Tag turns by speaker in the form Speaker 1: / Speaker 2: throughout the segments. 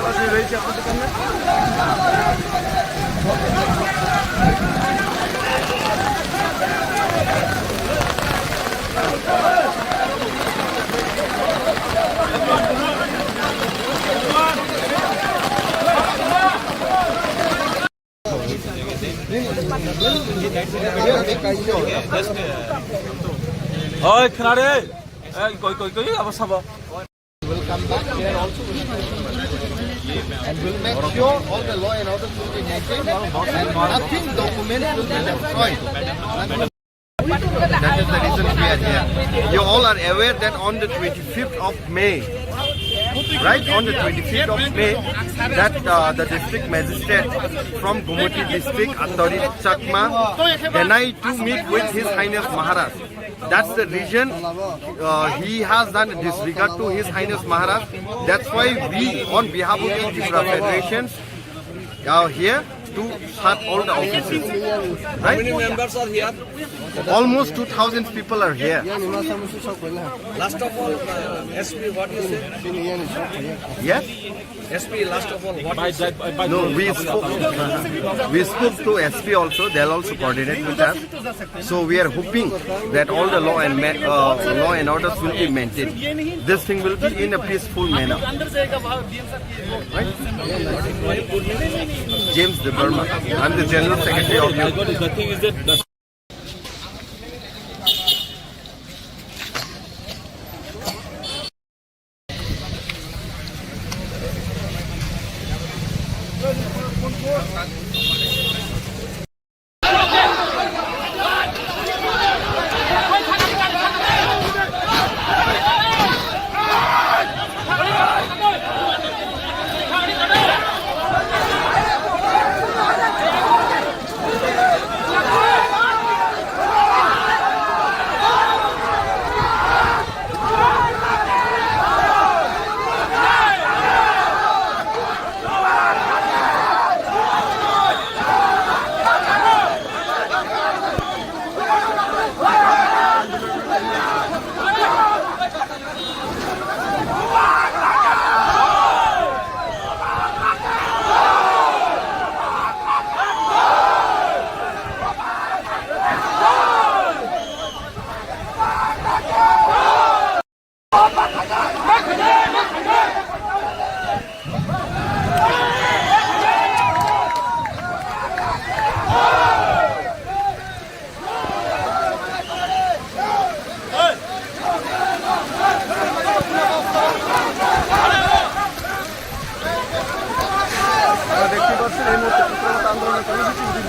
Speaker 1: সরাসরি রয়েছি আপনাদের সামনে।
Speaker 2: Oi, kenapa? Koi, apa sabar?
Speaker 3: Will come back here also and will make sure all the law and order will be maintained and nothing documents will be destroyed. That is the reason we are here. You all are aware that on the 25th of May, right, on the 25th of May, that the district magistrate from Gumati district, Attori Chakma, denied to meet with His Highness Maharaj. That's the reason he has done disregard to His Highness Maharaj. That's why we, on behalf of the Tripura Federations, are here to start all the offices. Right?
Speaker 2: How many members are here?
Speaker 3: Almost 2,000 people are here.
Speaker 2: Last of all, SP, what you say?
Speaker 3: Yes?
Speaker 2: SP, last of all, what you say?
Speaker 3: No, we spoke to SP also. They'll also coordinate with us. So we are hoping that all the law and orders will be maintained. This thing will be in a peaceful manner. Right? James De Burma. I'm the General Secretary of the.
Speaker 2: The thing is that
Speaker 1: দেখতে পাচ্ছেন এই মুহূর্তে ত্রিপুরা আন্দোলনের কর্মসূচি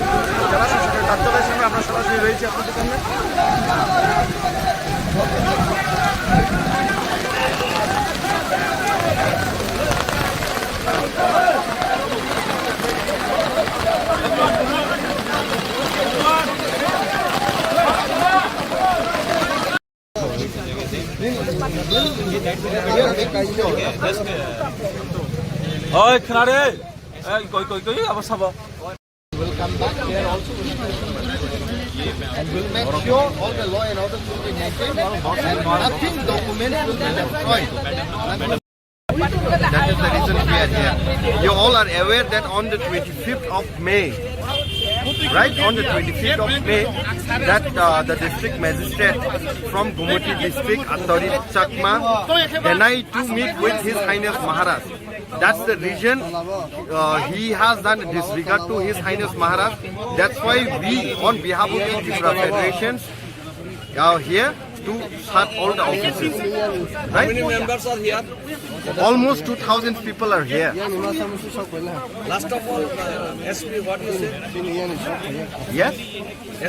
Speaker 1: জেলা শাসকের কার্যালয়ের সামনে আমরা সরাসরি রয়েছি আপনাদের সামনে।
Speaker 2: Oi, kenapa? Koi, apa sabar?
Speaker 3: Will come back here also and will make sure all the law and order will be maintained and nothing documents will be destroyed. That is the reason we are here. You all are aware that on the 25th of May, right, on the 25th of May, that the district magistrate from Gumati district, Attori Chakma, denied to meet with His Highness Maharaj. That's the reason he has done disregard to His Highness Maharaj. That's why we, on behalf of the Tripura Federations, are here to start all the offices.
Speaker 2: How many members are here?
Speaker 3: Almost 2,000 people are here.
Speaker 2: Last of all, SP, what you say?
Speaker 3: Yes?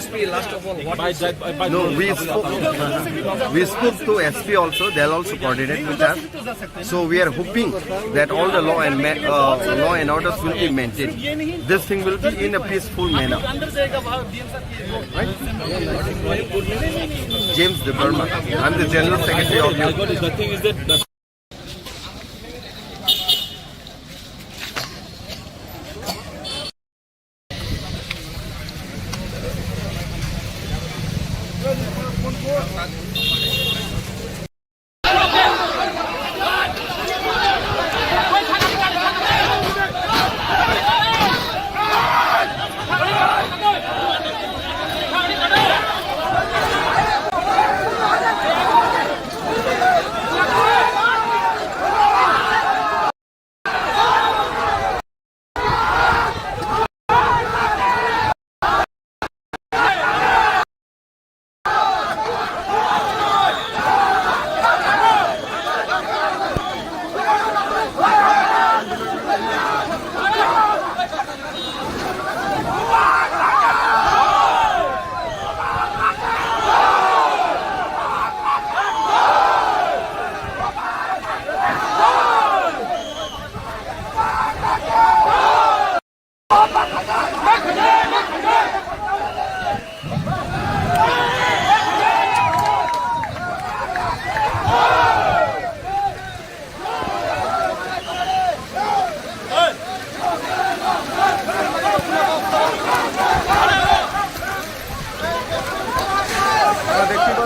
Speaker 2: SP, last of all, what you say?
Speaker 3: No, we spoke to SP also. They'll also coordinate with us. So we are hoping that all the law and orders will be maintained. This thing will be in a peaceful manner. Right? James De Burma. I'm the General Secretary of the.
Speaker 2: The thing is that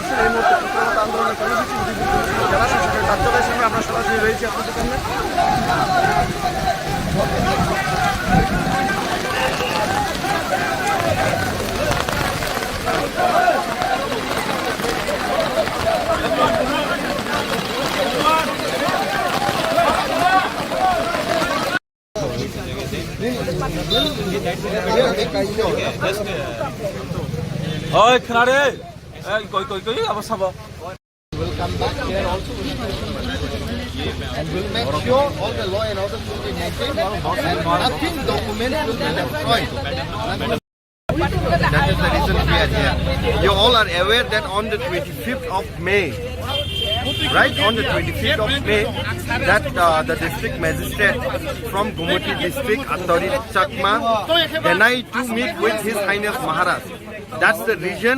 Speaker 1: পাচ্ছেন এই মুহূর্তে পুত্রমত আন্দোলনের কর্মসূচি জেলা শাসকের কার্যালয়ের সামনে আমরা সরাসরি রয়েছি আপনাদের সামনে।
Speaker 4: Oi, kenapa? Koi, apa sabar?
Speaker 3: Will come back here also and will make sure all the law and order will be maintained and nothing documents will be destroyed. That is the reason we are here. You all are aware that on the 25th of May, right on the 25th of May, that the district magistrate from Gumati district, Attori Chakma, denied to meet with His Highness Maharaj. That's the reason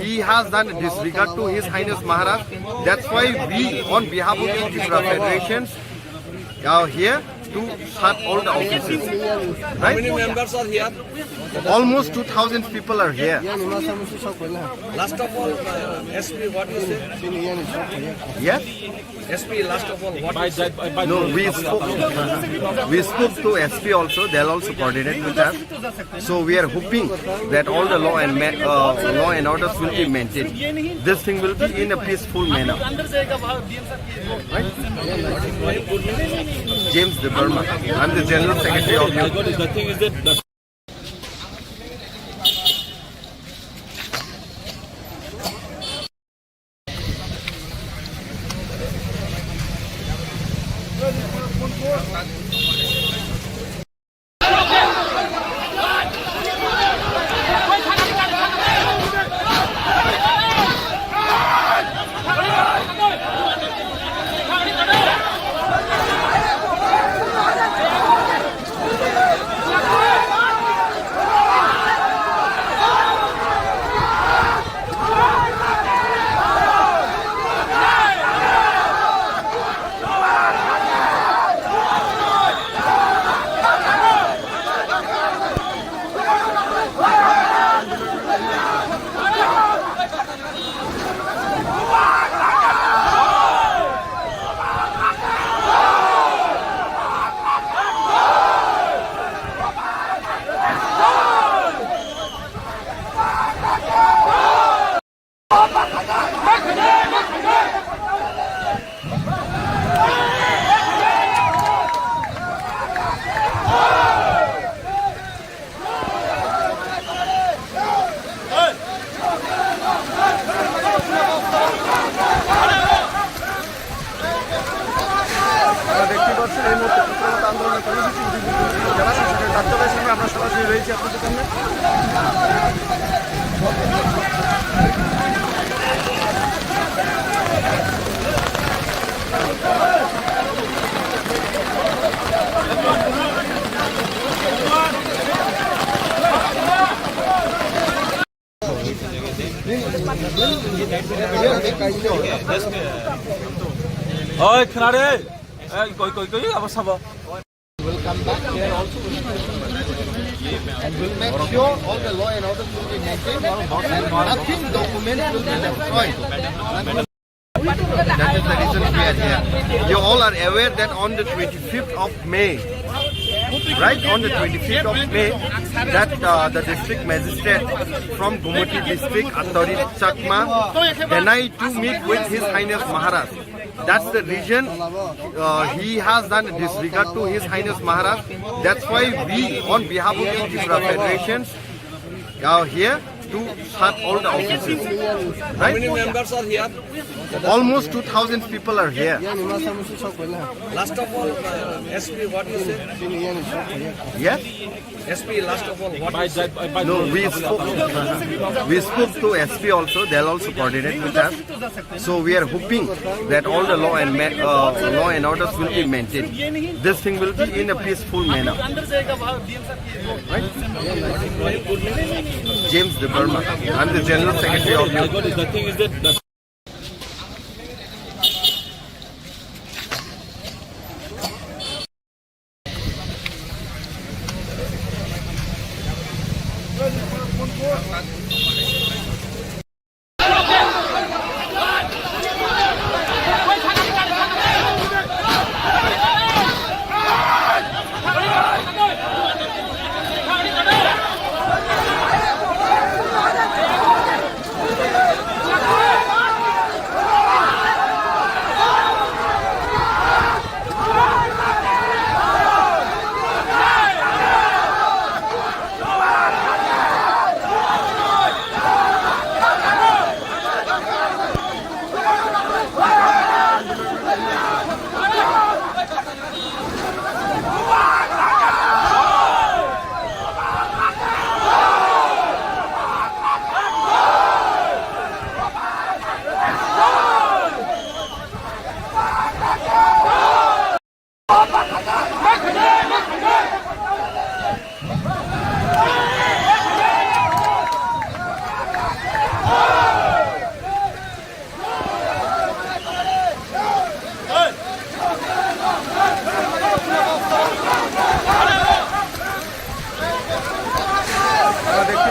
Speaker 3: he has done disregard to His Highness Maharaj. That's why we, on behalf of the Tripura Federations, are here to shut all the offices.
Speaker 2: How many members are here?
Speaker 3: Almost 2,000 people are here.
Speaker 2: Last of all, SP, what you say?
Speaker 3: Yes?
Speaker 2: SP, last of all, what you say?
Speaker 3: No, we spoke to SP also. They'll also coordinate with us. So we are hoping that all the law and orders will be maintained. This thing will be in a peaceful manner. Right? James De Burma. I'm the General Secretary of the.
Speaker 4: The thing is that.
Speaker 1: দেখতে পাচ্ছেন এই মুহূর্তে পুত্রমত আন্দোলনের কর্মসূচি জেলা শাসকের কার্যালয়ের সামনে আমরা সরাসরি রয়েছি আপনাদের সামনে।
Speaker 4: Oi, kenapa? Koi, apa sabar?
Speaker 3: Will come back here also and will make sure all the law and order will be maintained and nothing documents will be destroyed. That is the reason we are here. You all are aware that on the 25th of May, right on the 25th of May, that the district magistrate from Gumati district, Attori Chakma, denied to meet with His Highness Maharaj. That's the reason he has done disregard to His Highness Maharaj. That's why we, on behalf of the Tripura Federations, are here to shut all the offices.
Speaker 2: How many members are here?
Speaker 3: Almost 2,000 people are here.
Speaker 2: Last of all, SP, what you say?
Speaker 3: Yes?
Speaker 2: SP, last of all, what you say?
Speaker 3: No, we spoke to SP also. They'll also coordinate with us. So we are hoping that all the law and orders will be maintained. This thing will be in a peaceful manner. Right? James De Burma. I'm the General Secretary of the.
Speaker 4: The thing is that.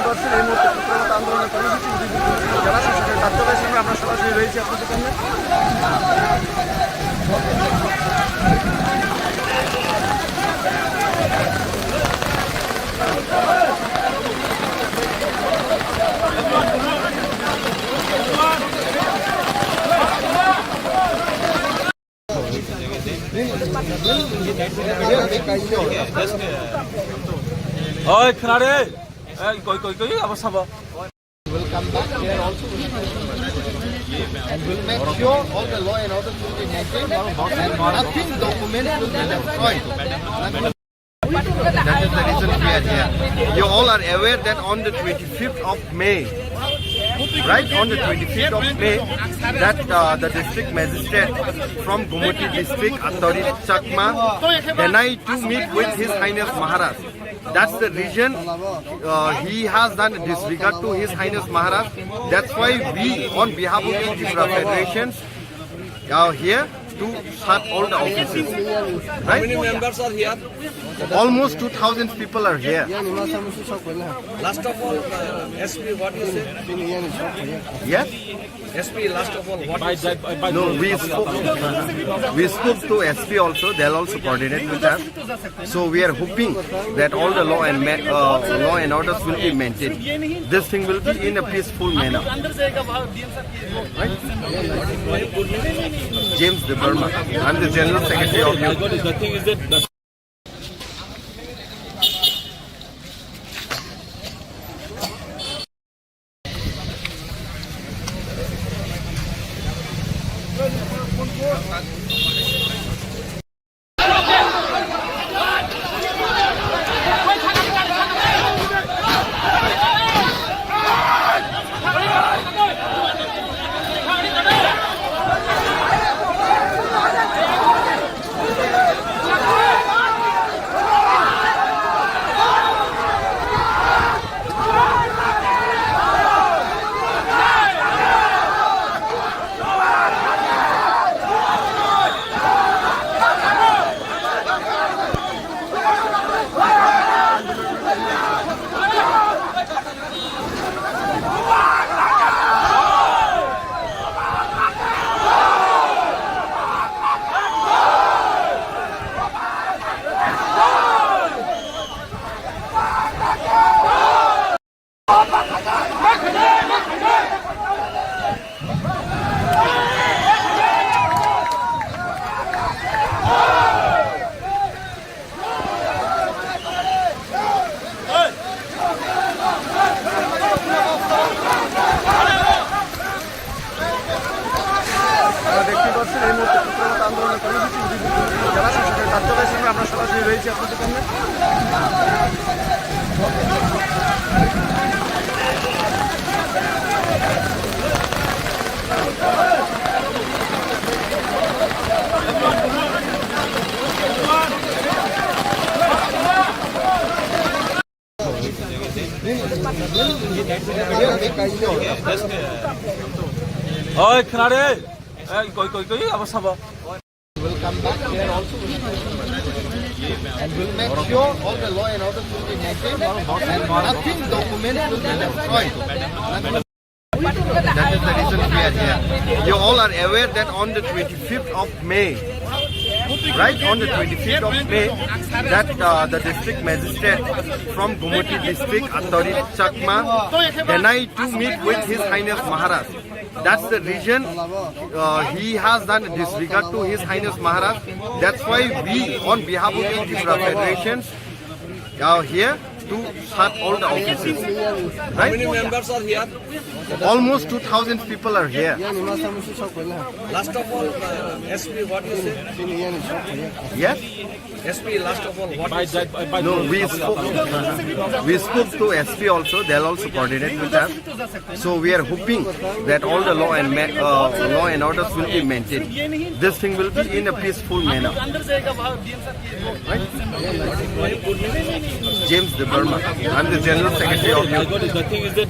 Speaker 1: পাচ্ছেন এই মুহূর্তে প্রতিবাদ আন্দোলনের কর্মসূচি জেলা শাসকের কার্যালয়ের সামনে আমরা সরাসরি রয়েছি আপনাদের সামনে।
Speaker 4: ओए खिलाड़ी कोई अब सब
Speaker 3: will come back here also and will make sure all the law and order will be maintained and nothing documents will be destroyed. That is the reason we are here. You all are aware that on the 25th of May, right, on the 25th of May, that the district magistrate from Gumati district, Attori Chakma, denied to meet with His Highness Maharaj. That's the reason he has done disregard to His Highness Maharaj. That's why we, on behalf of the Tripura Federations, are here to shut all the offices.
Speaker 2: How many members are here?
Speaker 3: Almost 2,000 people are here.
Speaker 2: Last of all, SP, what you say?
Speaker 3: Yes?
Speaker 2: SP, last of all, what you say?
Speaker 3: No, we spoke to SP also. They'll also coordinate with us. So we are hoping that all the law and orders will be maintained. This thing will be in a peaceful manner. Right? James De Burma. I'm the General Secretary of
Speaker 4: I got it. The thing is that
Speaker 1: দেখতে পাচ্ছেন এই মুহূর্তে প্রতিবাদ আন্দোলনের কর্মসূচি জেলা শাসকের কার্যালয়ের সামনে আমরা সরাসরি রয়েছি আপনাদের সামনে।
Speaker 4: ओए खिलाड़ी कोई अब सब
Speaker 3: will come back here also and will make sure all the law and orders will be maintained and nothing documents will be destroyed. That is the reason we are here. You all are aware that on the 25th of May, right, on the 25th of May, that the district magistrate from Gumati district, Attori Chakma, denied to meet with His Highness Maharaj. That's the reason he has done disregard to His Highness Maharaj. That's why we, on behalf of the Tripura Federations, are here to shut all the offices.
Speaker 2: How many members are here?
Speaker 3: Almost 2,000 people are here.
Speaker 2: Last of all, SP, what you say?
Speaker 3: Yes?
Speaker 2: SP, last of all, what you say?
Speaker 3: No, we spoke to SP also. They'll also coordinate with us. So we are hoping that all the law and orders will be maintained. This thing will be in a peaceful manner. Right? James De Burma. I'm the General Secretary of
Speaker 4: I got it. The thing is that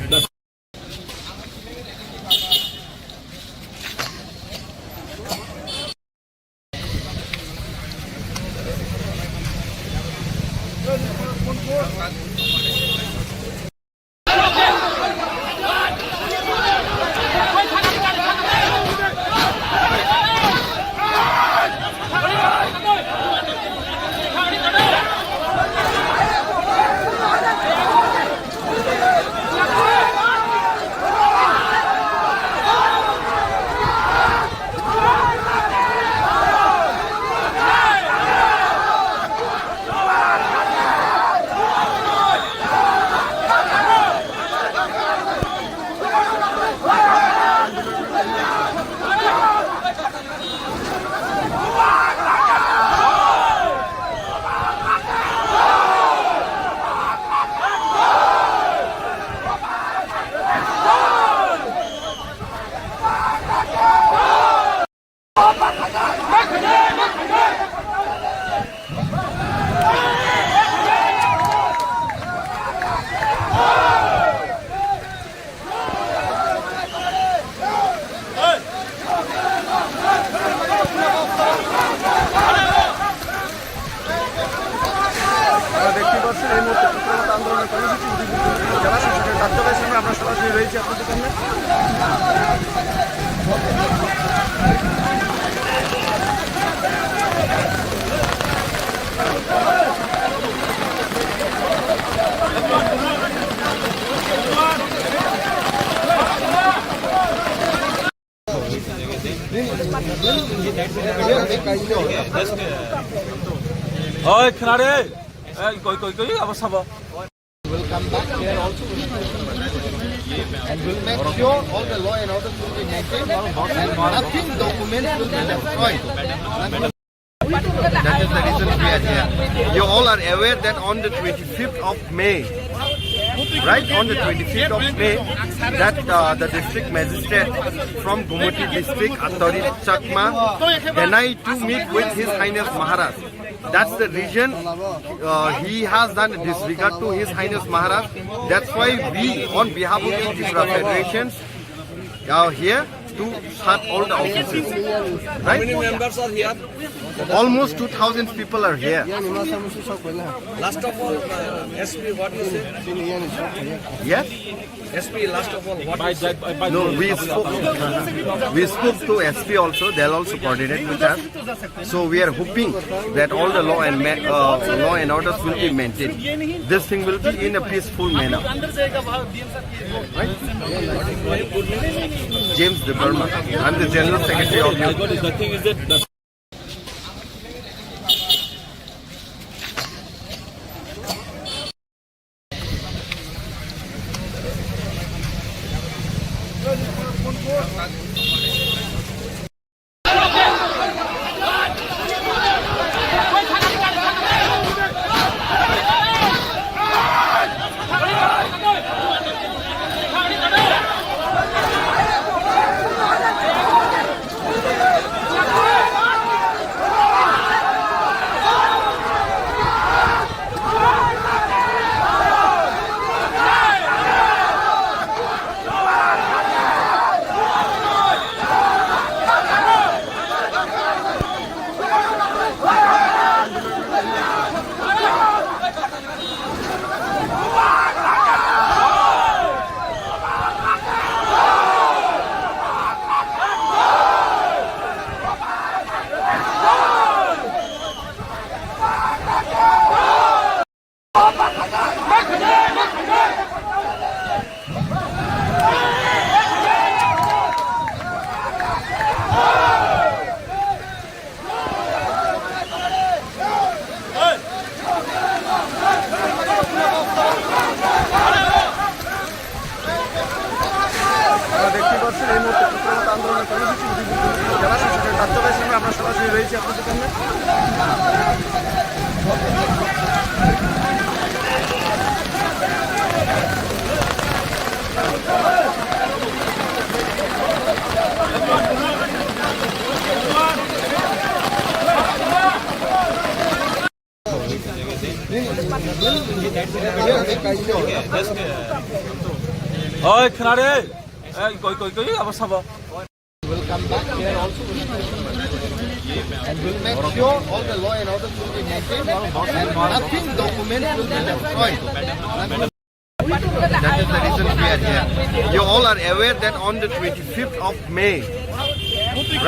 Speaker 1: সরাসরি রয়েছে আপনাদের সামনে।
Speaker 4: Oi, kenare. Koi, apa sabah?
Speaker 3: Will come back here also and will make sure all the law and order will be maintained and nothing documents will be destroyed. That is the reason we are here. You all are aware that on the 25th of May, right on the 25th of May, that the district magistrate from Gumati district, Atari Chakma, Denai to meet with His Highness Maharaj. That's the reason he has done disregard to His Highness Maharaj. That's why we, on behalf of the Tripura Federations, are here to start all the offices.
Speaker 2: How many members are here?
Speaker 3: Almost 2,000 people are here.
Speaker 2: Last of all, SP, what you say?
Speaker 3: Yes?
Speaker 2: SP, last of all, what
Speaker 4: By
Speaker 2: you say?
Speaker 3: No, we spoke to SP also. They'll also coordinate with us. So we are hoping that all the law and orders will be maintained. This thing will be in a peaceful manner. Right? James De Burma. I'm the General Secretary of
Speaker 4: I
Speaker 3: your.
Speaker 4: got it. The thing is that
Speaker 1: দেখতে পাচ্ছেন এই মুহূর্তে ত্রিপুরা আন্দোলনের কর্মসূচি জেলা শাসকের কার্যালয়ের সামনে আমরা সরাসরি রয়েছি আপনাদের সামনে।
Speaker 4: Oi, kenare. Koi, apa sabah?
Speaker 3: Will come back here also and will make sure all the law and orders will be maintained and nothing documents will be destroyed. That is the reason we are here. You all are aware that on the 25th of May,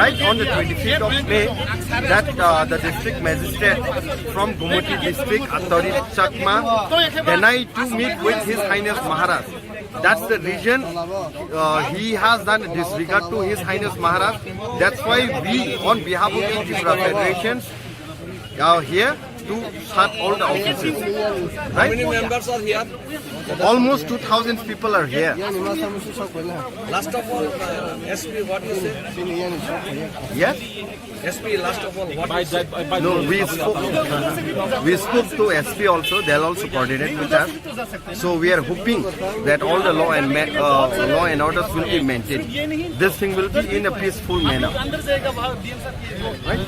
Speaker 3: right on the 25th of May, that the district magistrate from Gumati district, Atari Chakma, Denai to meet with His Highness Maharaj. That's the reason he has done disregard to His Highness Maharaj. That's why we, on behalf of the Tripura Federations, are here to start all the offices.
Speaker 2: How many members are here?
Speaker 3: Almost 2,000 people are here.
Speaker 2: Last of all, SP, what you say?
Speaker 3: Yes?
Speaker 2: SP, last of all, what you say?
Speaker 3: No, we spoke to SP also. They'll also coordinate with us. So we are hoping that all the law and orders will be maintained. This thing will be in a peaceful manner. Right?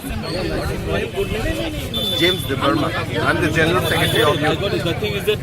Speaker 3: James De Burma. I'm the General Secretary of
Speaker 4: I
Speaker 3: your.
Speaker 4: got it. The thing is that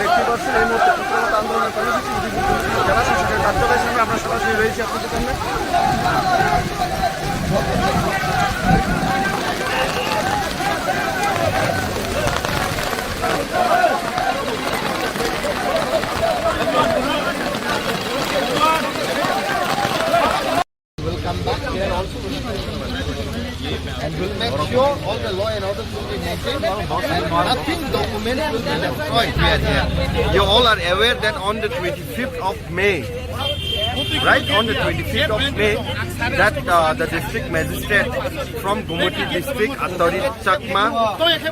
Speaker 1: দেখতে পাচ্ছেন এই মুহূর্তে পুত্রমত আন্দোলনের কর্মসূচি জেলা শাসকের কার্যালয়ের সামনে আমরা সরাসরি রয়েছি আপনাদের সামনে।
Speaker 3: And will make sure all the law and order will be maintained and nothing documents will be destroyed. You all are aware that on the 25th of May, right on the 25th of May, that the district magistrate from Gumati district, Atarit Chakma,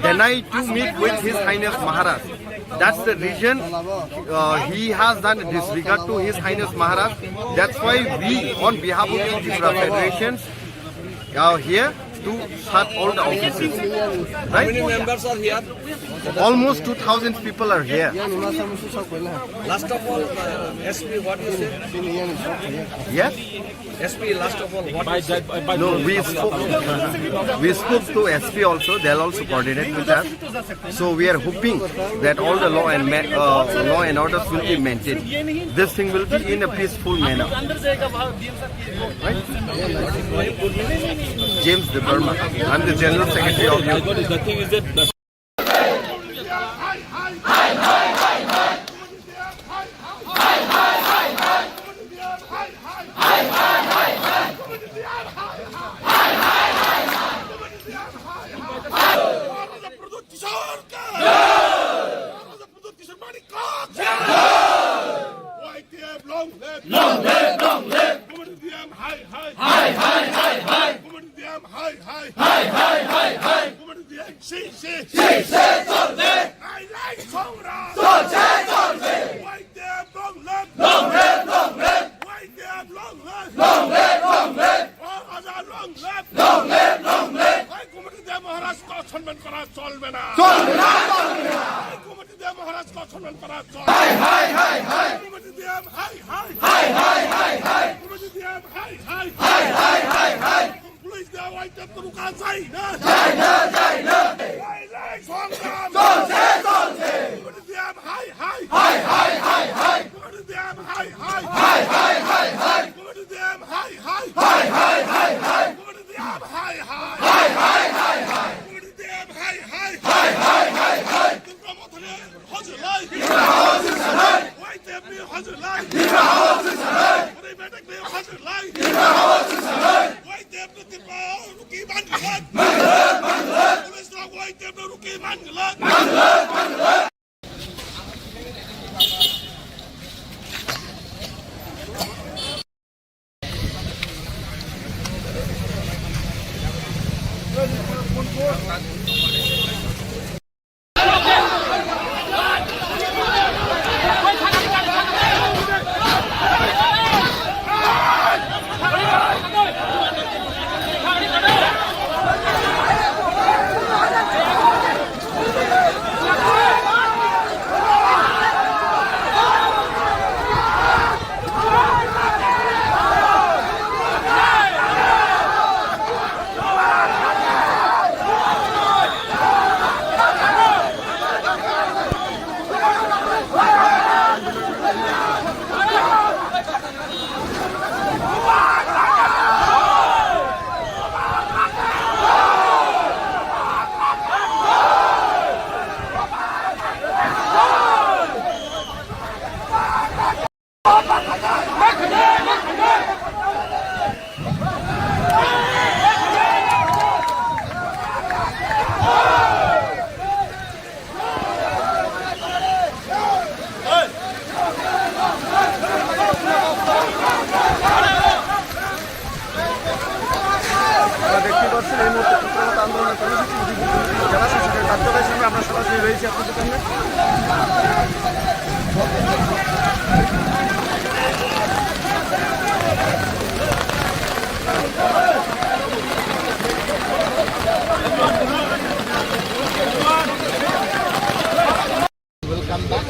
Speaker 3: denied to meet with His Highness Maharaj. That's the reason he has done disregard to His Highness Maharaj. That's why we, on behalf of the Tripura Federations, are here to shut all the offices.
Speaker 2: How many members are here?
Speaker 3: Almost 2,000 people are here.
Speaker 2: Last of all, SP, what you say?
Speaker 3: Yes?
Speaker 2: SP, last of all, what you say?
Speaker 3: No, we spoke to SP also. They'll also coordinate with us. So we are hoping that all the law and orders will be maintained. This thing will be in a peaceful manner. Right? James De Burma. I'm the General Secretary of the.
Speaker 4: The thing is that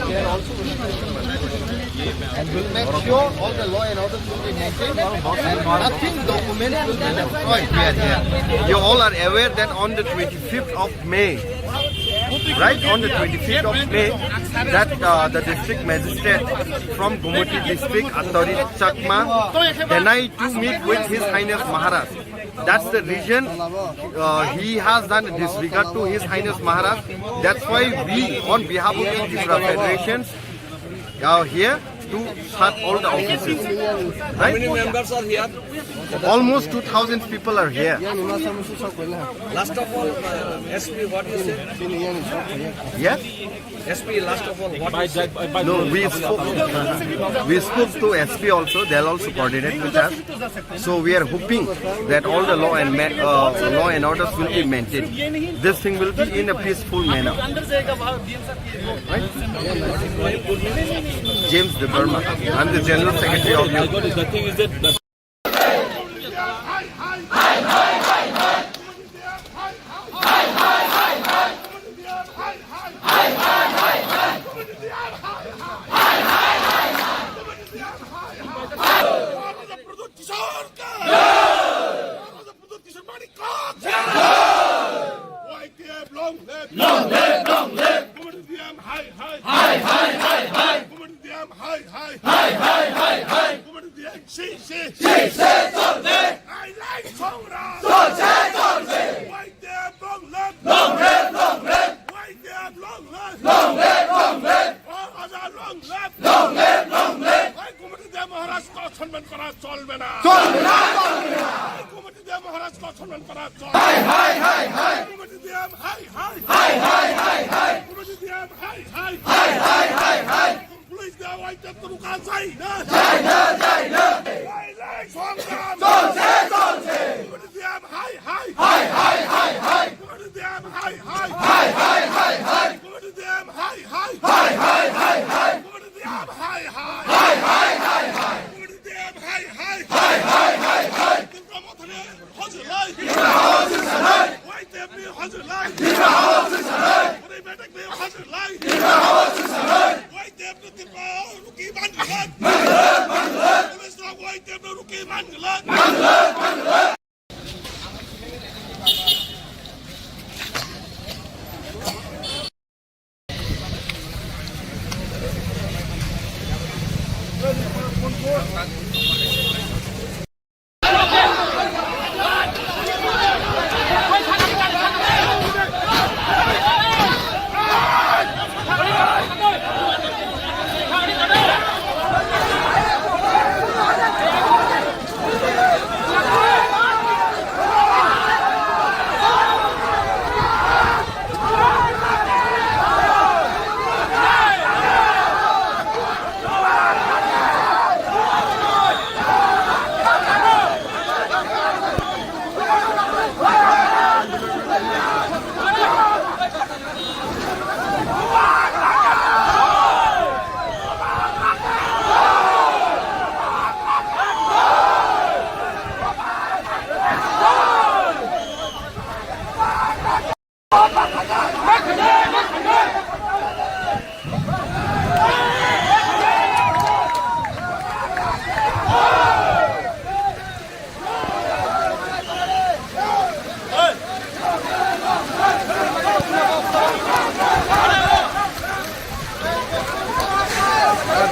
Speaker 3: there also and will make sure all the law and order will be maintained and nothing documents will be destroyed here. You all are aware that on the 25th of May, right on the 25th of May, that the district magistrate from Gumati district, Atari Chakma, denied to meet with His Highness Maharaj. That's the reason he has done disregard to His Highness Maharaj. That's why we, on behalf of the Tripura Federations, are here to shut all the offices.
Speaker 2: How many
Speaker 3: Right?
Speaker 2: members are here?
Speaker 3: Almost 2,000 people are here.
Speaker 2: Last of all, SP, what you say?
Speaker 3: Yes?
Speaker 2: SP, last of all, what you say?
Speaker 3: No, we spoke to SP also. They'll also coordinate with us. So we are hoping that all the law and orders will be maintained. This thing will be in a peaceful manner. Right? James De Burma. I'm the General Secretary of
Speaker 4: I
Speaker 3: the.
Speaker 4: got it. The thing is that the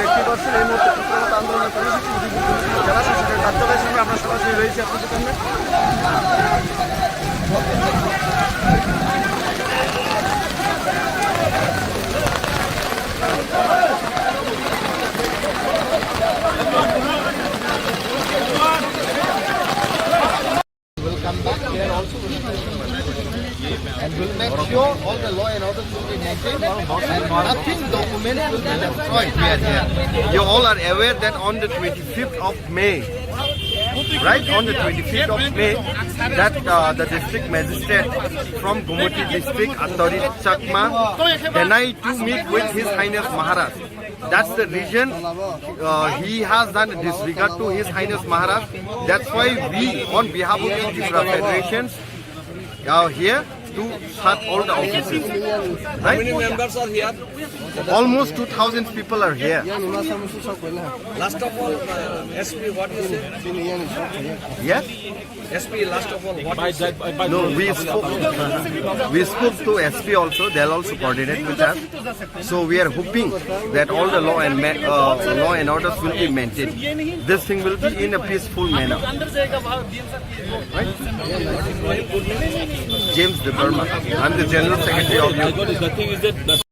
Speaker 1: দেখতে পাচ্ছেন এই মুহূর্তে চিত্রগত আন্দোলনের কর্মসূচি জেলা শাসকের কার্যালয়ের সামনে আমরা সরাসরি রয়েছি আপনাদের সামনে।
Speaker 3: Will come back here also and will make sure all the law and order will be maintained and nothing documents will be destroyed here. You all are aware that on the 25th of May, right on the 25th of May, that the district magistrate from Gumati district, Atari Chakma, denied to meet with His Highness Maharaj. That's the reason he has done disregard to His Highness Maharaj. That's why we, on behalf of the Tripura Federations, are here to shut all the offices.
Speaker 2: How many members are here?
Speaker 3: Almost 2,000 people are here.
Speaker 2: Last of all, SP, what you say?
Speaker 3: Yes?
Speaker 2: SP, last of all, what you say?
Speaker 3: No, we spoke to SP also. They'll also coordinate with us. So we are hoping that all the law and orders will be maintained. This thing will be in a peaceful manner. Right? James De Burma. I'm the General Secretary of
Speaker 4: I got it. The thing is that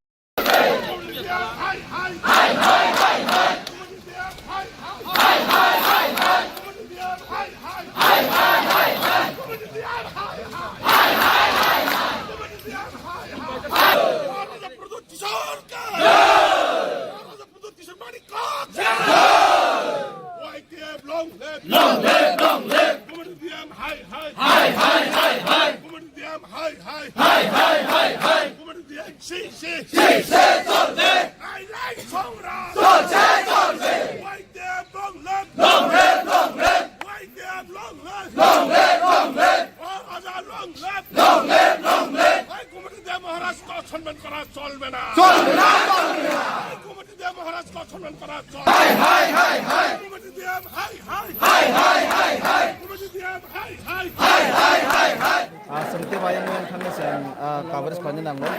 Speaker 5: Seperti bayang yang kami sedang kabar sepanjang nanggung.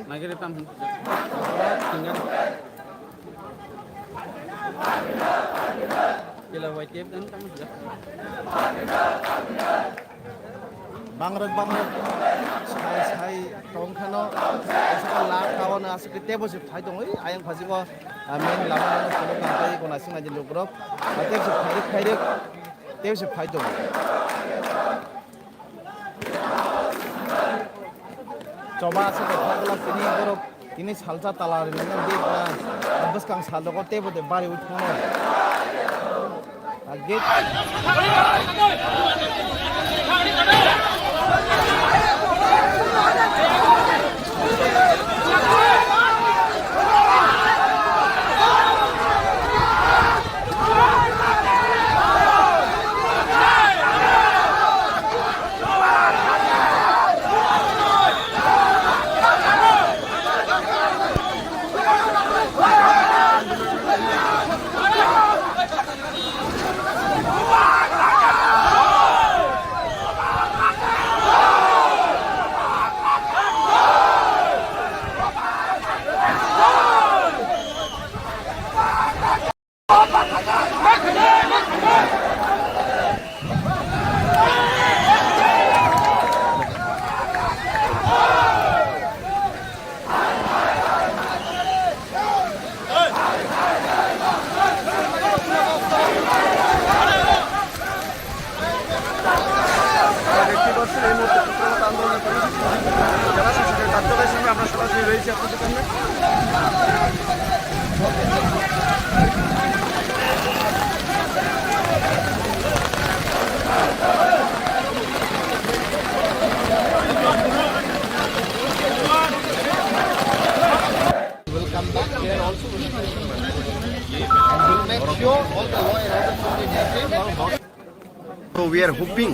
Speaker 5: Nagiri tam. Tinggal. Bila wajib dan tam. Bangrut. Sai tong kano. Sekarang lah kawan asik kita bosip thai tong ini ayang pasti ko main lawan kalau kantai ko nasi ngaji lukrop. Tapi bosip thai tong. Coba sekarang kini borok ini salsa talar ini nanti bos kang saldo ko tebo de bari utmo agit
Speaker 3: So we are hoping.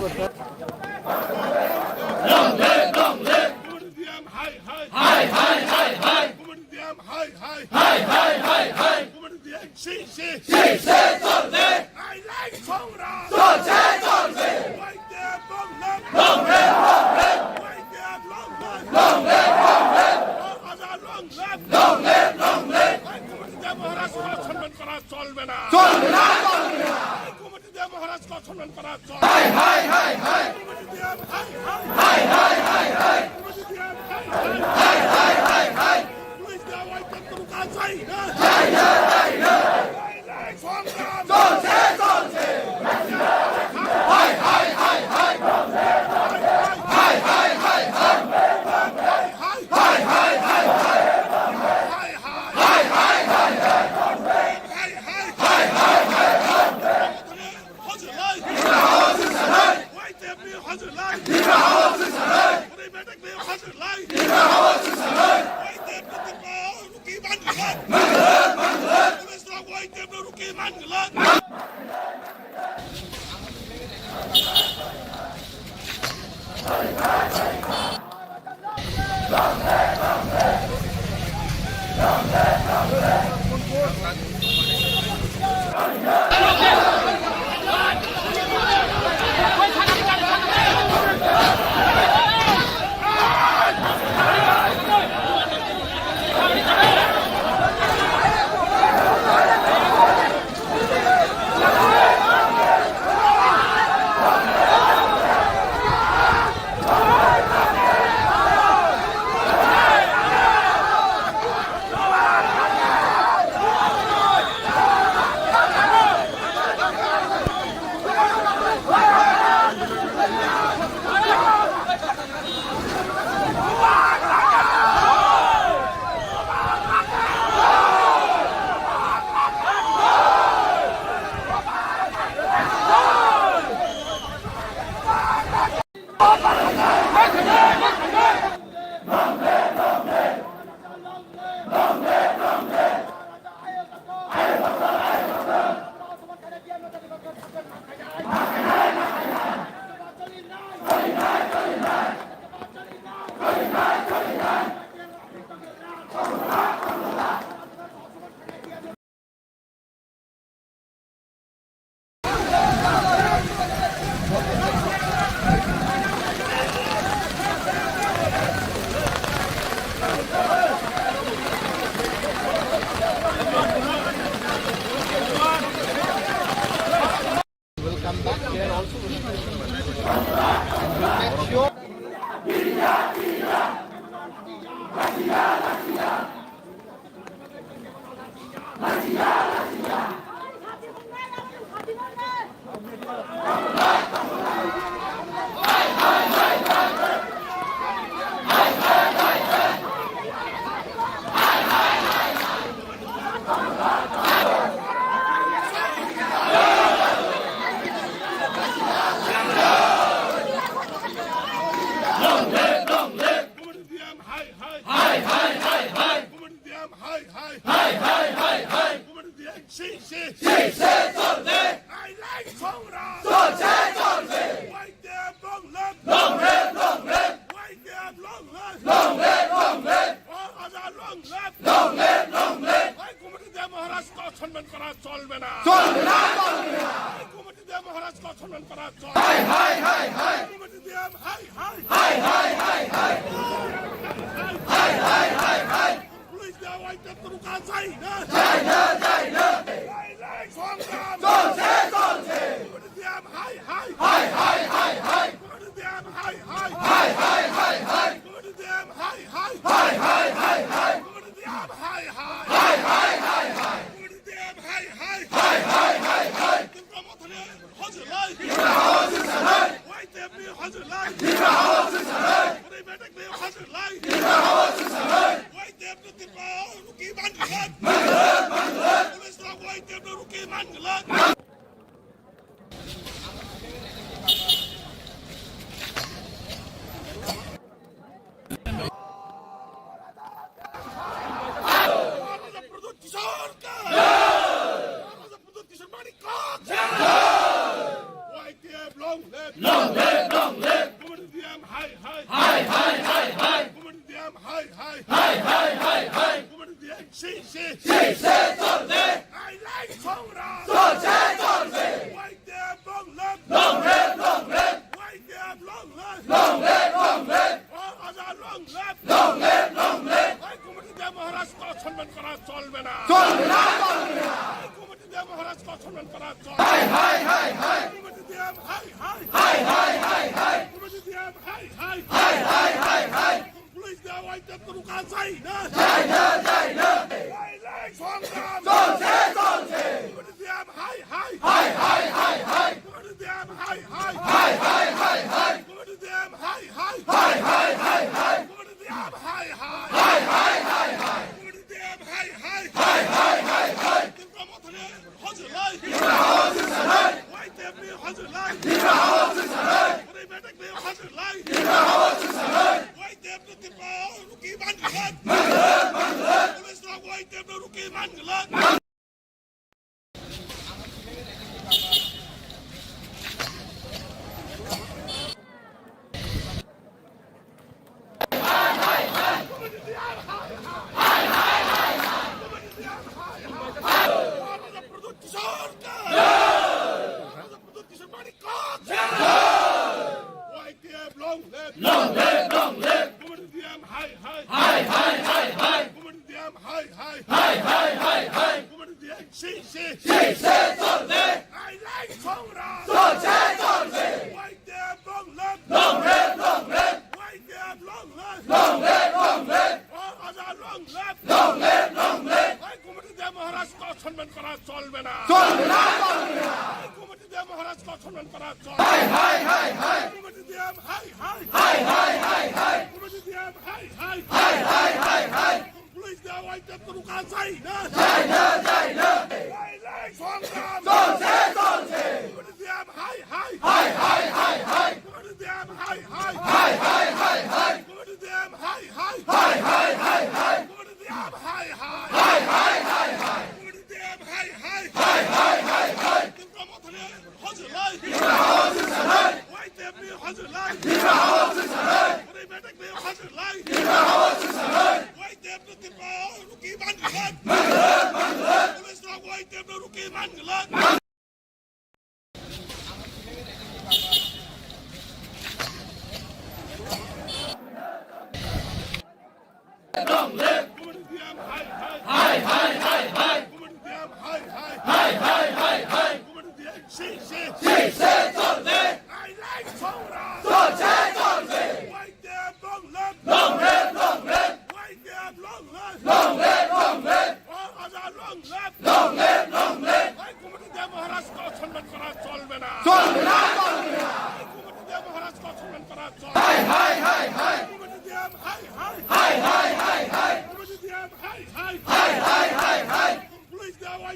Speaker 1: Long left.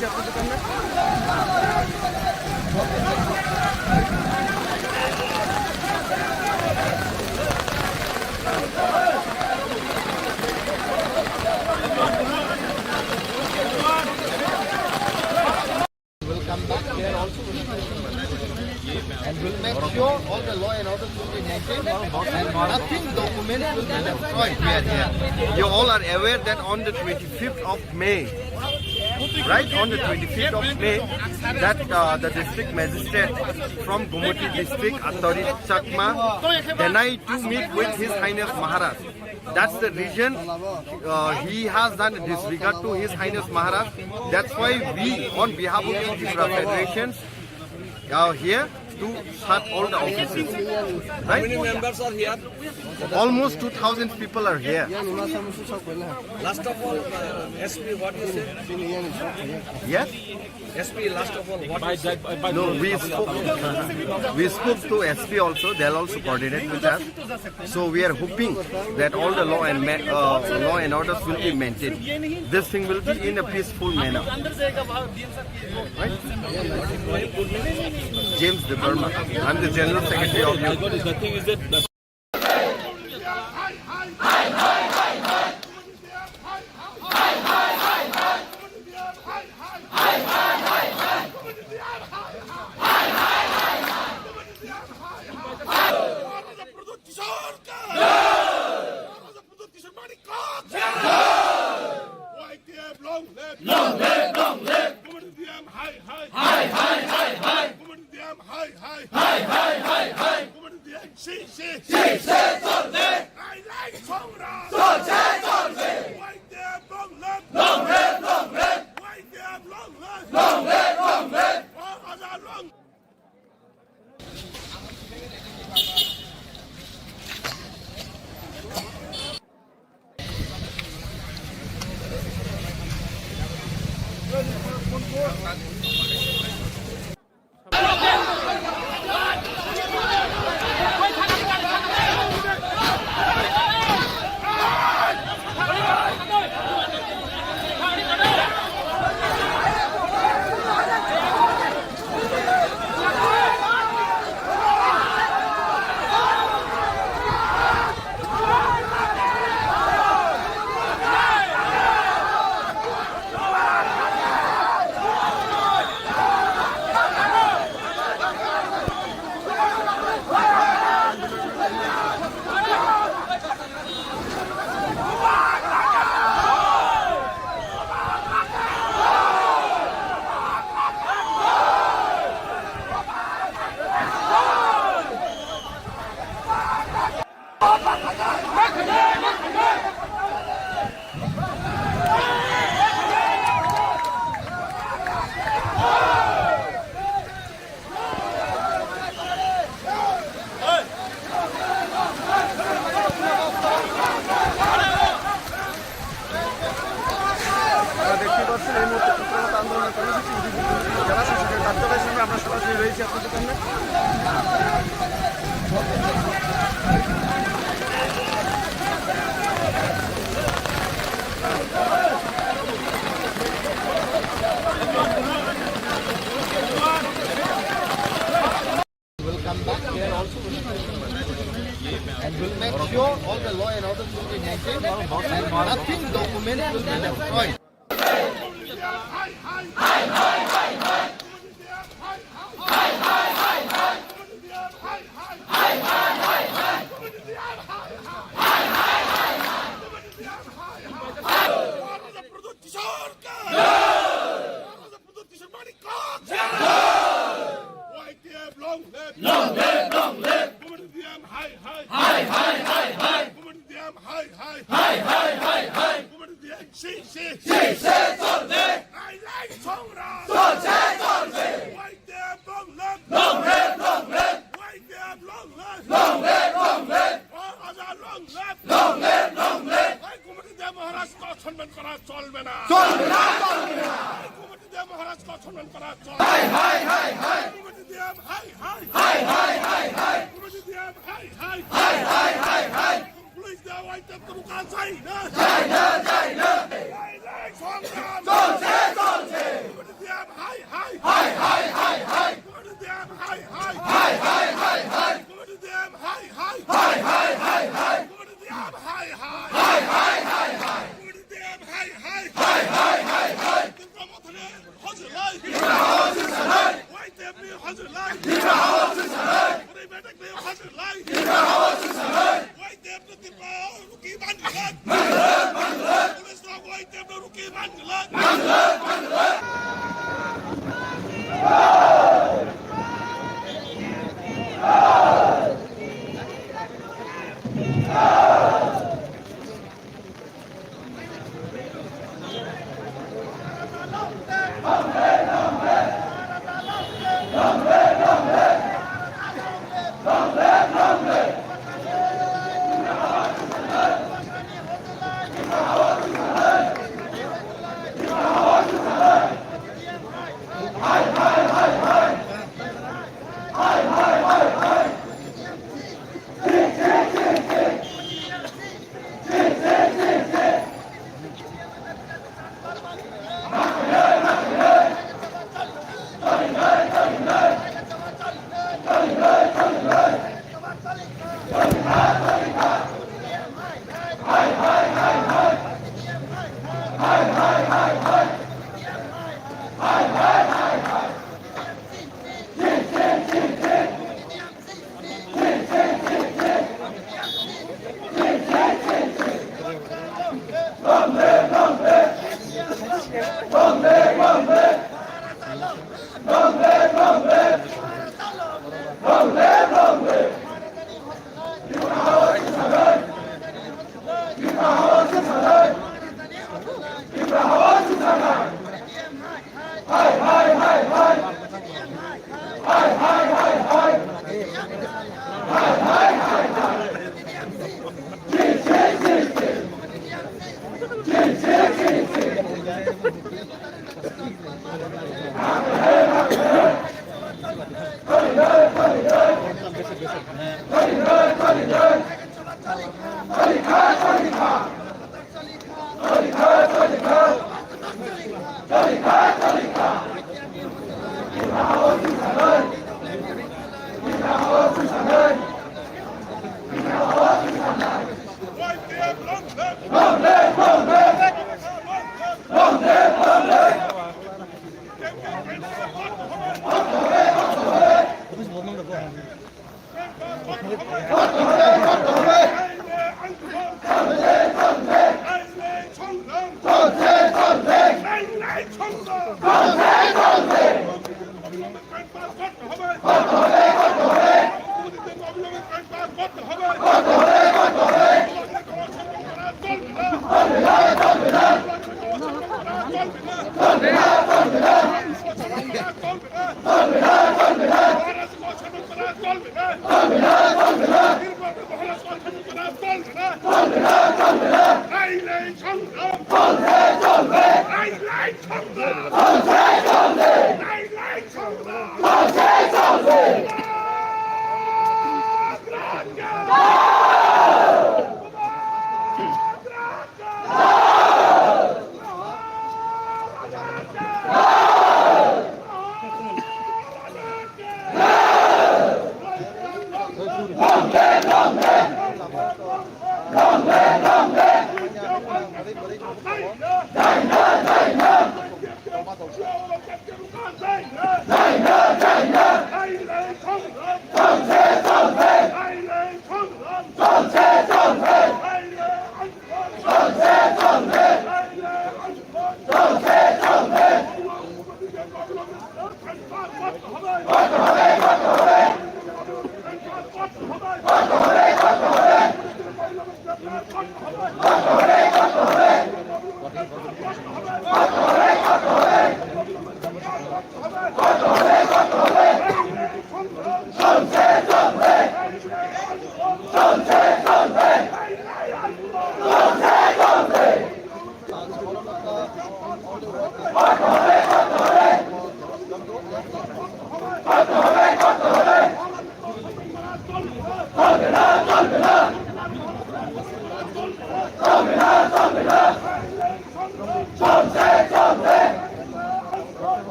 Speaker 2: রয়েছে আপনাদের সামনে।
Speaker 5: Will come back here also and will make sure all the law and order will be maintained and nothing documents will be destroyed.
Speaker 3: You all are aware that on the 25th of May, right, on the 25th of May, that the district magistrate from Gumati district, Atari Chakma, denied to meet with His Highness Maharaj. That's the reason he has done disregard to His Highness Maharaj. That's why we, on behalf of the Tripura Federation, are here to shut all the offices.
Speaker 2: How many members are here?
Speaker 3: Almost 2,000 people are here.
Speaker 2: Last of all, SP, what you say?
Speaker 3: Yes?
Speaker 2: SP, last of all, what you say?
Speaker 3: No, we spoke to SP also. They'll also coordinate with us. So we are hoping that all the law and orders will be maintained. This thing will be in a peaceful manner. Right? James De Burma. I'm the General Secretary of
Speaker 4: I got is the thing is that the
Speaker 2: দেখতে পাচ্ছেন এই মুহূর্তে ত্রিপুরা আন্দোলনের কর্মসূচি জেলা শাসকের কার্যালয়ের সামনে আমরা সরাসরি রয়েছি আপনাদের সামনে।
Speaker 5: Will come back here also and will make sure all the law and order will be maintained and nothing documents will be destroyed.
Speaker 1: China, China, China, China, China, China, China, China,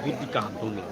Speaker 4: बुद्धि कहाँ दूंगे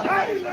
Speaker 1: Hey!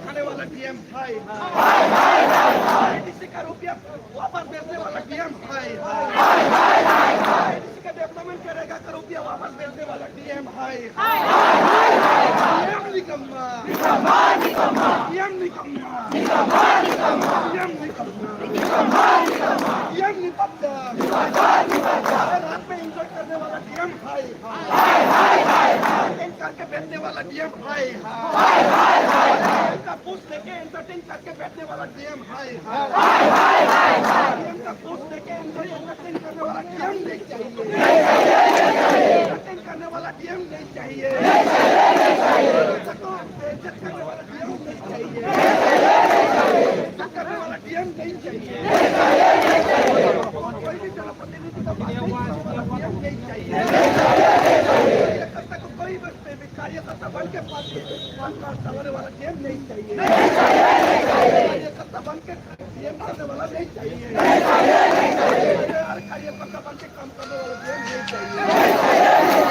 Speaker 2: खाने वाला DM हाय ADC का रुपया वापस भेजने वाला DM हाय ADC का डेवलपमेंट करेगा का रुपया वापस भेजने वाला डीएम हाय डीएम निकम्मा डीएम निकम्मा डीएम निपत्ता रात में एंजॉय करने वाला डीएम हाय करके बैठने वाला डीएम हाय का पोस्ट लेके एंटरटेन करके बैठने वाला डीएम हाय डीएम का पोस्ट लेके एंटरटेन करने वाला डीएम नहीं चाहिए एंटरटेन करने वाला डीएम नहीं चाहिए इज्जत करने वाला डीएम नहीं चाहिए इज्जत करने वाला डीएम नहीं चाहिए कोई भी जनप्रतिनिधि का बात नहीं करने वाला डीएम नहीं चाहिए कोई कार्यकर्ता बन के चलाने वाला डीएम नहीं चाहिए कार्यकर्ता बन के डीएम करने वाला नहीं चाहिए कार्यकर्ता बन के काम करने वाला डीएम नहीं चाहिए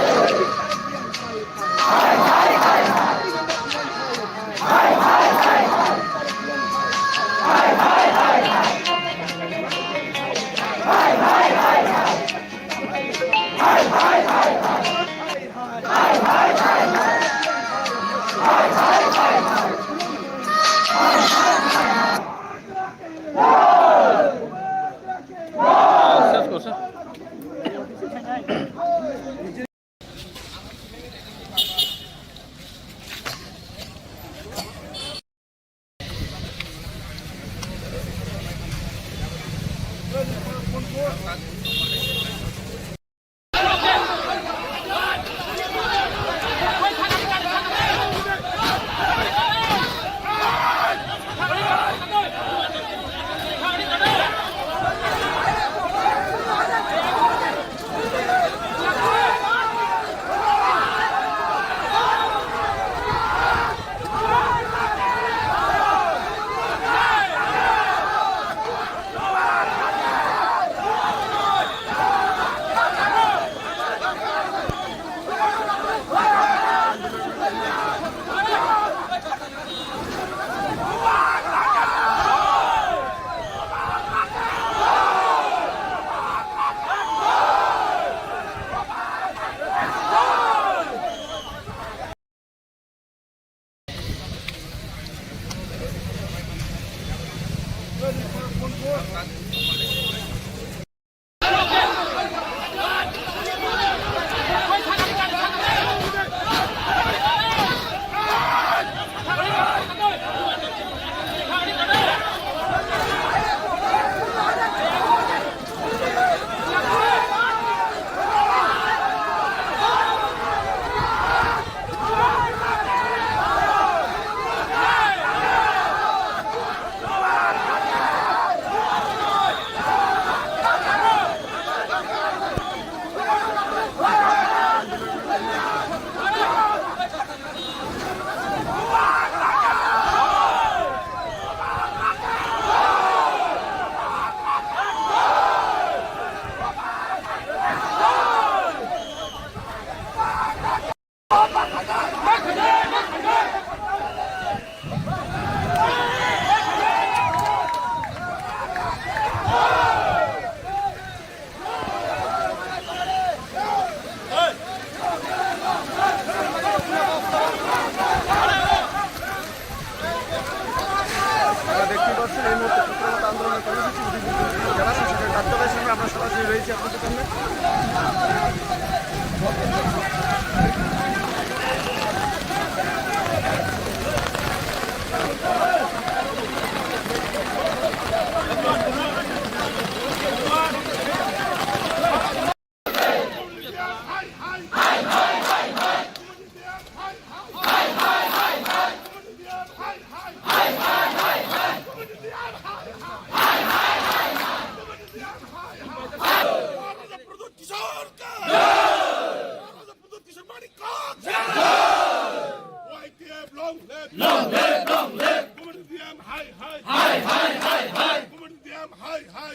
Speaker 1: Kumandiam hi hi.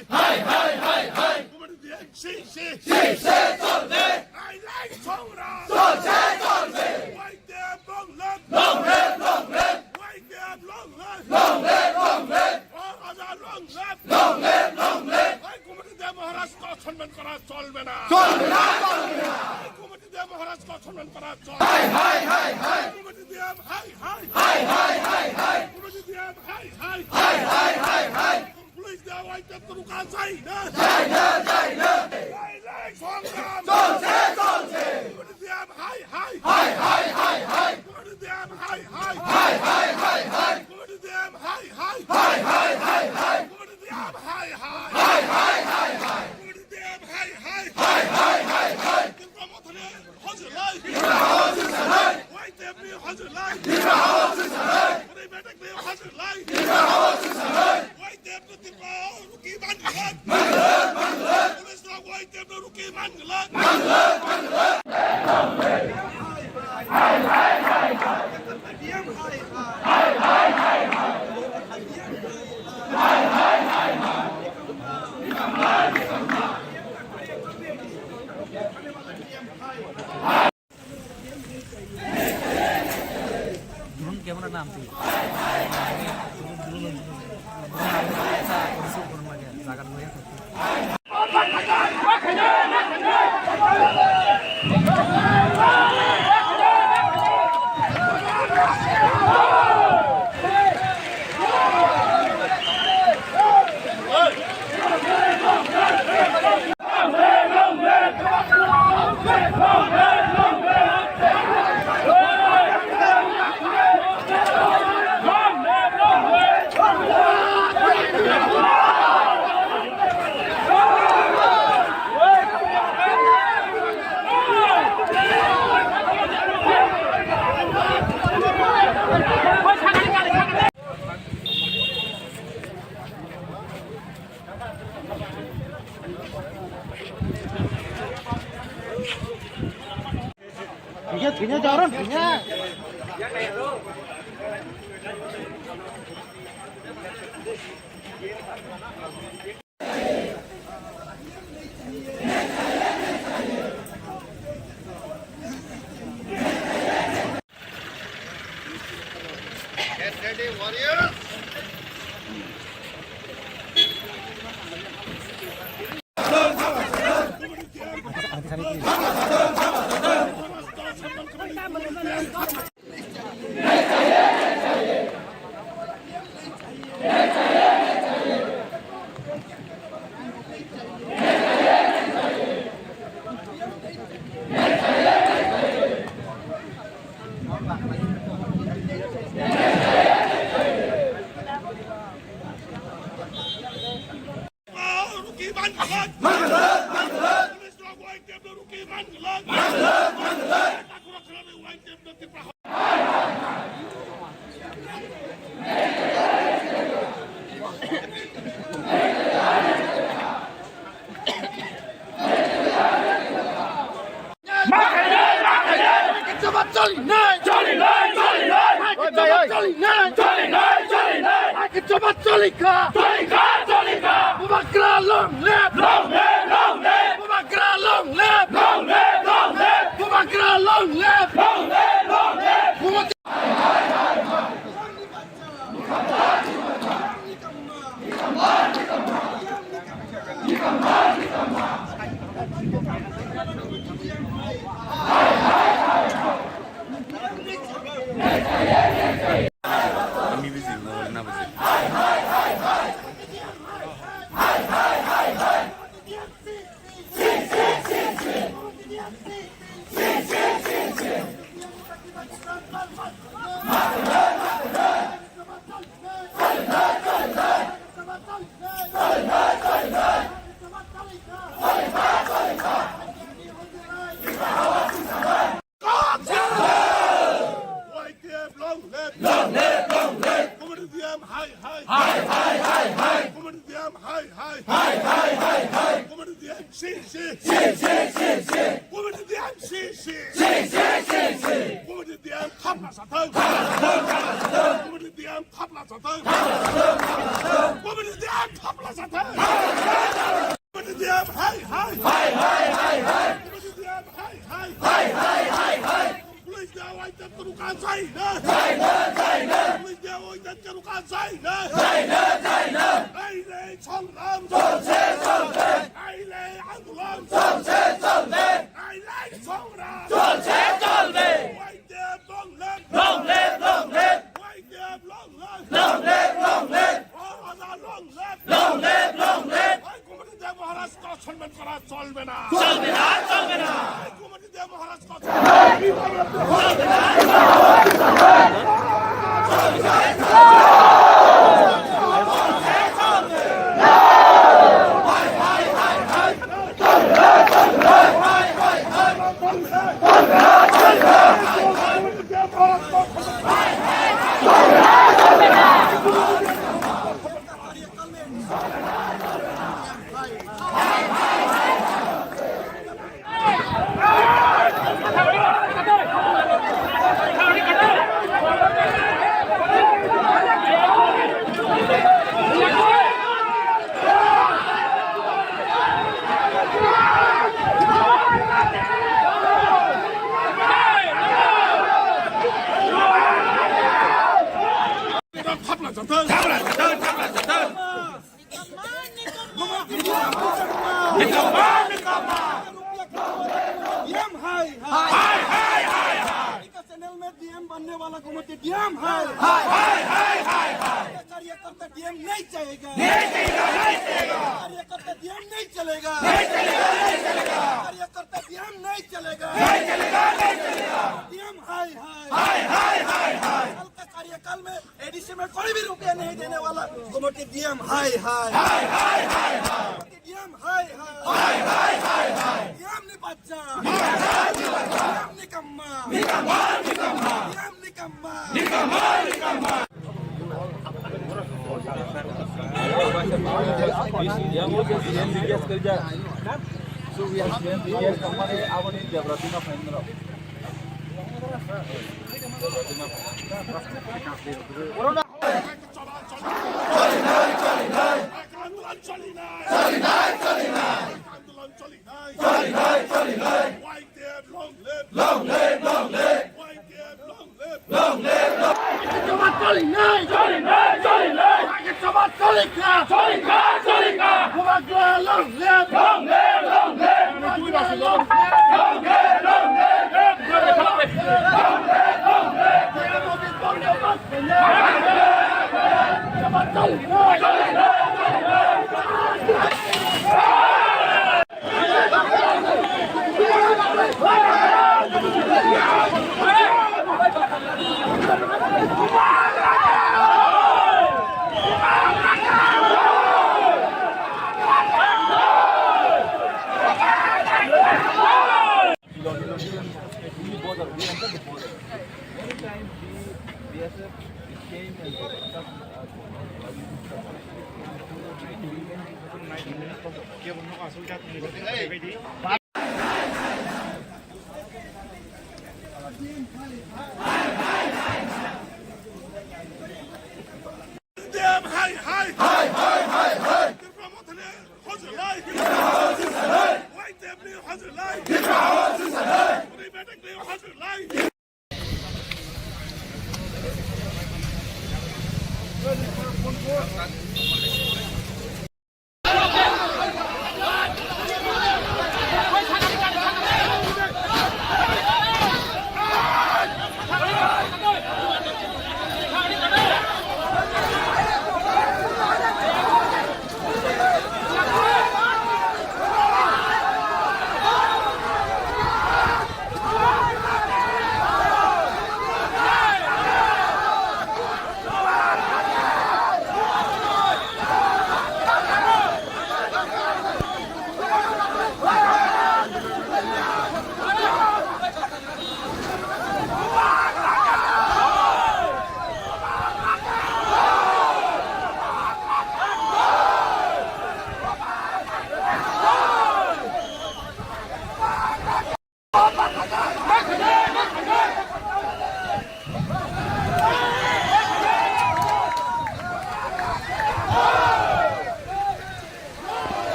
Speaker 1: Kumandiam si. I like Songra. White them long live. White them long live. All other long live. I Kumandiam Maharaj ko সম্মান করা চলবে না। Kumandiam Maharaj ko সম্মান করা চলবে। Kumandiam hi. Kumandiam hi. Police দেওয়া হইতে তো রুকা যায় না। I like Songra. Kumandiam hi. Kumandiam hi. Kumandiam hi. Kumandiam hi. Kinta motane hazır lay. White them be hazır lay. Kare betak be hazır lay. White them to tipa ruki manglat. Police na white them to ruki manglat.
Speaker 3: Get ready, warriors.
Speaker 1: Ruki manglat. Police na white them to ruki manglat. Aku nak kena white them to tipa. Long live. Kumandiam hi. Kumandiam hi hi. Kumandiam si. Kumandiam si. Kumandiam kapla satang. Kumandiam kapla satang. Kumandiam kapla satang. Kumandiam hi hi. Kumandiam hi. Please now I take the look outside. Please now I take the look outside. I lay Chonglam. I lay Angulam. I lay Chonglam. White there, long leg. White there, long leg. Oh, long leg. I come to the Maharaj Scotland for a Solvena. I come to the Maharaj Scotland.
Speaker 2: बनने वाला घुमते DM है कार्यकर्ता DM नहीं चाहेगा कार्यकर्ता DM नहीं चलेगा कार्यकर्ता डीएम नहीं चलेगा डीएम हाय कल का कार्यकाल में एडीसी में कोई भी रुपया नहीं देने वाला घुमते डीएम हाय डीएम हाय डीएम नहीं बच्चा डीएम निकम्मा डीएम निकम्मा
Speaker 4: yang udah sih dia kerja. So we have been dia kemarin awal ini dia berarti nak main berapa?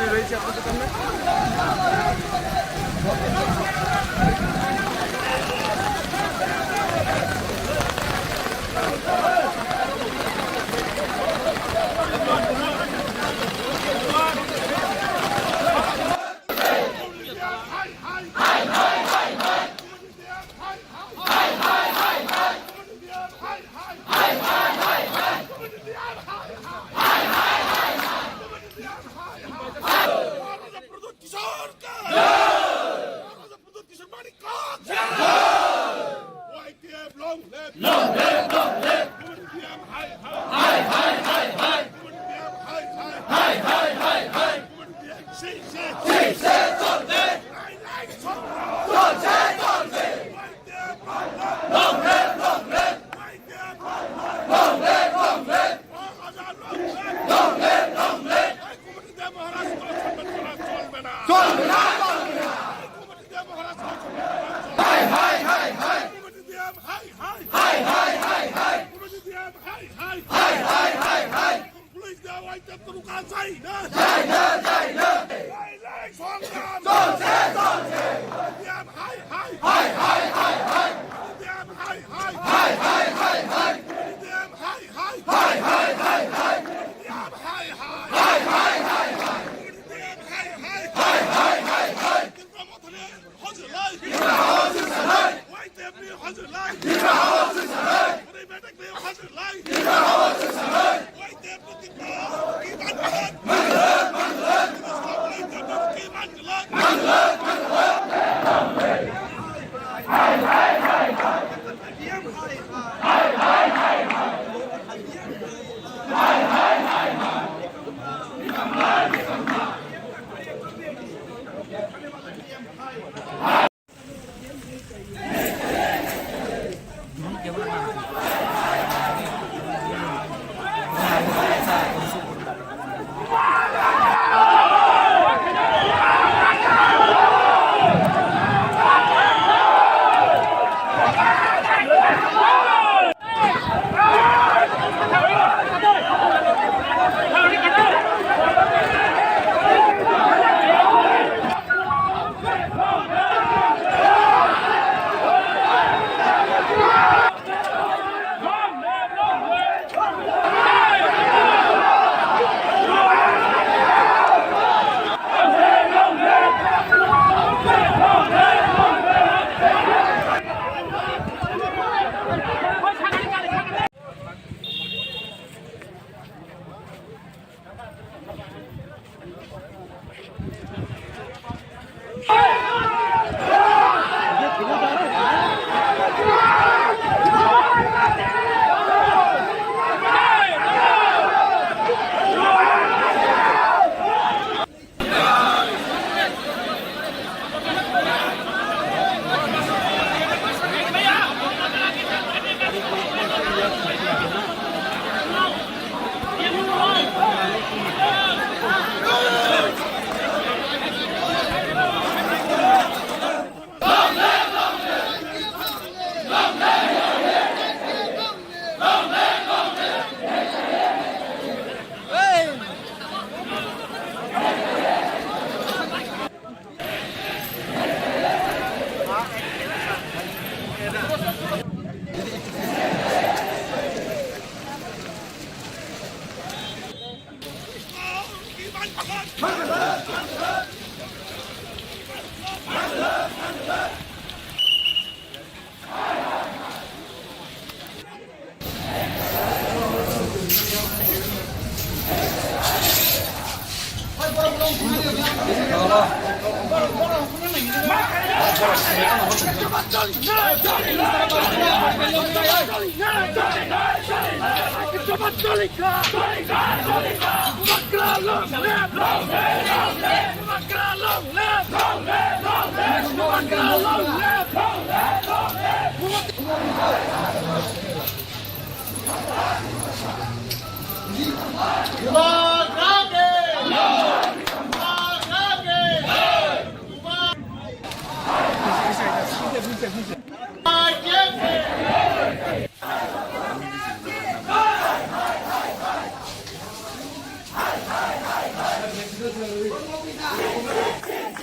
Speaker 2: সামগ্রী রয়েছে আপনাদের সামনে।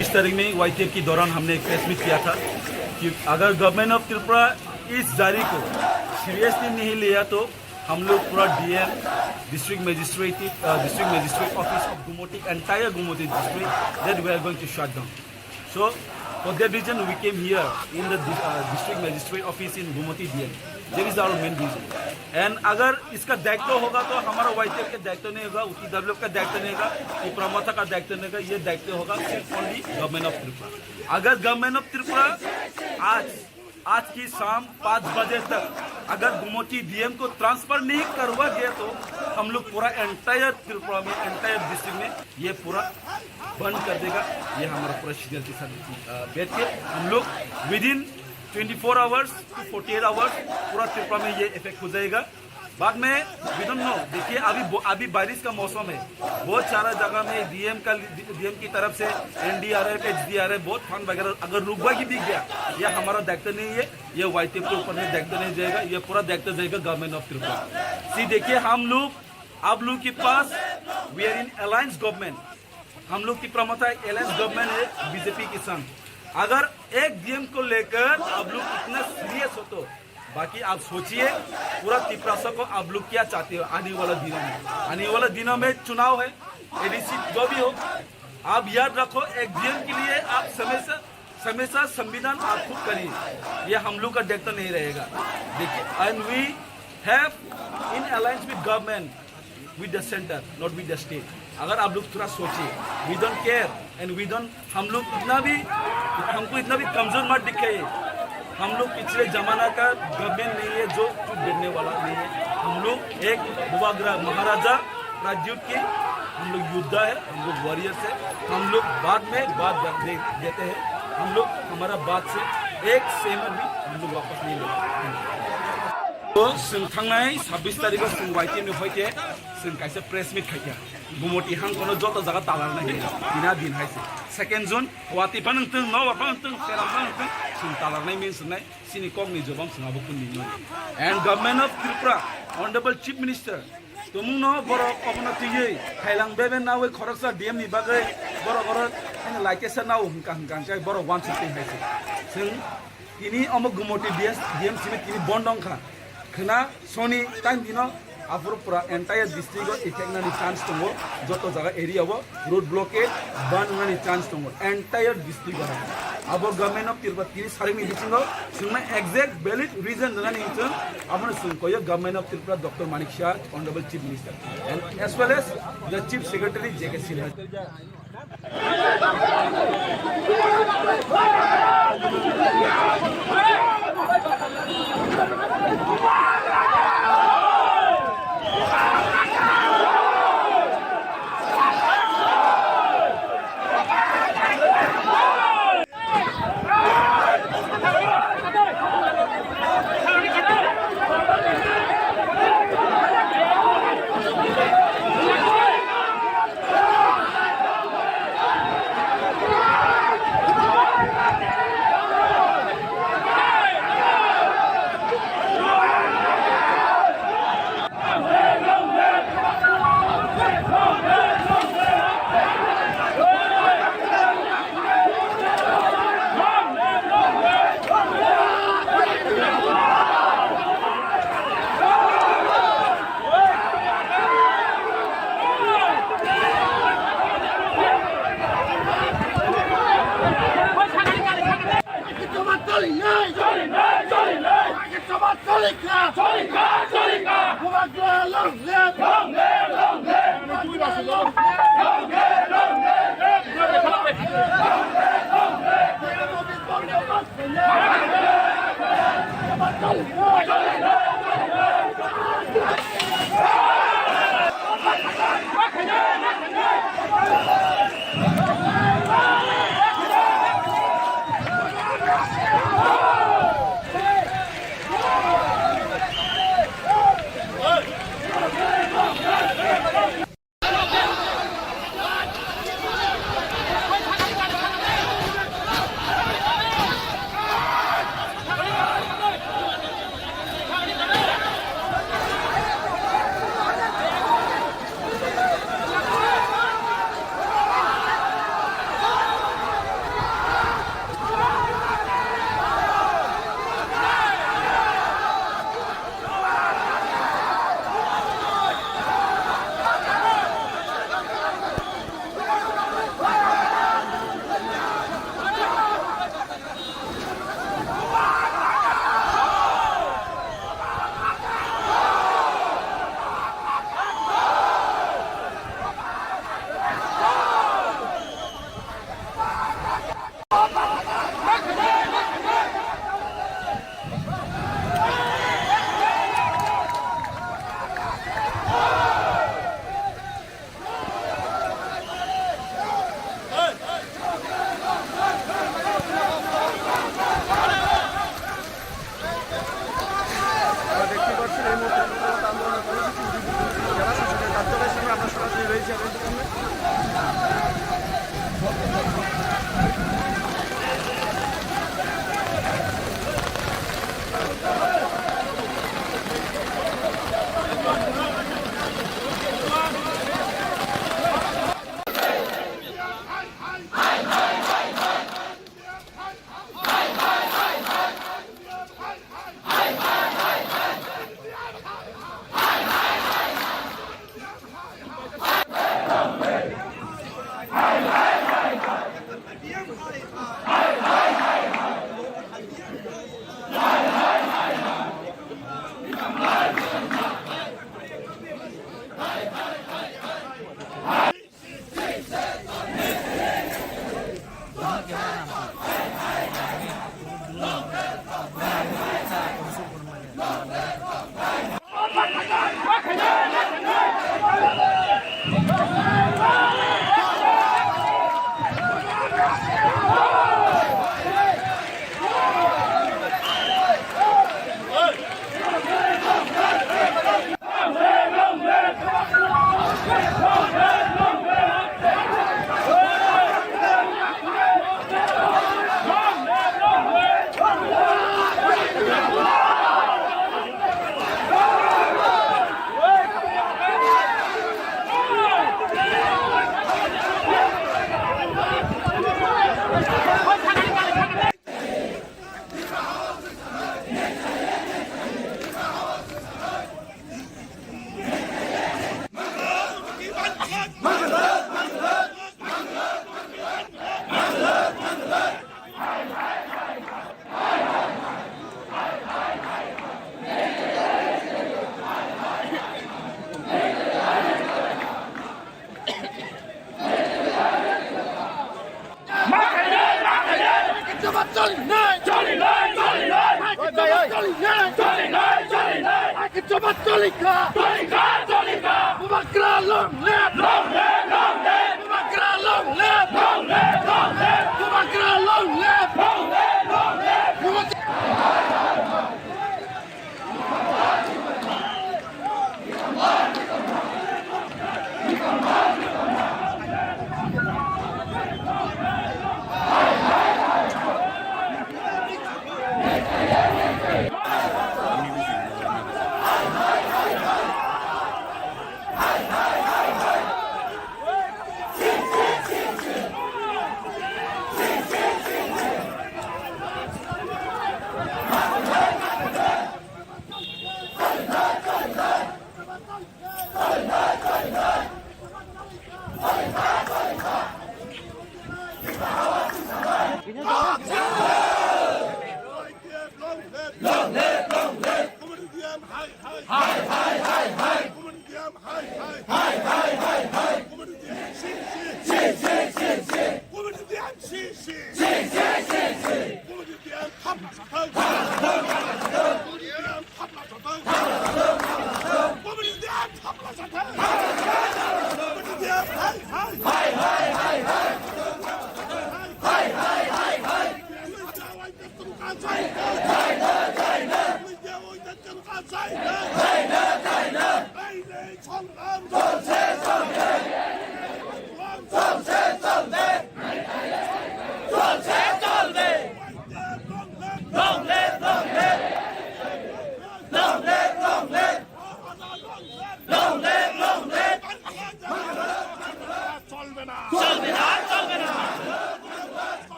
Speaker 4: इस तारीख में YTF के दौरान हमने एक प्रेस मीट किया था कि अगर गवर्नमेंट ऑफ त्रिपुरा इस जारी को सीरियसली नहीं लिया तो हम लोग पूरा DM district magistrate office of Gomati entire Gomati district that we are going to shut down. So for that reason we came here in the district magistrate office in Gumoti DM. That is our main reason. And अगर इसका दायित्व होगा तो हमारा YTF का दायित्व नहीं होगा, UTWF का दायित्व नहीं होगा, प्रमोता का दायित्व नहीं होगा, ये दायित्व होगा सिर्फ ओनली गवर्नमेंट ऑफ त्रिपुरा. अगर गवर्नमेंट ऑफ त्रिपुरा आज की शाम 5 बजे तक अगर गुमोटी DM को ट्रांसफर नहीं करवा गया तो हम लोग पूरा एंटायर त्रिपुरा में एंटायर डिस्ट्रिक्ट में ये पूरा बंद कर देगा. ये हमारा पूरा शेड्यूल के साथ बैठ के हम लोग विदिन 24 आवर्स टू 48 आवर्स पूरा त्रिपुरा में ये इफेक्ट हो जाएगा. बाद में वी डोंट नो, देखिए अभी बारिश का मौसम है, बहुत सारा जगह में DM की तरफ से NDRF HDRF बहुत फंड वगैरह अगर रुकवा की दिख गया, ये हमारा दायित्व नहीं है, ये YTF के ऊपर में दायित्व नहीं जाएगा, ये पूरा दायित्व जाएगा गवर्नमेंट ऑफ त्रिपुरा. देखिए हम लोग आप लोग के पास we are in alliance government, हम लोग की प्रमुख अलायंस गवर्नमेंट है BJP के संग. अगर एक DM को लेकर आप लोग इतना सीरियस हो तो बाकी आप सोचिए पूरा त्रिपुरा को आप लोग क्या चाहते हो आने वाला दिनों में चुनाव है, ADC जो भी हो, आप याद रखो एक DM के लिए आप हमेशा संविधान आप खुद करिए, ये हम लोग का दायित्व नहीं रहेगा. देखिए and we have in alliance with government with the centre not with the state. अगर आप लोग थोड़ा सोचिए, we don't care and we don't, हमको इतना भी कमजोर मत दिखाइए. हम लोग पिछले जमाना का गवर्नमेंट नहीं है जो कुछ देने वाला नहीं है. हम लोग एक बुवाग्रा महाराजा प्राज्युत के हम लोग योद्धा है, हम लोग वॉरियर्स है. हम लोग बाद में बात देते हैं, हम लोग हमारा बात से एक सेमत भी हम लोग वापस नहीं लेते. तो थांनाय 26 तारिख जों YTF में फैके जों कैसे प्रेस मीट खाया गुमोटी हां कोनो जत जगह तालार ना दिना दिन हाइसे 2 जुन गुवाहाटी पानों नवाबा सेराम जों तालार नाय मीन सुनाय सिनि कमनि जबाम सुनाबो कुनि and government of Tripura honourable chief minister तुमुनो बर कमनतियै थाइलां बेबे नावे खरकसा DM नि बागै बर लाइकेसा नाव हंका जाय बर 150 हाइसे जों इनि अमो गुमोटी DM सिनि तिनि बंदं खा खना सोनी टाइम दिनो आफुर पूरा एंटायर डिस्ट्रिक्ट इफेक्ट नानि चांस दङ, जत जगह एरिया रोड ब्लॉकेज बंद होनानि चांस दङ एंटायर डिस्ट्रिक्ट. अब गवर्नमेंट ऑफ त्रिपुरा तिनि सारिनि बिथिङाव जोंना एक्जेक्ट वैलिड रीजन जानानै जों आबनो सोंखयो government of Tripura doctor Manik Shah honourable chief minister and as well as the chief secretary JK Sinha.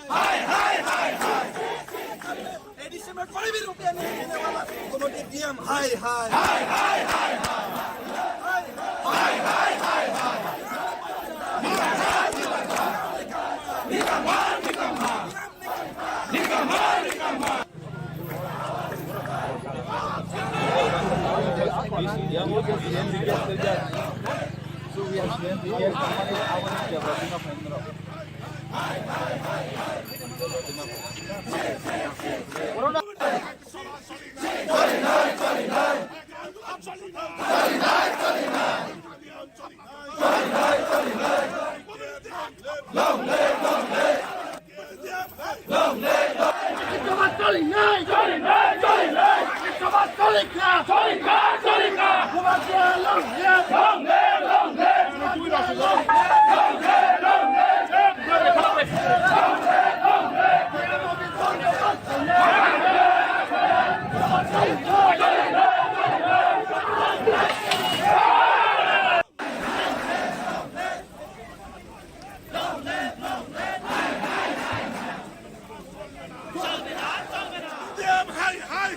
Speaker 2: हाय हाय हाय DM, hi, hi. Hi, hi, hi, hi.
Speaker 1: DM, hi, hi.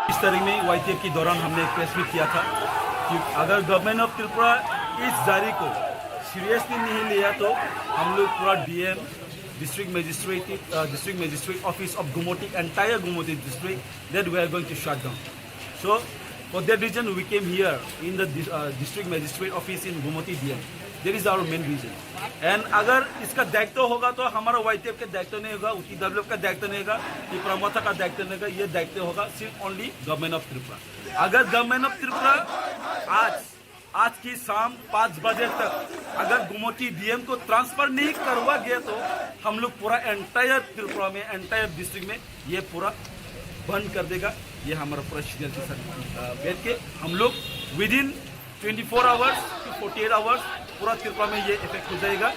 Speaker 4: इस तारीख में YTF के दौरान हमने एक प्रेस मीट किया था कि अगर गवर्नमेंट ऑफ त्रिपुरा इस जारी को सीरियसली नहीं लिया तो हम लोग पूरा DM district magistrate office of Gumoti, entire Gumoti district, that we are going to shut down. So for that reason we came here in the district magistrate office in Gumoti DM. That is our main reason. And अगर इसका दायित्व होगा तो हमारा YTF का दायित्व नहीं होगा, UTWF का दायित्व नहीं होगा, कि प्रमोटर का दायित्व नहीं होगा, ये दायित्व होगा सिर्फ ओनली गवर्नमेंट ऑफ त्रिपुरा. अगर गवर्नमेंट ऑफ त्रिपुरा आज की शाम 5 बजे तक अगर गुमोटी DM को ट्रांसफर नहीं करवा गया तो हम लोग पूरा एंटायर त्रिपुरा में, एंटायर डिस्ट्रिक्ट में ये पूरा बंद कर देगा. ये हमारा पूरा शेड्यूल के साथ बैठ के हम लोग विदिन 24 आवर्स टू 48 आवर्स पूरा त्रिपुरा में ये इफेक्ट हो जाएगा.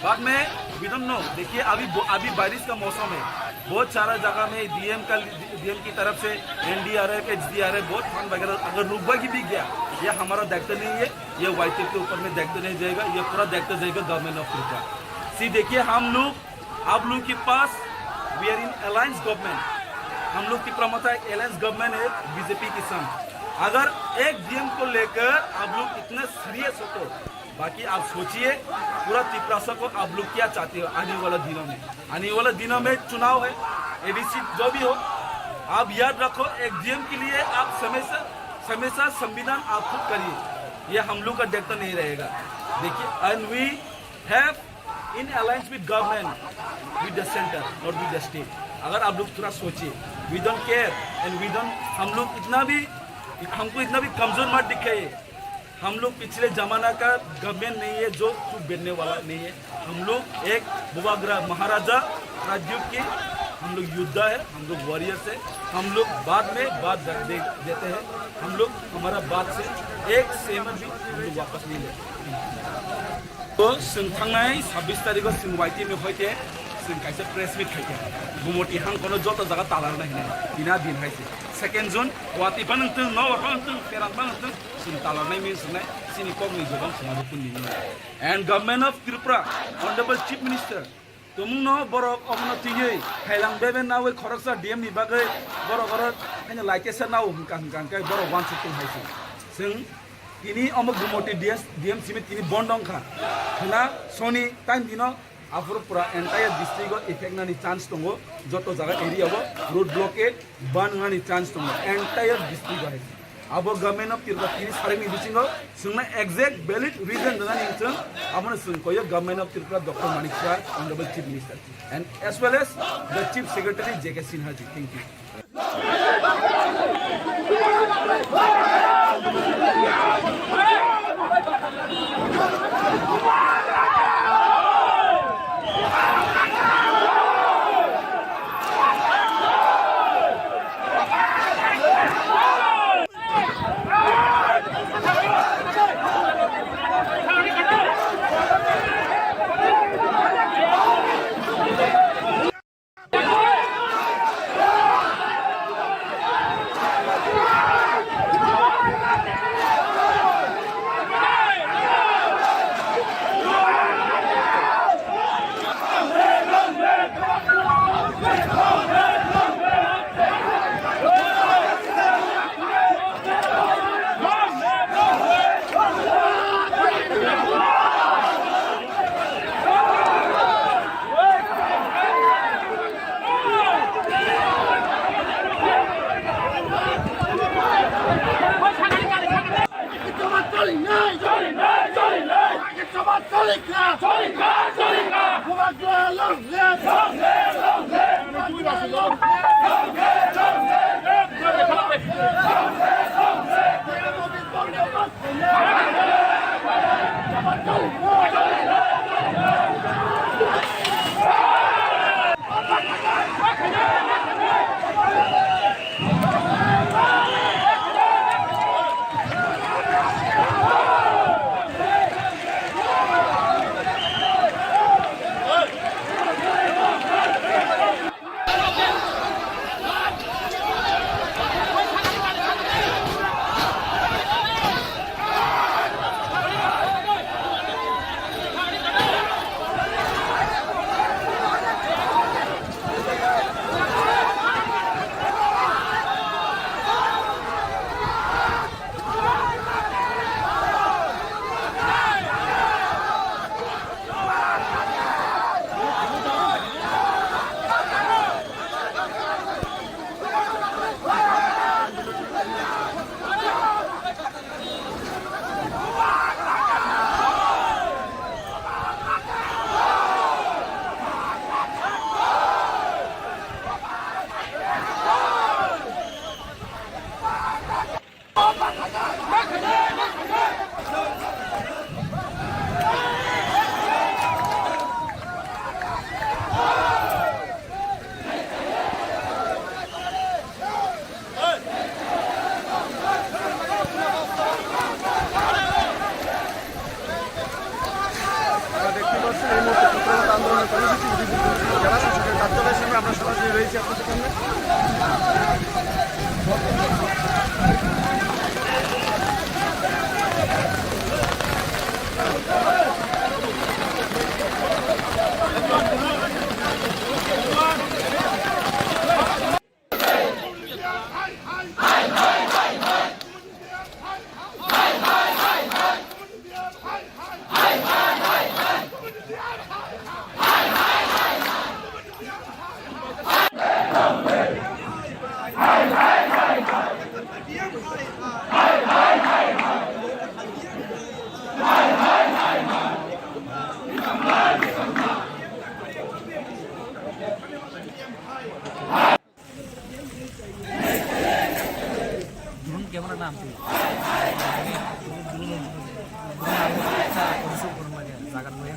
Speaker 4: बाद में वी डोंट नो, देखिए अभी बारिश का मौसम है, बहुत सारा जगह में DM की तरफ से NDRF, HDRF बहुत फंड वगैरह अगर रुकवा भी गया, ये हमारा दायित्व नहीं है, ये YTF के ऊपर में दायित्व नहीं जाएगा, ये पूरा दायित्व जाएगा गवर्नमेंट ऑफ त्रिपुरा. देखिए हम लोग आप लोग के पास we are in alliance government, हम लोग त्रिपुरा में था अलायंस गवर्नमेंट है बीजेपी के संग। अगर एक डीएम को लेकर आप लोग इतना सीरियस हो तो बाकी आप सोचिए पूरा त्रिपुरा को आप लोग क्या चाहते हो आने वाला दिनों में। आने वाला दिनों में चुनाव है, एडीसी जो भी हो, आप याद रखो एक डीएम के लिए आप हमेशा संविधान आप खुद करिए, ये हम लोग का दायित्व नहीं रहेगा। देखिए, and we have in alliance with government with the centre not with the state. अगर आप लोग थोड़ा सोचिए, we don't care and we don't, हमको इतना भी कमजोर मत दिखाइए। हम लोग पिछले जमाना का गवर्नमेंट नहीं है जो चुप बैठने वाला नहीं है। हम लोग एक बुवाग्रा महाराजा राजयुग के हम लोग योद्धा है, हम लोग वॉरियर्स है। हम लोग बाद में बात देते हैं, हम लोग हमारा बात से एक सहमत भी हम लोग वापस नहीं लेते। तो थांनाय 26 तारीख जों वाइटी में होते जों कैसे प्रेस मीट खाइते गुमटी हांखौनो जत जगह तालारना है बिना दिन हाइसे 2 जुन गुवाहाटी नोंथों नौरफा नोंथों पेरांबा नोंथों जों तालारनाय मिन्सनाय सिनि कमनि गोबां समाबो नियो। And government of Tripura honourable chief minister तुमनो बरक अवनतियै खाइलां बेबे नावै खरकसा डीएम नि बागै बरक हैनो लाइकेसर नाव हुंका बरक वान सुतुं हाइसे जों ini omok gumote DM simit ini bondong kha khana soni time dino afur pura entire district effect nani chance tongo joto jaga area bo road blockade ban ngani chance tongo entire district hai abo government of Tripura ini saring ni bisingo sungna exact valid reason dana ningchung amana sung koyo government of Tripura Dr. Manik Shah honorable chief minister and as well as the chief secretary JK Sinha ji. Thank you.
Speaker 6: শান্তি জায়গার বইয়ে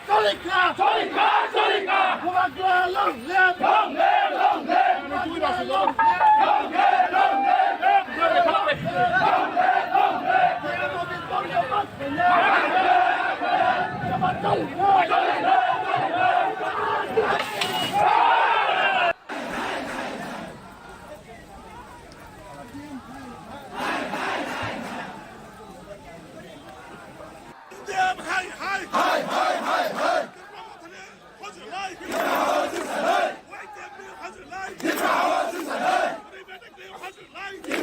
Speaker 1: Long live DM hay hay hay hay hay hay hazırlayın. YTM'yi hazırlayın. Ribetekliği hazırlayın.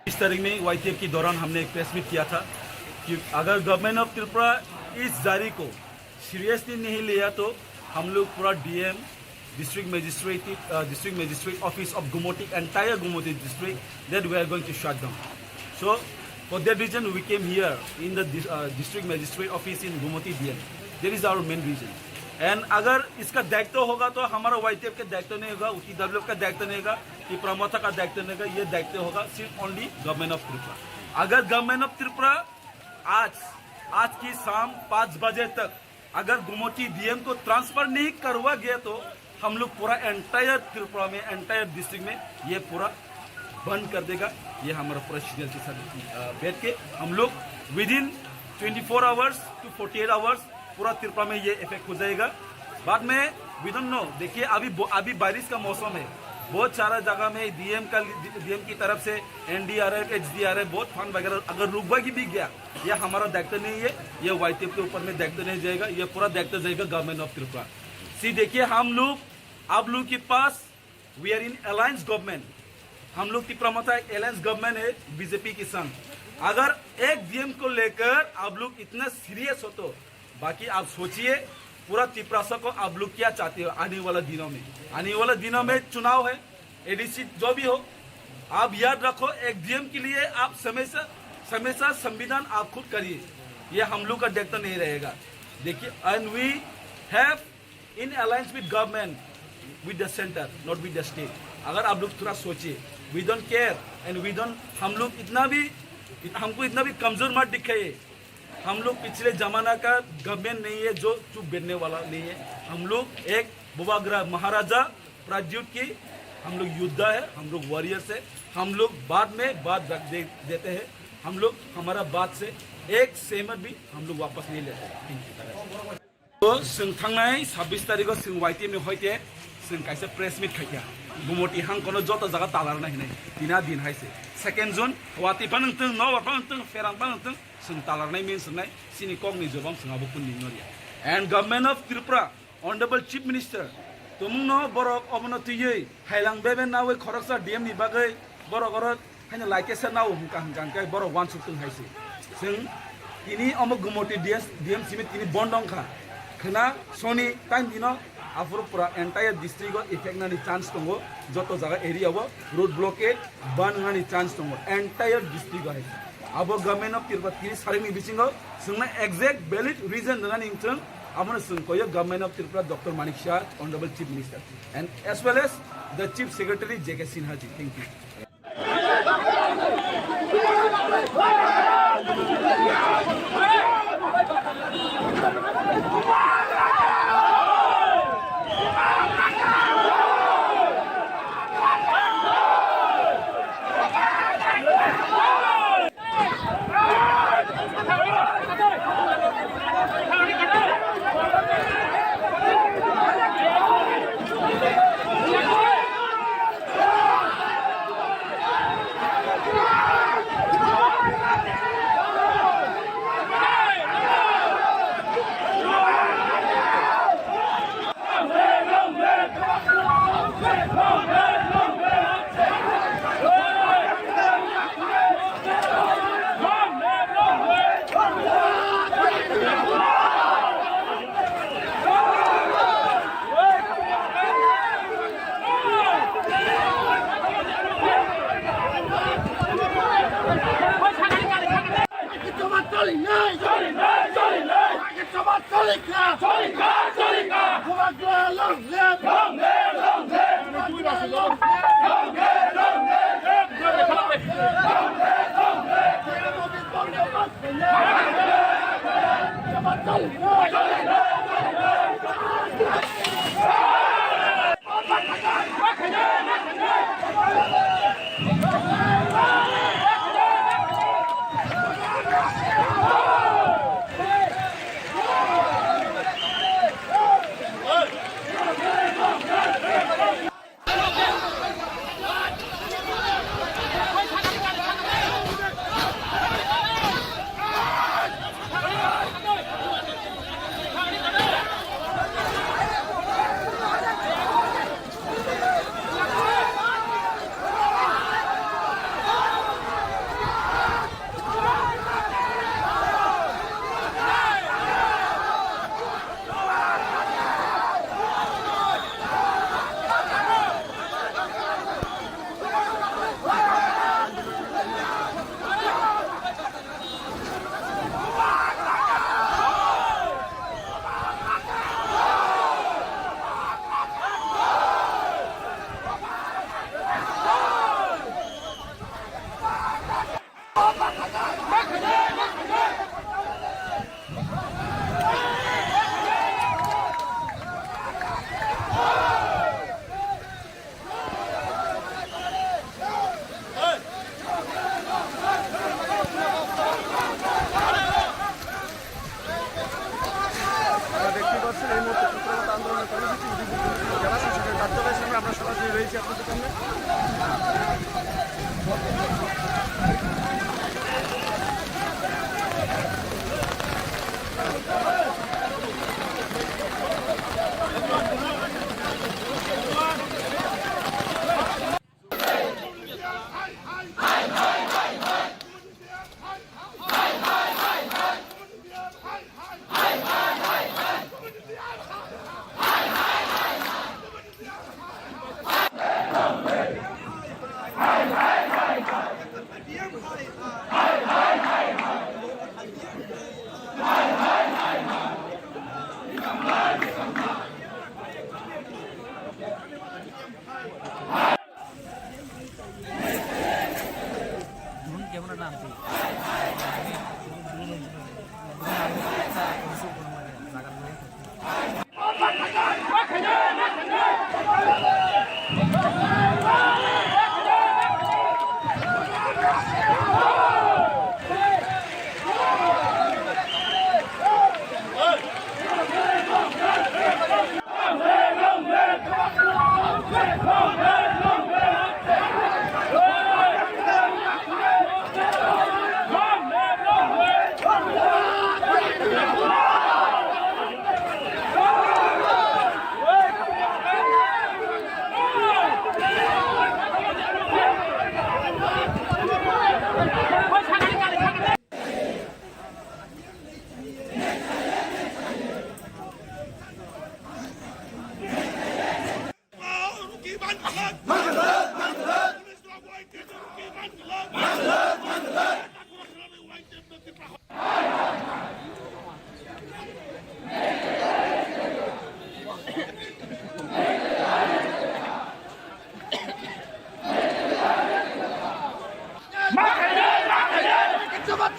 Speaker 4: इस तारीख में YTF के दौरान हमने एक प्रेस मीट किया था कि अगर गवर्नमेंट ऑफ त्रिपुरा इस जारी को सीरियसली नहीं लिया तो हम लोग पूरा DM district magistrate office of Gomati entire Gomati district that we are going to shut down. So for that reason we came here in the district magistrate office in Gumoti DM. That is our main reason. And अगर इसका दायित्व होगा तो हमारा YTF का दायित्व नहीं होगा, UTWF का दायित्व नहीं होगा, कि प्रमोथा का दायित्व नहीं होगा. ये दायित्व होगा सिर्फ ओनली गवर्नमेंट ऑफ त्रिपुरा. अगर गवर्नमेंट ऑफ त्रिपुरा आज की शाम 5 बजे तक अगर गुमोटी DM को ट्रांसफर नहीं करवा गया तो हम लोग पूरा एंटायर त्रिपुरा में एंटायर डिस्ट्रिक्ट में ये पूरा बंद कर देगा. ये हमारा पूरा शेड्यूल के साथ बैठ के हम लोग within 24 hours to 48 hours पूरा त्रिपुरा में ये इफेक्ट हो जाएगा. बाद में वी डोंट नो. देखिए अभी बारिश का मौसम है, बहुत सारा जगह में DM की तरफ से NDRF HDRF बहुत फंड वगैरह अगर रुकवा की भी गया, ये हमारा दायित्व नहीं है, ये YTF के ऊपर में दायित्व नहीं जाएगा, ये पूरा दायित्व जाएगा गवर्नमेंट ऑफ त्रिपुरा. सी देखिए हम लोग आप लोग के पास we are in alliance government. हम लोग की प्रमुख अलायंस गवर्नमेंट है बीजेपी के संग. अगर एक DM को लेकर आप लोग इतना सीरियस हो तो बाकी आप सोचिए पूरा त्रिपुरा को आप लोग क्या चाहते हो आने वाला दिनों में. आने वाला दिनों में चुनाव है, ADC जो भी हो, आप याद रखो एक DM के लिए आप हमेशा संविधान आप खुद करिए. ये हम लोग का दायित्व नहीं रहेगा. देखिए and we have in alliance with government with the centre not with the state. अगर आप लोग थोड़ा सोचिए, we don't care and we don't, हमको इतना भी कमजोर मत दिखाइए. हम लोग पिछले जमाना का गवर्नमेंट नहीं है जो चुप बैठने वाला नहीं है. हम लोग एक बुबाग्रा महाराजा प्राज्युत की हम लोग योद्धा है, हम लोग वॉरियर्स है. हम लोग बाद में बात रख देते हैं. हम लोग हमारा बात से एक सहमत भी हम लोग वापस नहीं लेते। तो जों थांनाय 26 तारिखआव जों YTM नि हयते जों कायसे प्रेस मिट खायया गुमटी हांखौनो जत जागा तालारना हिनाय दिना दिन हायसे 2 जुन वातिफा नोंथों नवाफा नोंथों फेरांबा नोंथों जों तालारनाय मेन सोंनाय सिनि कगनि जबाम जोंहाबो कुननि नरिया and government of Tripura honourable chief minister तुमनो बरक अबनतियै हाइलां बेबे नावै खरकसा डीएम नि बागै बरक गरक हायनो लाइकेसा नाव हुंका बरक वान सुतुं हायसे जों तिनि अमक गुमटी डीएम सिमित तिनि बंदंखा खना सोनी टाइम दिनो आफुरपुरा एंटायर डिस्ट्रिक्ट इफेक्ट नानि चान्स दङ जत जागा एरियाव रोड ब्लॉकेज बाननानि चान्स दङ एंटायर डिस्ट्रिक्ट हाय अब गवर्नमेंट ऑफ त्रिपुरा तिनि सारिनि बिसिङो जोंना एक्जेक्ट वैलिड रीजन दङानि इंथों आमनो जोंखौयो government of Tripura doctor Manik Shah honourable chief minister and as well as the chief secretary JK Sinha ji thank you
Speaker 1: Come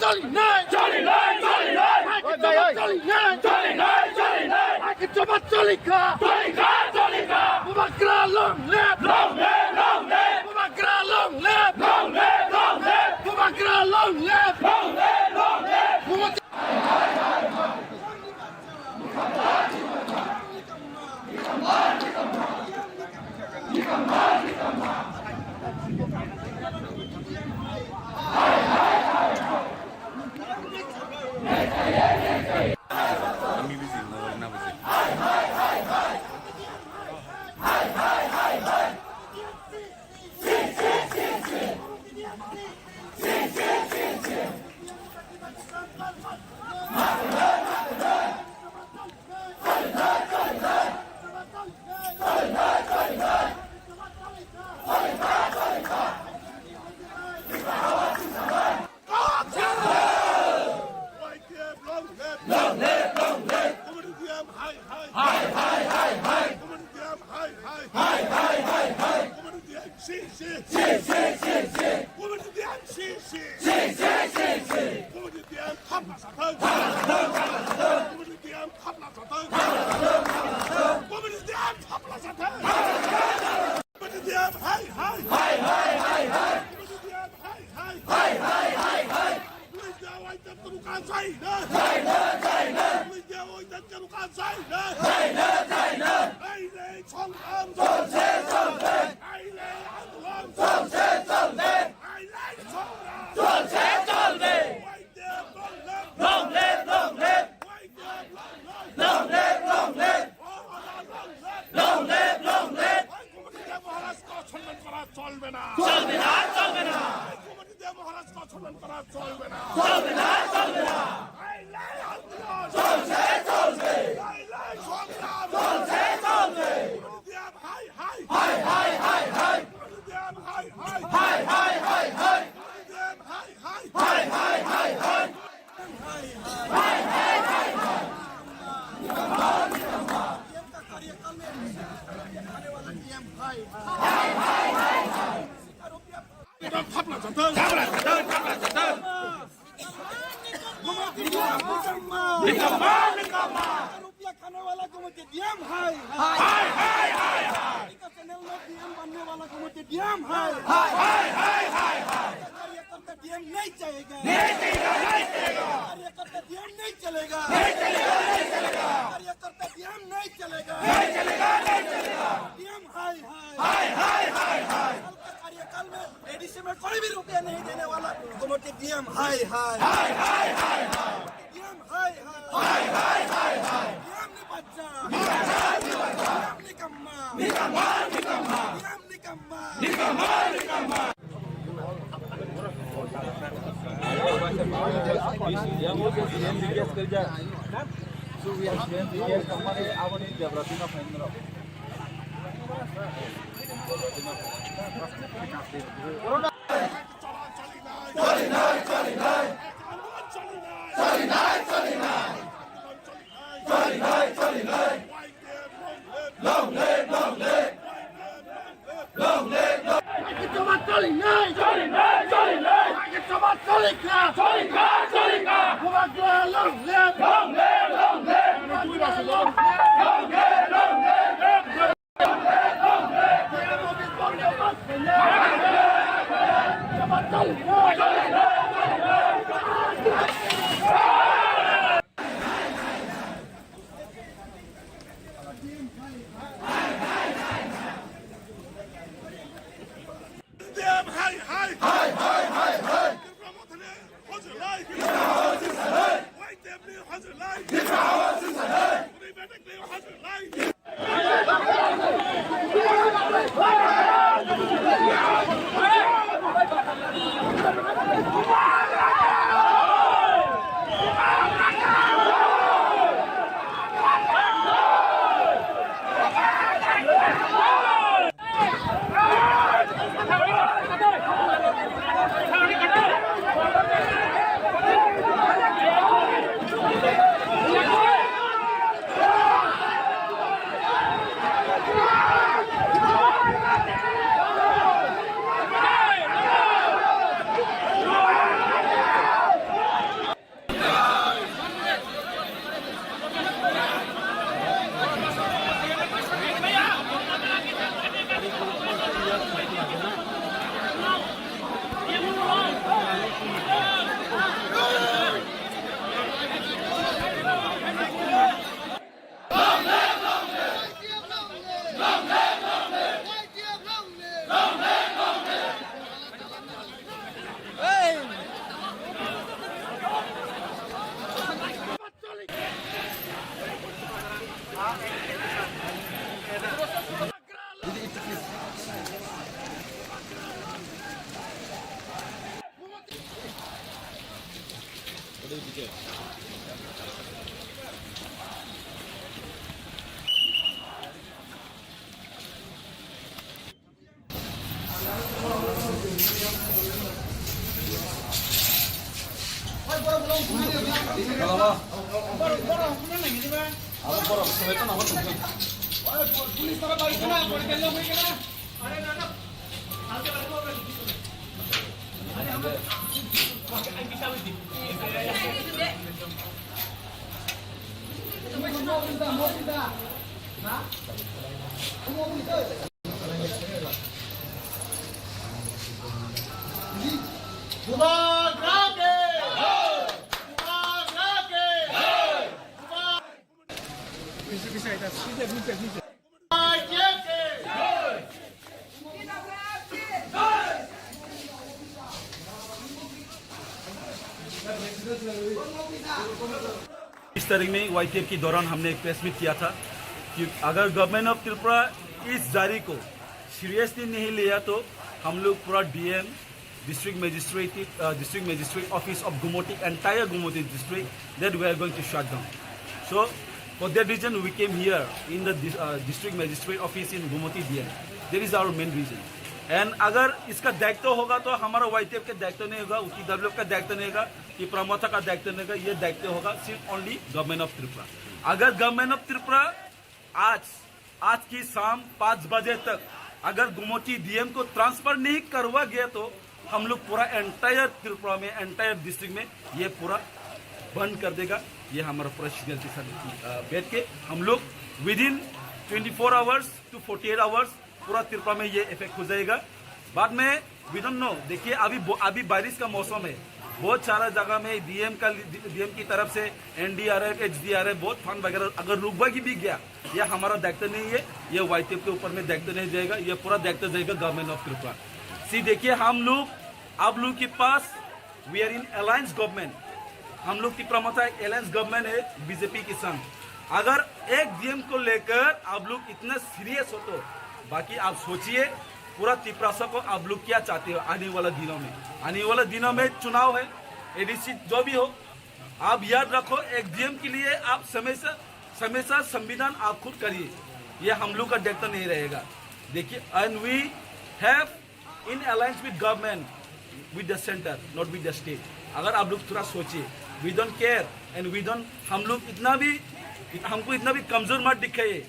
Speaker 2: চলি নাই চলি নাই চলি নাই চলি নাই চলি নাই চলি নাই আগে জমা চলি খা বুবাকরা লং লেফ বুবাকরা লং লেফ বুবাকরা লং লেফ रुपया खाने वाला को मुझे डीएम हाय चैनल में डीएम बनने वाला को मुझे डीएम हाय कार्यकर्ता डीएम नहीं चलेगा कार्यकर्ता डीएम नहीं चलेगा कार्यकर्ता डीएम नहीं चलेगा डीएम हाय कार्यकाल में एडीसी में कोई भी रुपया नहीं देने वाला तो मुझे डीएम हाय डीएम हाय डीएम ने बच्चा डीएम निकम्मा डीएम निकम्मा
Speaker 4: इस तारीख में YTF के दौरान हमने एक प्रेस मीट किया था कि अगर गवर्नमेंट ऑफ त्रिपुरा इस जारी को सीरियसली नहीं लिया तो हम लोग पूरा DM district magistrate office of Gomati entire Gomati district that we are going to shut down. So for that reason we came here in the district magistrate office in Gumoti DM. That is our main reason. And अगर इसका दायित्व होगा तो हमारा YTF का दायित्व नहीं होगा, UTWF का दायित्व नहीं होगा, कि प्रमोटर का दायित्व नहीं होगा. ये दायित्व होगा सिर्फ ओनली गवर्नमेंट ऑफ त्रिपुरा. अगर गवर्नमेंट ऑफ त्रिपुरा आज की शाम 5 बजे तक अगर गुमोटी DM को ट्रांसफर नहीं करवा गया तो हम लोग पूरा एंटायर त्रिपुरा में एंटायर डिस्ट्रिक्ट में ये पूरा बंद कर देगा. ये हमारा पूरा शेड्यूल के साथ बैठ के हम लोग within 24 hours to 48 hours पूरा त्रिपुरा में ये इफेक्ट हो जाएगा. बाद में वी डोंट नो. देखिए अभी बारिश का मौसम है, बहुत सारा जगह में DM की तरफ से NDRF HDRF बहुत फंड वगैरह अगर रुकवा की भी गया, यह हमारा दायित्व नहीं है, ये YTF के ऊपर में दायित्व नहीं जाएगा, ये पूरा दायित्व जाएगा गवर्नमेंट ऑफ त्रिपुरा. सी देखिए हम लोग आप लोग के पास we are in alliance government. हम लोग की प्रमुख अलायंस गवर्नमेंट है बीजेपी के संग. अगर एक DM को लेकर आप लोग इतना सीरियस हो तो बाकी आप सोचिए पूरा त्रिपुरा को आप लोग क्या चाहते हो आने वाला दिनों में चुनाव है, ADC जो भी हो. आप याद रखो एक DM के लिए आप हमेशा संविधान आप खुद करिए, ये हम लोग का दायित्व नहीं रहेगा. देखिए and we have in alliance with government with the centre not with the state. अगर आप लोग थोड़ा सोचिए, we don't care and we don't, हमको इतना भी कमजोर मत दिखाइए.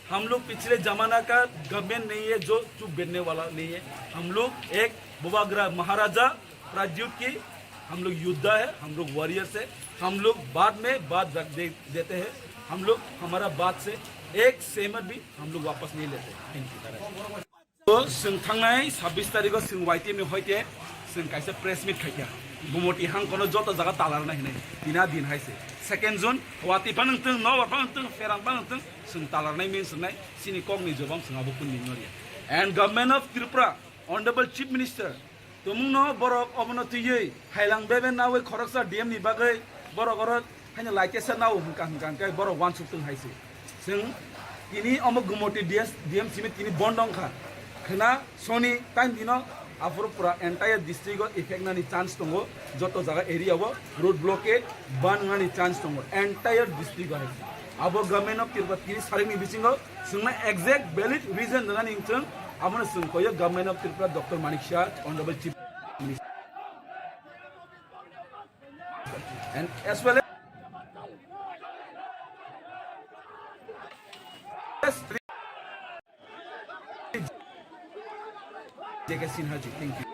Speaker 4: हम लोग पिछले जमाना का गवर्नमेंट नहीं है जो चुप बैठने वाला नहीं है. हम लोग एक बुबाग्रा महाराजा प्राज्युत की हम लोग योद्धा है, हम लोग वॉरियर्स है. हम लोग बाद में बात रख देते हैं. हम लोग हमारा बात से एक सहमत भी हम लोग वापस नहीं लेते. Thank you. तो जों थांनाय 26 तारिखआव जों YTF में हयते जों कायसे प्रेस मीट खाया गुमोटी हांखौनो जत जागा तालारना हिनाय दिना दिन हायसे 2 जुन वातिफा नंतों नवाफा नंतों फेरांबा नंतों जों तालारनाय मीन सोंनाय सिनि कमनि जबां सोंआबो कुननि नरिया. And government of Tripura honourable chief minister तुमुनो बरक अवनतियै हायलांबेबे नावै खरकसा DM नि बागै बरक अर हायनो लाइकेसा नाव हंका बरक वान सुक्तों हायसे. जों तिनि अमक गुमोटी DM सिमे तिनि बन्दंखा खना सोनी टाइम दिनो आफर पूरा एंटायर डिस्ट्रिक्ट इफेक्ट नानी चांस दंगो जत जगह एरिया रोड ब्लॉकेड बानगानी चांस दंगो एंटायर डिस्ट्रिक्ट है. अब गवर्नमेंट ऑफ त्रिपुरा तिनि सारिनि बिसिंगो जोंना एक्जेक्ट वैलिड रीजन दनानि जों आमनो जोंखयो government of Tripura doctor Manik Shah honourable chief minister and as well JK Sinha ji. Thank you.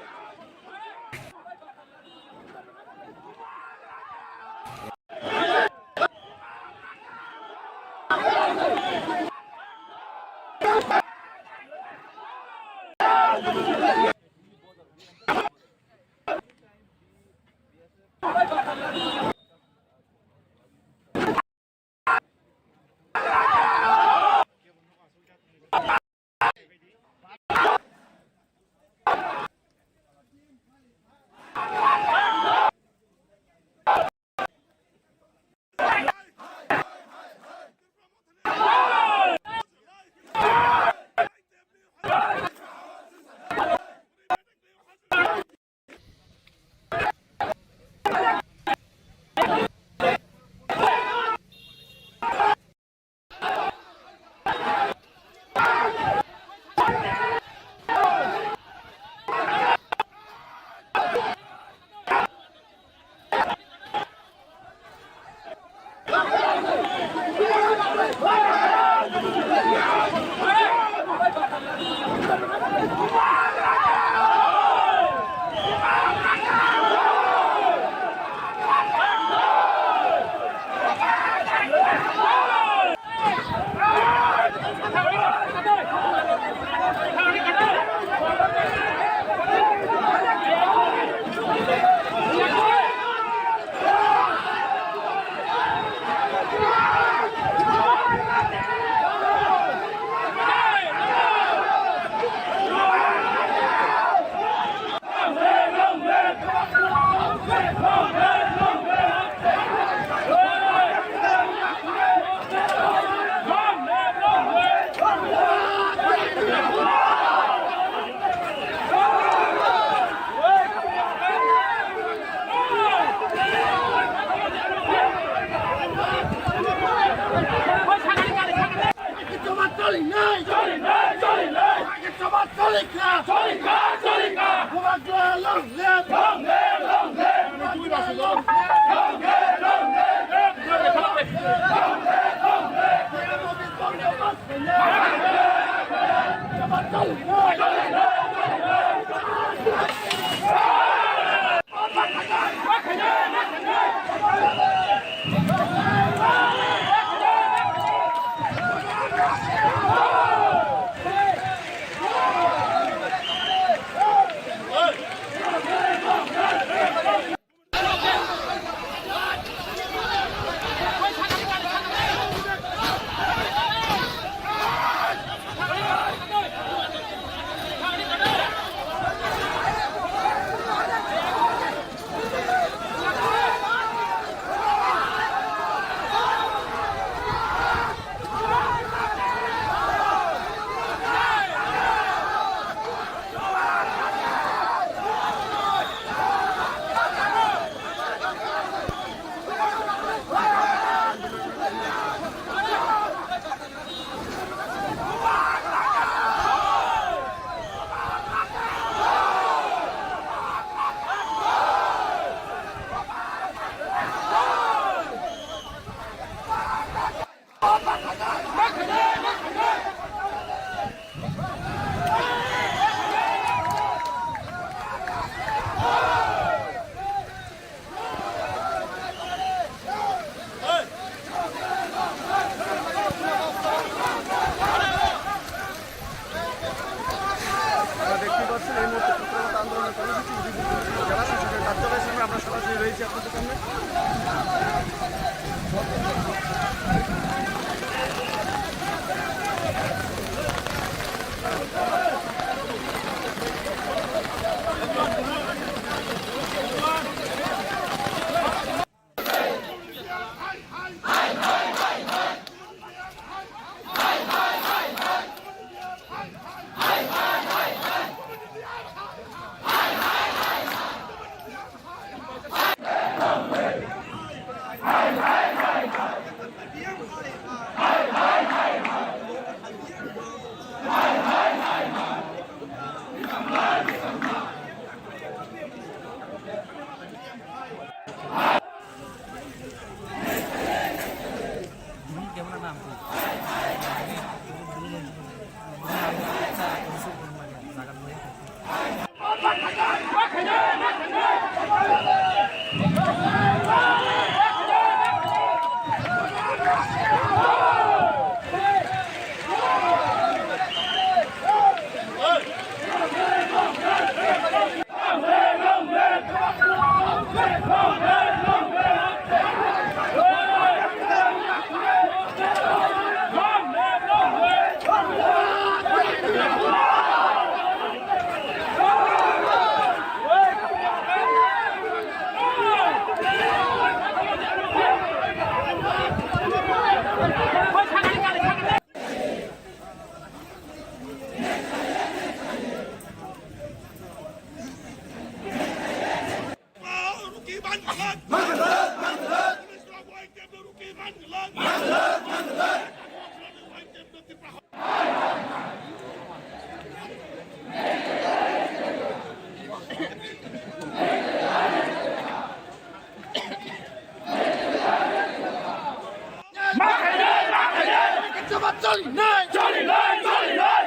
Speaker 2: চলি নাই চলি নাই চলি নাই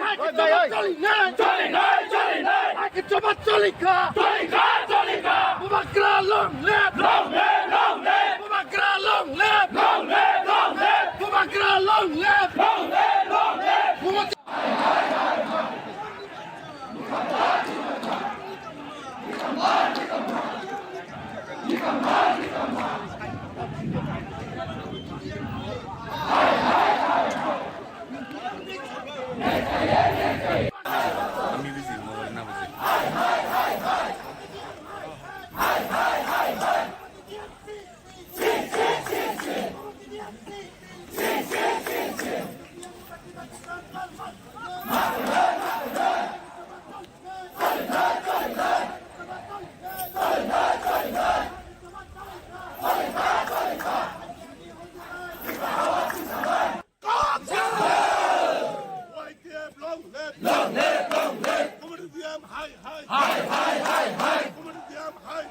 Speaker 2: চলি নাই চলি নাই চলি নাই আগে জবাব চলি খা বুবাকরা লং লেফট বুবাকরা লং লেফট বুবাকরা long left
Speaker 1: YTF long left. Community DM high. Community DM high.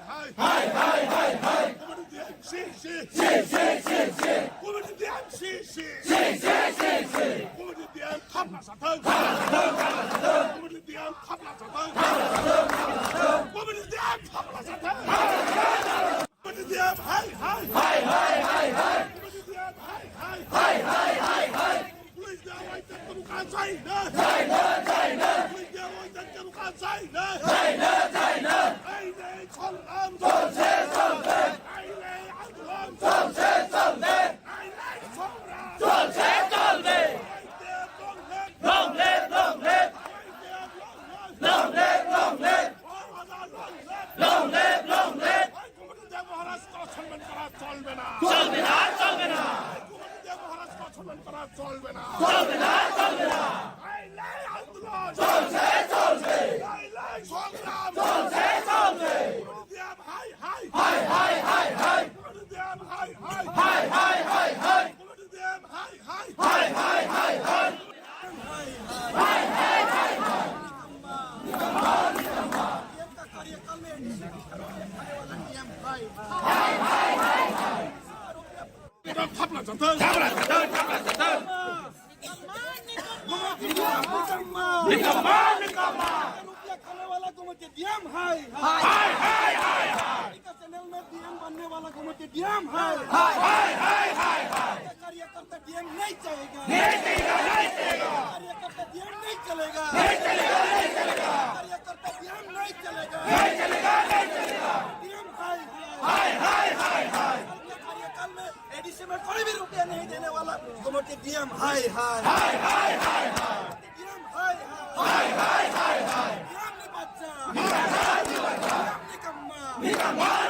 Speaker 1: Community DM CC. Community DM CC. Community DM 탑라 사탕. Community DM 탑라 사탕. Community DM 탑라 사탕. Community DM high. Community DM high. Please now I take the bukan China. Please now I take the bukan China. Ai lê chong am chong se chong se. Ai lê ăn lam chong se chong se. Ai lê chong ra chong se chong se. Ai lê long left. Long left. Long left. Long left. Long left. Long left. Ai Comilla Maharashtra সম্মান করা চলবে না। কুমিল্লা মহারাষ্ট্র সম্মান করা চলবে না। I লাই আন্দোলন চলছে। আই লাই সংগ্রাম চলছে। কুমিল্লা হাই। কুমিল্লা হাই। কুমিল্লা হাই। 탑라 사탕. निकम्मा रुपया खाने वाला को मत डीएम हाय चैनल में डीएम बनने वाला को मत डीएम हाय कार्यकर्ता डीएम नहीं चलेगा कार्यकर्ता डीएम नहीं चलेगा कार्यकर्ता डीएम नहीं चलेगा डीएम हाय कार्यकाल में एडीसी में कोई भी रुपया नहीं देने वाला को मत डीएम हाय डीएम हाय डीएम ने बच्चा निकम्मा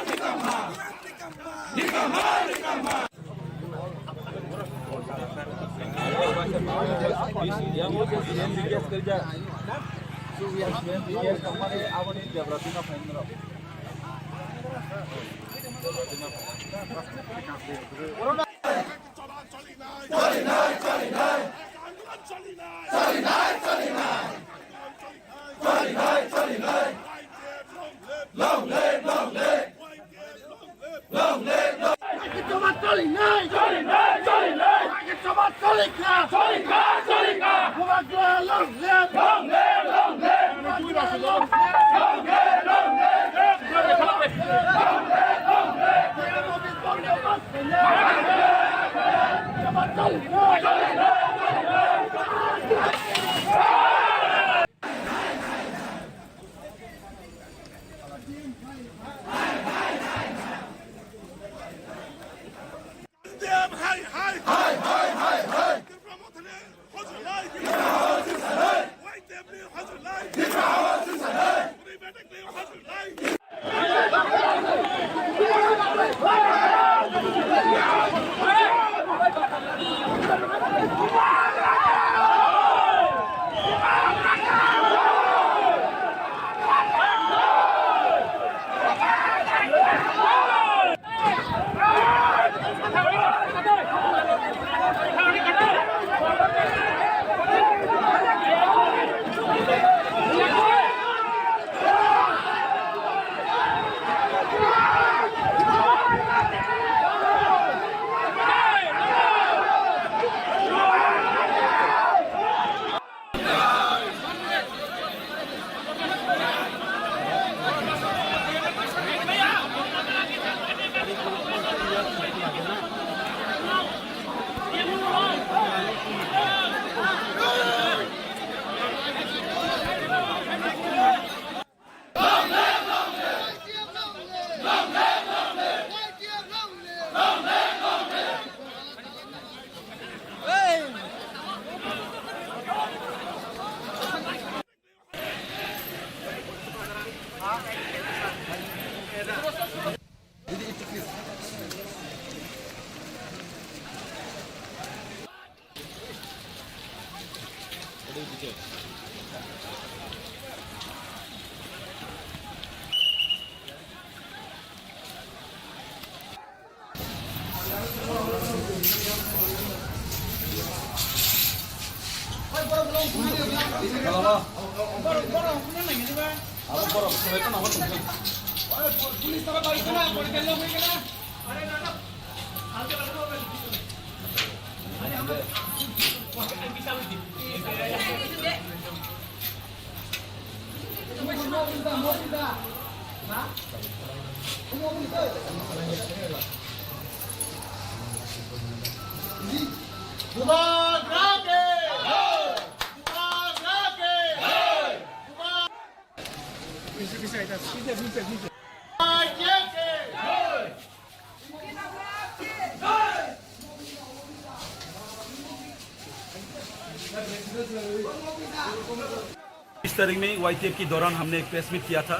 Speaker 4: इस तारीख में YTF के दौरान हमने एक प्रेस मीट किया था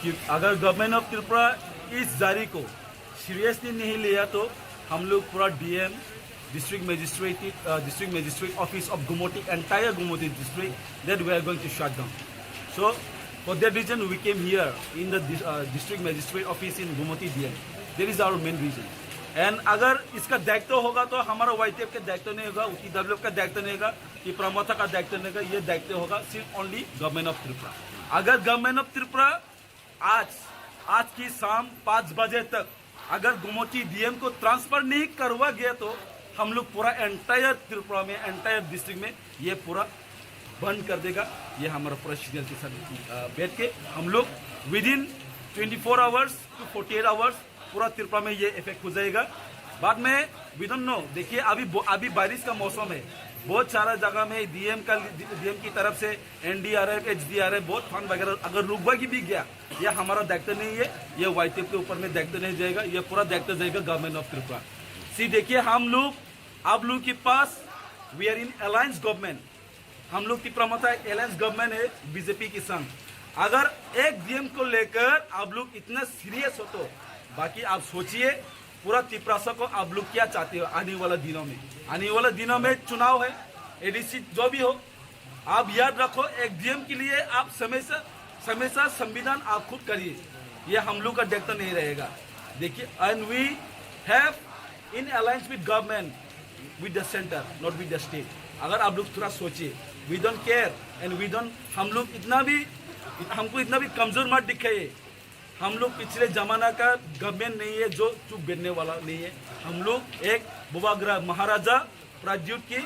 Speaker 4: कि अगर गवर्नमेंट ऑफ त्रिपुरा इस जारी को सीरियसली नहीं लिया तो हम लोग पूरा DM district magistrate office of Gomati entire Gomati district that we are going to shut down. So for that reason we came here in the district magistrate office in Gumoti DM. That is our main reason. And अगर इसका दायित्व होगा तो हमारा YTF का दायित्व नहीं होगा, UTWF का दायित्व नहीं होगा, कि प्रमोता का दायित्व नहीं होगा. ये दायित्व होगा सिर्फ ओनली गवर्नमेंट ऑफ त्रिपुरा. अगर गवर्नमेंट ऑफ त्रिपुरा आज की शाम 5 बजे तक अगर गुमोटी DM को ट्रांसफर नहीं करवा गया तो हम लोग पूरा एंटायर त्रिपुरा में एंटायर डिस्ट्रिक्ट में ये पूरा बंद कर देगा. ये हमारा पूरा सीनियर के साथ बैठ के हम लोग within 24 hours to 48 hours पूरा त्रिपुरा में ये इफेक्ट हो जाएगा. बाद में वी डोंट नो. देखिए अभी बारिश का मौसम है, बहुत सारा जगह में DM की तरफ से NDRF HDRF बहुत फंड वगैरह अगर रुकवागी भी गया, ये हमारा दायित्व नहीं है, ये YTF के ऊपर में दायित्व नहीं जाएगा, ये पूरा दायित्व जाएगा गवर्नमेंट ऑफ त्रिपुरा. सी देखिए हम लोग आप लोग के पास we are in alliance government. हम लोग की प्रमुख अलायंस गवर्नमेंट है BJP के संग. अगर एक DM को लेकर आप लोग इतना सीरियस हो तो बाकी आप सोचिए पूरा त्रिपुरा को आप लोग क्या चाहते हो आने वाला दिनों में. आने वाला दिनों में चुनाव है, ADC जो भी हो, आप याद रखो एक DM के लिए आप हमेशा संविधान आप खुद करिए. ये हम लोग का दायित्व नहीं रहेगा. देखिए and we have in alliance with government with the centre not with the state. अगर आप लोग थोड़ा सोचिए, we don't care and we don't, हमको इतना भी कमजोर मत दिखाइए. हम लोग पिछले जमाना का गवर्नमेंट नहीं है जो चुप बैठने वाला नहीं है. हम लोग एक बुबाग्रा महाराजा प्राज्युत की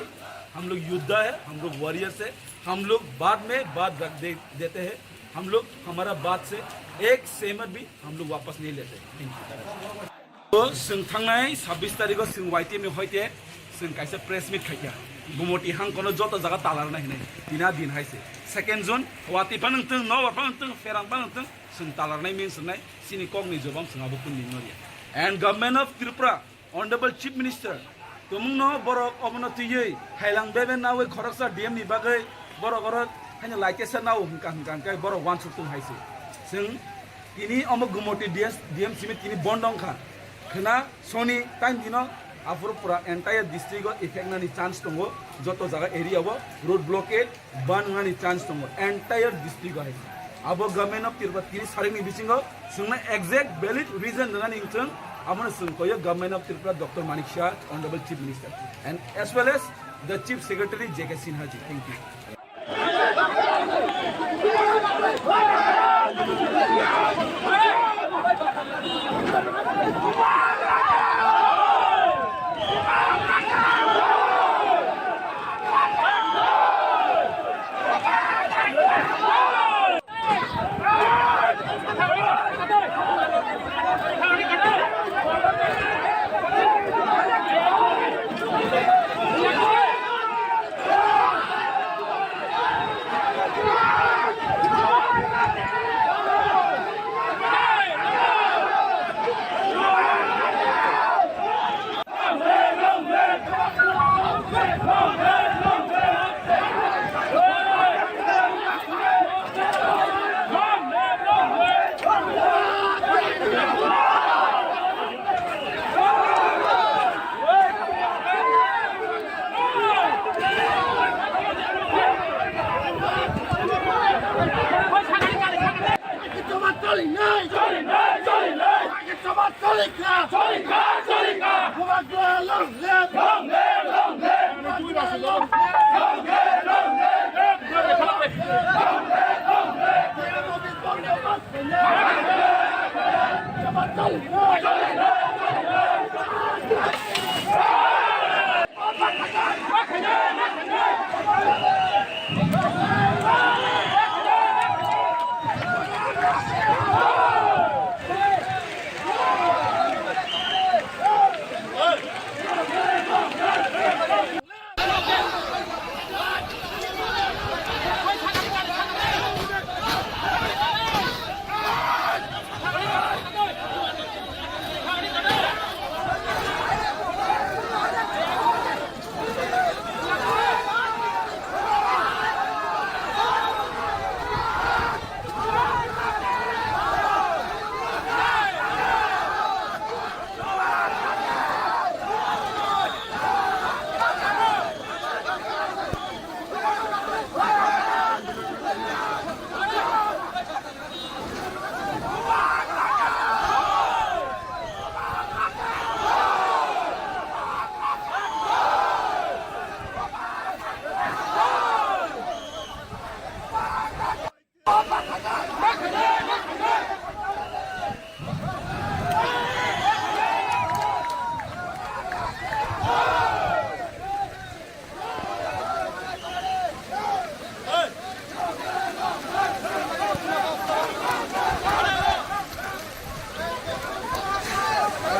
Speaker 4: हम लोग योद्धा है, हम लोग वॉरियर्स है. हम लोग बाद में बात रख देते हैं. हम लोग हमारा बात से एक सहमत भी हम लोग वापस नहीं लेते. तो जों थांनाय 26 तारिखआव जों YTF में होइते जों कायसे प्रेस मीट खाया गुमोटी हांखौनो जत जगह तालारना हिनाय दिना दिन हायसे 2 जुन वातिफा नोंथों नवाफा नोंथों फेरांबा नोंथों जों तालारनाय मिन्सनाय सिनि कगनि जबाम जोंहाबो कुन निनरिया. And government of Tripura honourable chief minister तुमनो बरक अबनतियै हायलांबेबे नावै खरकसा DM नि बागै बरक हायनो लाइटेसा नाव हंका बरक वानसुतुं हायसे जों तिनि अमक गुमोटी DM सिमे तिनि बन्दंखा खना सोनी टाइम दिनो आफुर पूरा एंटायर डिस्ट्रिक्ट इफेक्ट नानी चांस दङ. जत जगह एरिया रोड ब्लॉकेड बाननानी चांस दङ एंटायर डिस्ट्रिक्ट है. अब गवर्नमेंट ऑफ त्रिपुरा तिनि सारिनि बिथिङाव जोंना एक्जेक्ट वैलिड रीजन दङानि जों आमनो जोंखौयो government of Tripura doctor Manik Shah honourable chief minister and as well as the chief secretary JK Sinha ji. Thank you.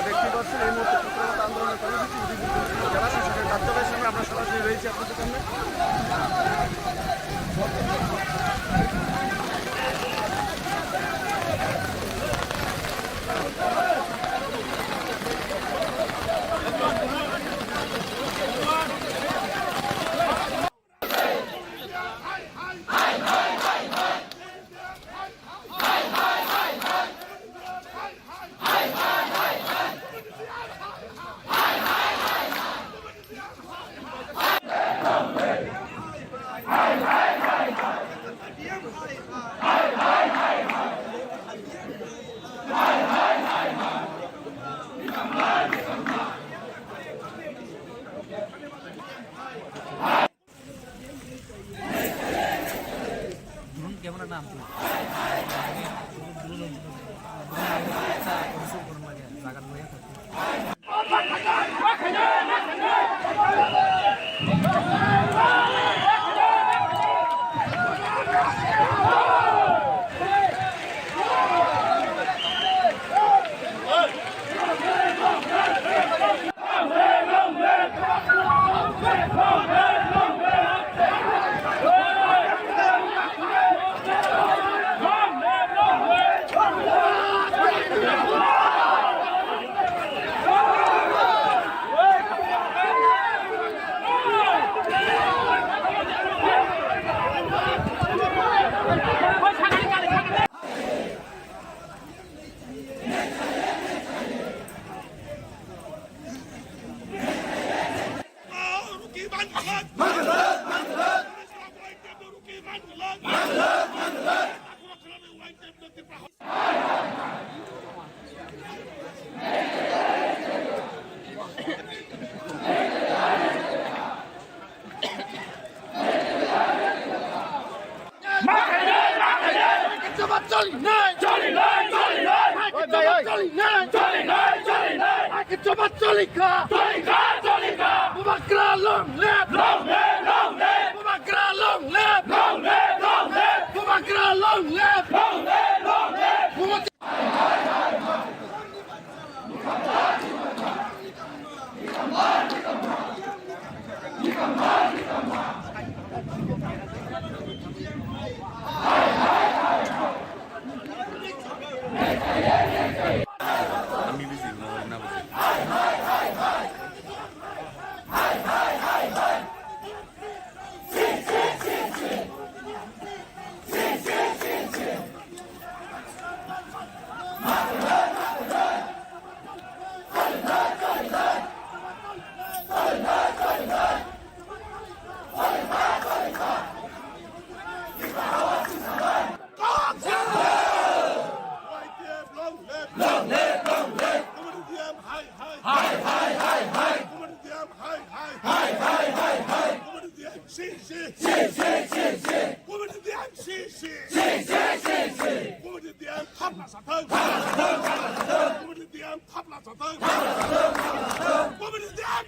Speaker 3: দেখতে পাচ্ছেন এই মুহূর্তে প্রতিবাদ আন্দোলনের কর্মসূচি জেলা শাসকের কার্যালয়ের সামনে আমরা সরাসরি রয়েছি আপনাদের সামনে।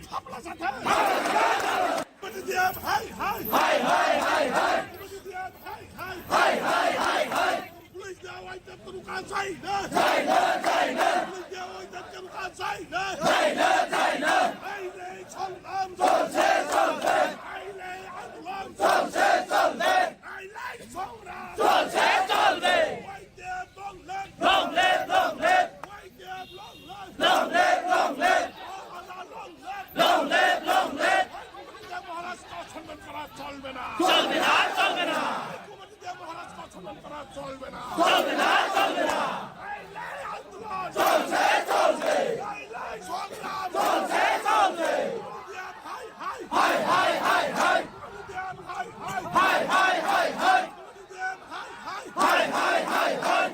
Speaker 1: Pabla Satan. Community DM, hi, hi. Hi, hi, hi, hi. Community DM, hi, hi. Hi, hi, hi, hi. Police now, I tell you can't say no. China, China. Police now, I tell you can't say no. China, China. I lay Chong Lam. Solse, solse. I lay Anlam. Solse, solse. I lay Chong Lam. Solse, solse. White them, long leg. Long leg, long leg. White them, long leg. Long leg, long leg. Long leg, long leg. Maharashtra সম্মান করা চলবে না, চলবে না, চলবে না। মহারাষ্ট্র সম্মান করা চলবে না, চলবে না, চলবে না। চলছে, চলছে। সংগ্রাম চলছে, চলছে। হাই, হাই, হাই, হাই, হাই, হাই, হাই, হাই, হাই, হাই, হাই, হাই, হাই, হাই, হাই, হাই।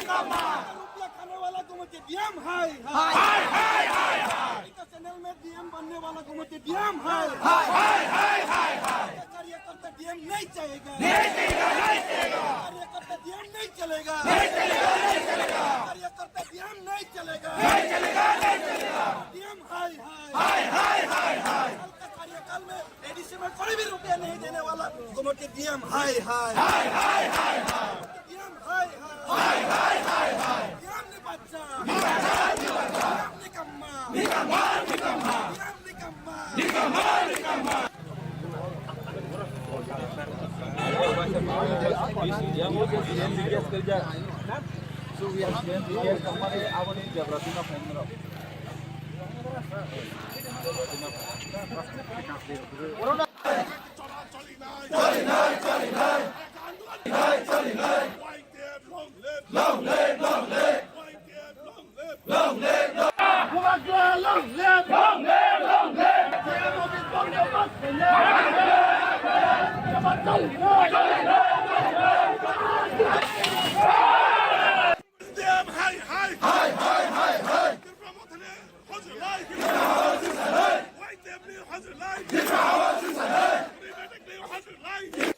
Speaker 2: खाने वाला को मत डीएम हाय हाय हाय हाय हाय चैनल में डीएम बनने वाला को मत डीएम हाय हाय हाय हाय हाय कार्यकर्ता डीएम नहीं चलेगा, नहीं चलेगा, नहीं चलेगा। कार्यकर्ता डीएम नहीं चलेगा, नहीं चलेगा, नहीं चलेगा। कार्यकर्ता डीएम नहीं चलेगा, नहीं चलेगा, नहीं चलेगा। डीएम हाय हाय हाय हाय हाय। कार्यकाल में एडीसी में कोई भी रुपया नहीं देने वाला को मत डीएम हाय हाय हाय हाय हाय हाय। डीएम हाय हाय हाय हाय हाय। डीएम ने बच्चा निकम्मा निकम्मा निकम्मा निकम्मा निकम्मा निकम्मा।
Speaker 6: So we have been here kemarin awal ini Jabratina Fenro.
Speaker 1: Long live, long live. Long live, long live. Long live, long live. Long live, long live. Damn, hi, hi. Hi, hi, hi, hi. Hazır life. White damn new hazır life. Hazır life.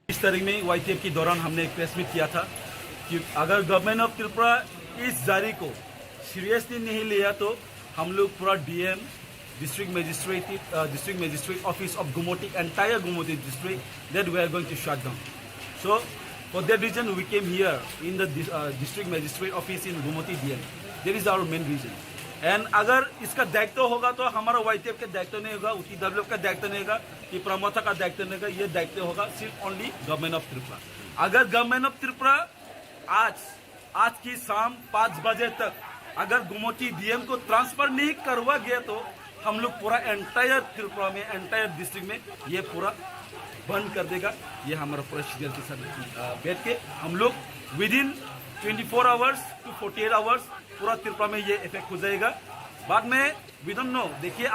Speaker 4: इस तारीख में YTF के दौरान हमने एक press meet किया था कि अगर गवर्नमेंट ऑफ त्रिपुरा इस जारी को सीरियसली नहीं लिया तो हम लोग पूरा DM district magistrate office of Gomati entire Gomati district that we are going to shut down. So for that reason we came here in the district magistrate office in Gumoti DM. That is our main reason. And अगर इसका दायित्व होगा तो हमारा YTF का दायित्व नहीं होगा, UTWF का दायित्व नहीं होगा, कि प्रमोथा का दायित्व नहीं होगा. ये दायित्व होगा सिर्फ ओनली गवर्नमेंट ऑफ त्रिपुरा. अगर गवर्नमेंट ऑफ त्रिपुरा आज की शाम 5 बजे तक अगर गुमोती DM को ट्रांसफर नहीं करवा गया तो हम लोग पूरा एंटायर त्रिपुरा में एंटायर डिस्ट्रिक्ट में ये पूरा बंद कर देगा. ये हमारा पूरा शेड्यूल के साथ बैठ के हम लोग within 24 hours to 48 hours पूरा त्रिपुरा में ये इफेक्ट हो जाएगा. बाद में वी डोंट नो. देखिए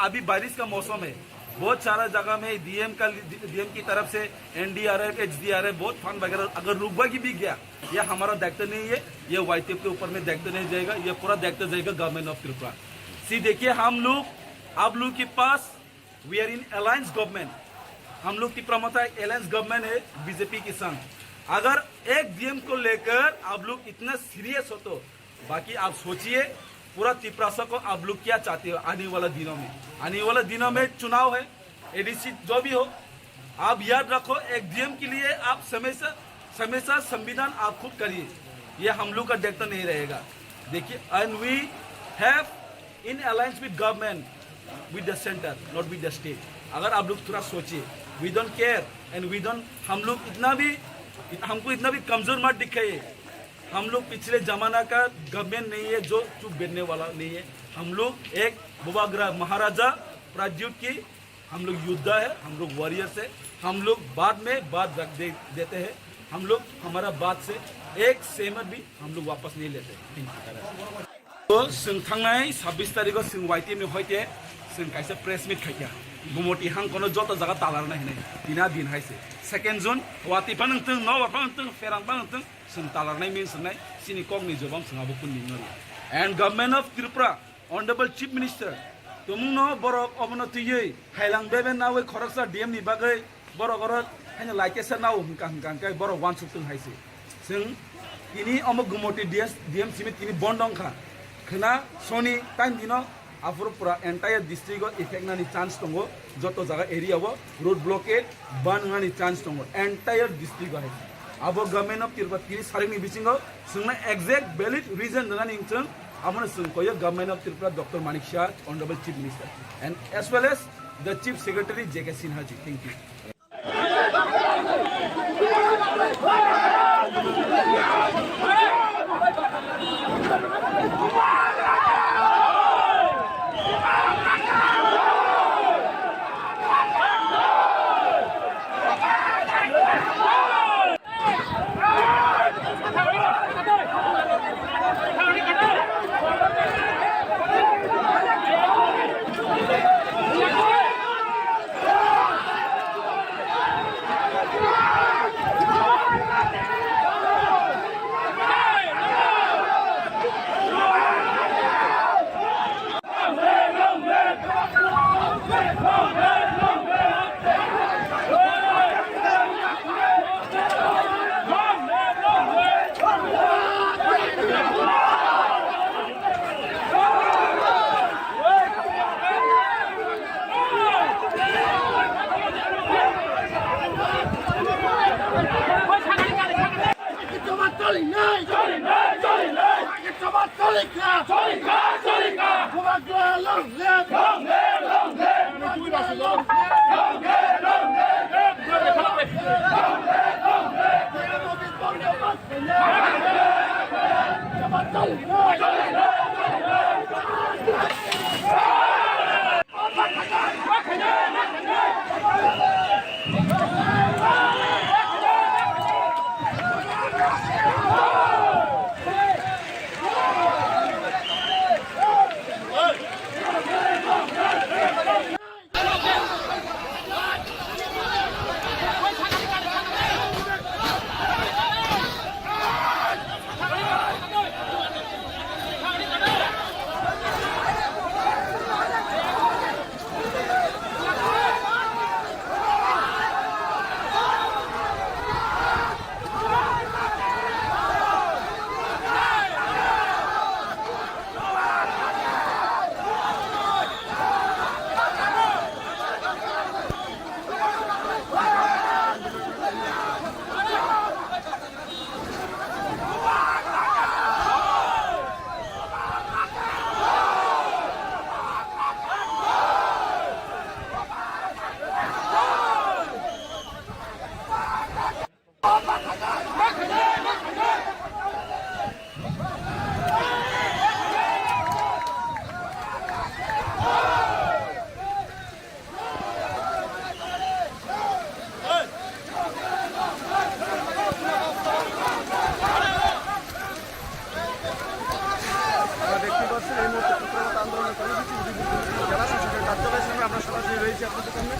Speaker 4: अभी बारिश का मौसम है, बहुत सारा जगह में DM की तरफ से NDRF HDRF बहुत फंड वगैरह अगर रुकवा की भी गया, यह हमारा दायित्व नहीं है, ये YTF के ऊपर में दायित्व नहीं जाएगा, ये पूरा दायित्व जाएगा गवर्नमेंट ऑफ त्रिपुरा. देखिए आप लोग के पास we are in alliance government. हम लोग की प्रमुख अलायंस गवर्नमेंट है बीजेपी के संग. अगर एक DM को लेकर आप लोग इतना सीरियस हो तो बाकी आप सोचिए पूरा त्रिपुरा को आप लोग क्या चाहते हो आने वाला दिनों में चुनाव है, ADC जो भी हो. आप याद रखो एक DM के लिए आप हमेशा संविधान आप खुद करिए, ये हम लोग का दायित्व नहीं रहेगा. देखिए and we have in alliance with government with the centre not with the state. अगर आप लोग थोड़ा सोचिए, वी डोंट केयर एंड हमको इतना भी कमजोर मत दिखाइए. हम लोग पिछले जमाना का गवर्नमेंट नहीं है जो चुप बैठने वाला नहीं है. हम लोग एक बुबाग्रह महाराजा प्राज्युत की हम लोग योद्धा है, हम लोग वॉरियर्स है. हम लोग बाद में बात रख देते हैं. हम लोग हमारा बात से एक सहमत भी हम लोग वापस नहीं लेते. तो थांनाय 26 तारिखो YTF में होते कैसे प्रेस मीट खाइया गुमोटी हां कोनो जत जगह तालार नहीं दिना दिन हाइसे 2 जुन वातिफा नंतों नवाफा नंतों फेरांबा नंतों जों तालार नहीं मीन सुनाय सिनी कॉग नि जबाम संगाबो कुननि नरि. And government of Tripura honourable chief minister तुमनो बरक अवनतियै हाइलांग बेबे नावे खरकसा DM नि बागै बरक अरत हैन लाइकेसा नाव हंका बरक वान सुतों हाइसे जों इनि अमक गुमोटी DM सिमित इनि बंदंखा खना सोनी टाइम दिनो आफुर पूरा एंटायर डिस्ट्रिक्ट इफेक्ट नानी चांस दंगो जतो जगह एरिया वो रोड ब्लॉकेड बान नानी चांस दंगो एंटायर डिस्ट्रिक्ट है. अब गवर्नमेंट ऑफ त्रिपुरा की सारिनि बिसिंगो जोंना एग्जैक्ट वैलिड रीजन नानी जों आमने जों कोयो government of Tripura doctor Manik Shah honourable chief minister and as well as the chief secretary JK Sinha ji. Thank you.
Speaker 3: হয়েছে আপনাদের সামনে।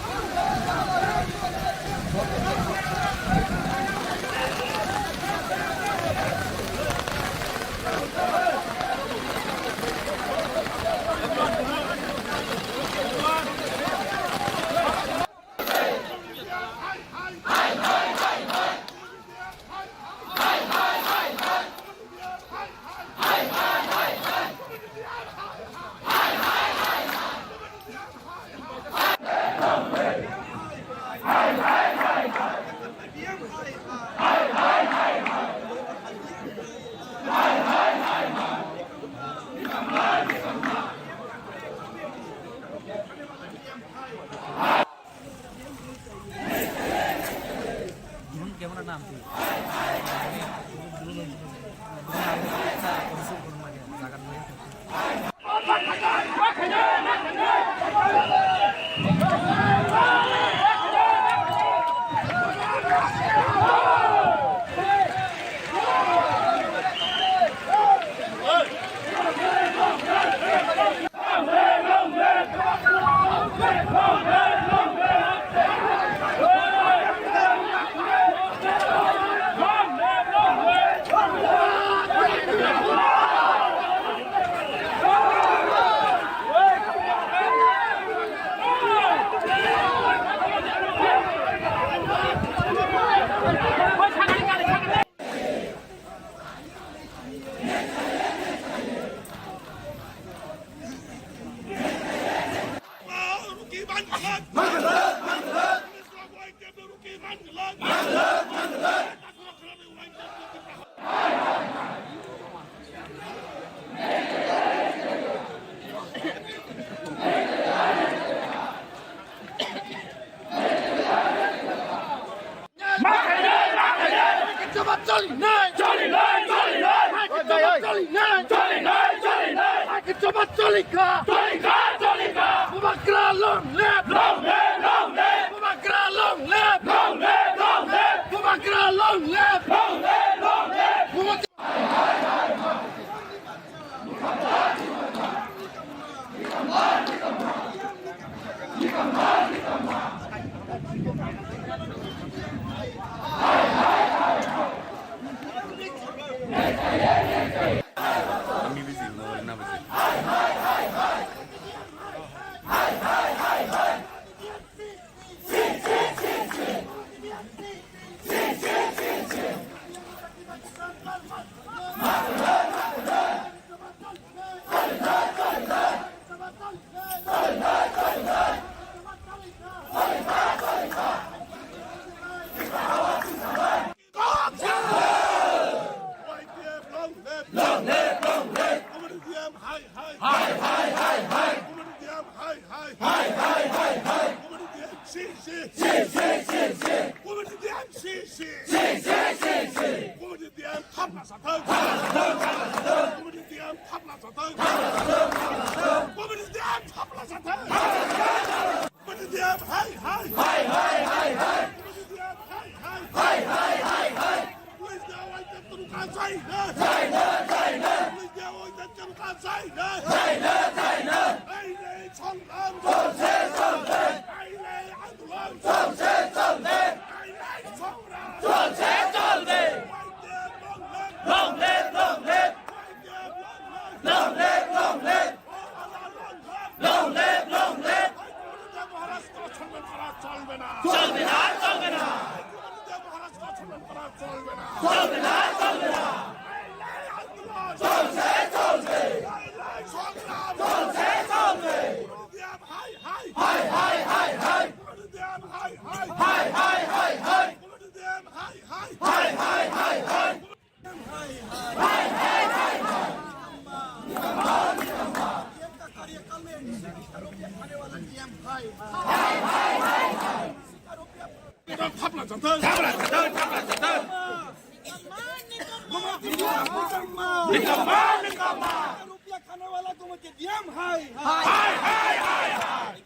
Speaker 2: रुपया खाने वाला को मत डीएम हाय हाय हाय हाय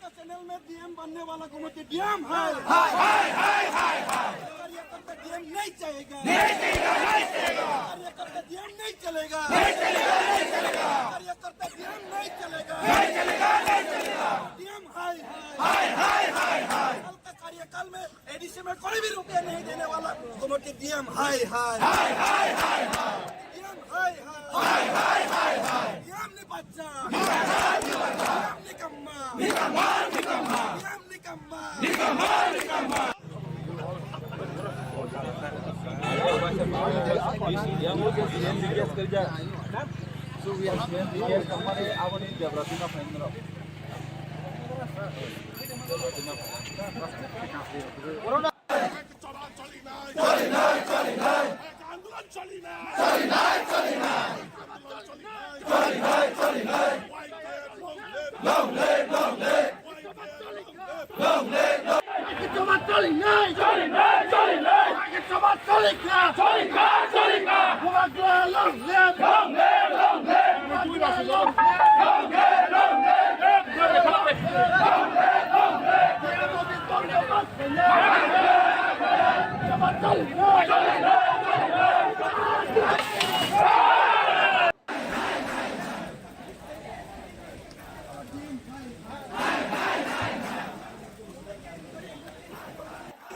Speaker 2: चैनल में डीएम बनने वाला को मत डीएम हाय हाय हाय हाय कार्यकर्ता डीएम नहीं चाहेगा कार्यकर्ता डीएम नहीं चलेगा कार्यकर्ता डीएम नहीं चलेगा डीएम हाय हाय हाय साल में एडीसी में कोई भी रुपया नहीं देने वाला गुमटी डीएम हाय हाय हाय हाय हाय डीएम हाय हाय हाय हाय हाय डीएम ने बच्चा डीएम निकम्मा निकम्मा निकम्मा डीएम निकम्मा निकम्मा निकम्मा
Speaker 6: So we are here kemarin awal ini Jabratina Fendro.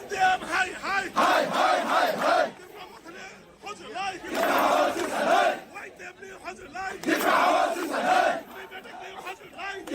Speaker 1: ديام هاي هاي هاي هاي هاي هاي حجر لاي وايت ابني حجر لاي حجر لاي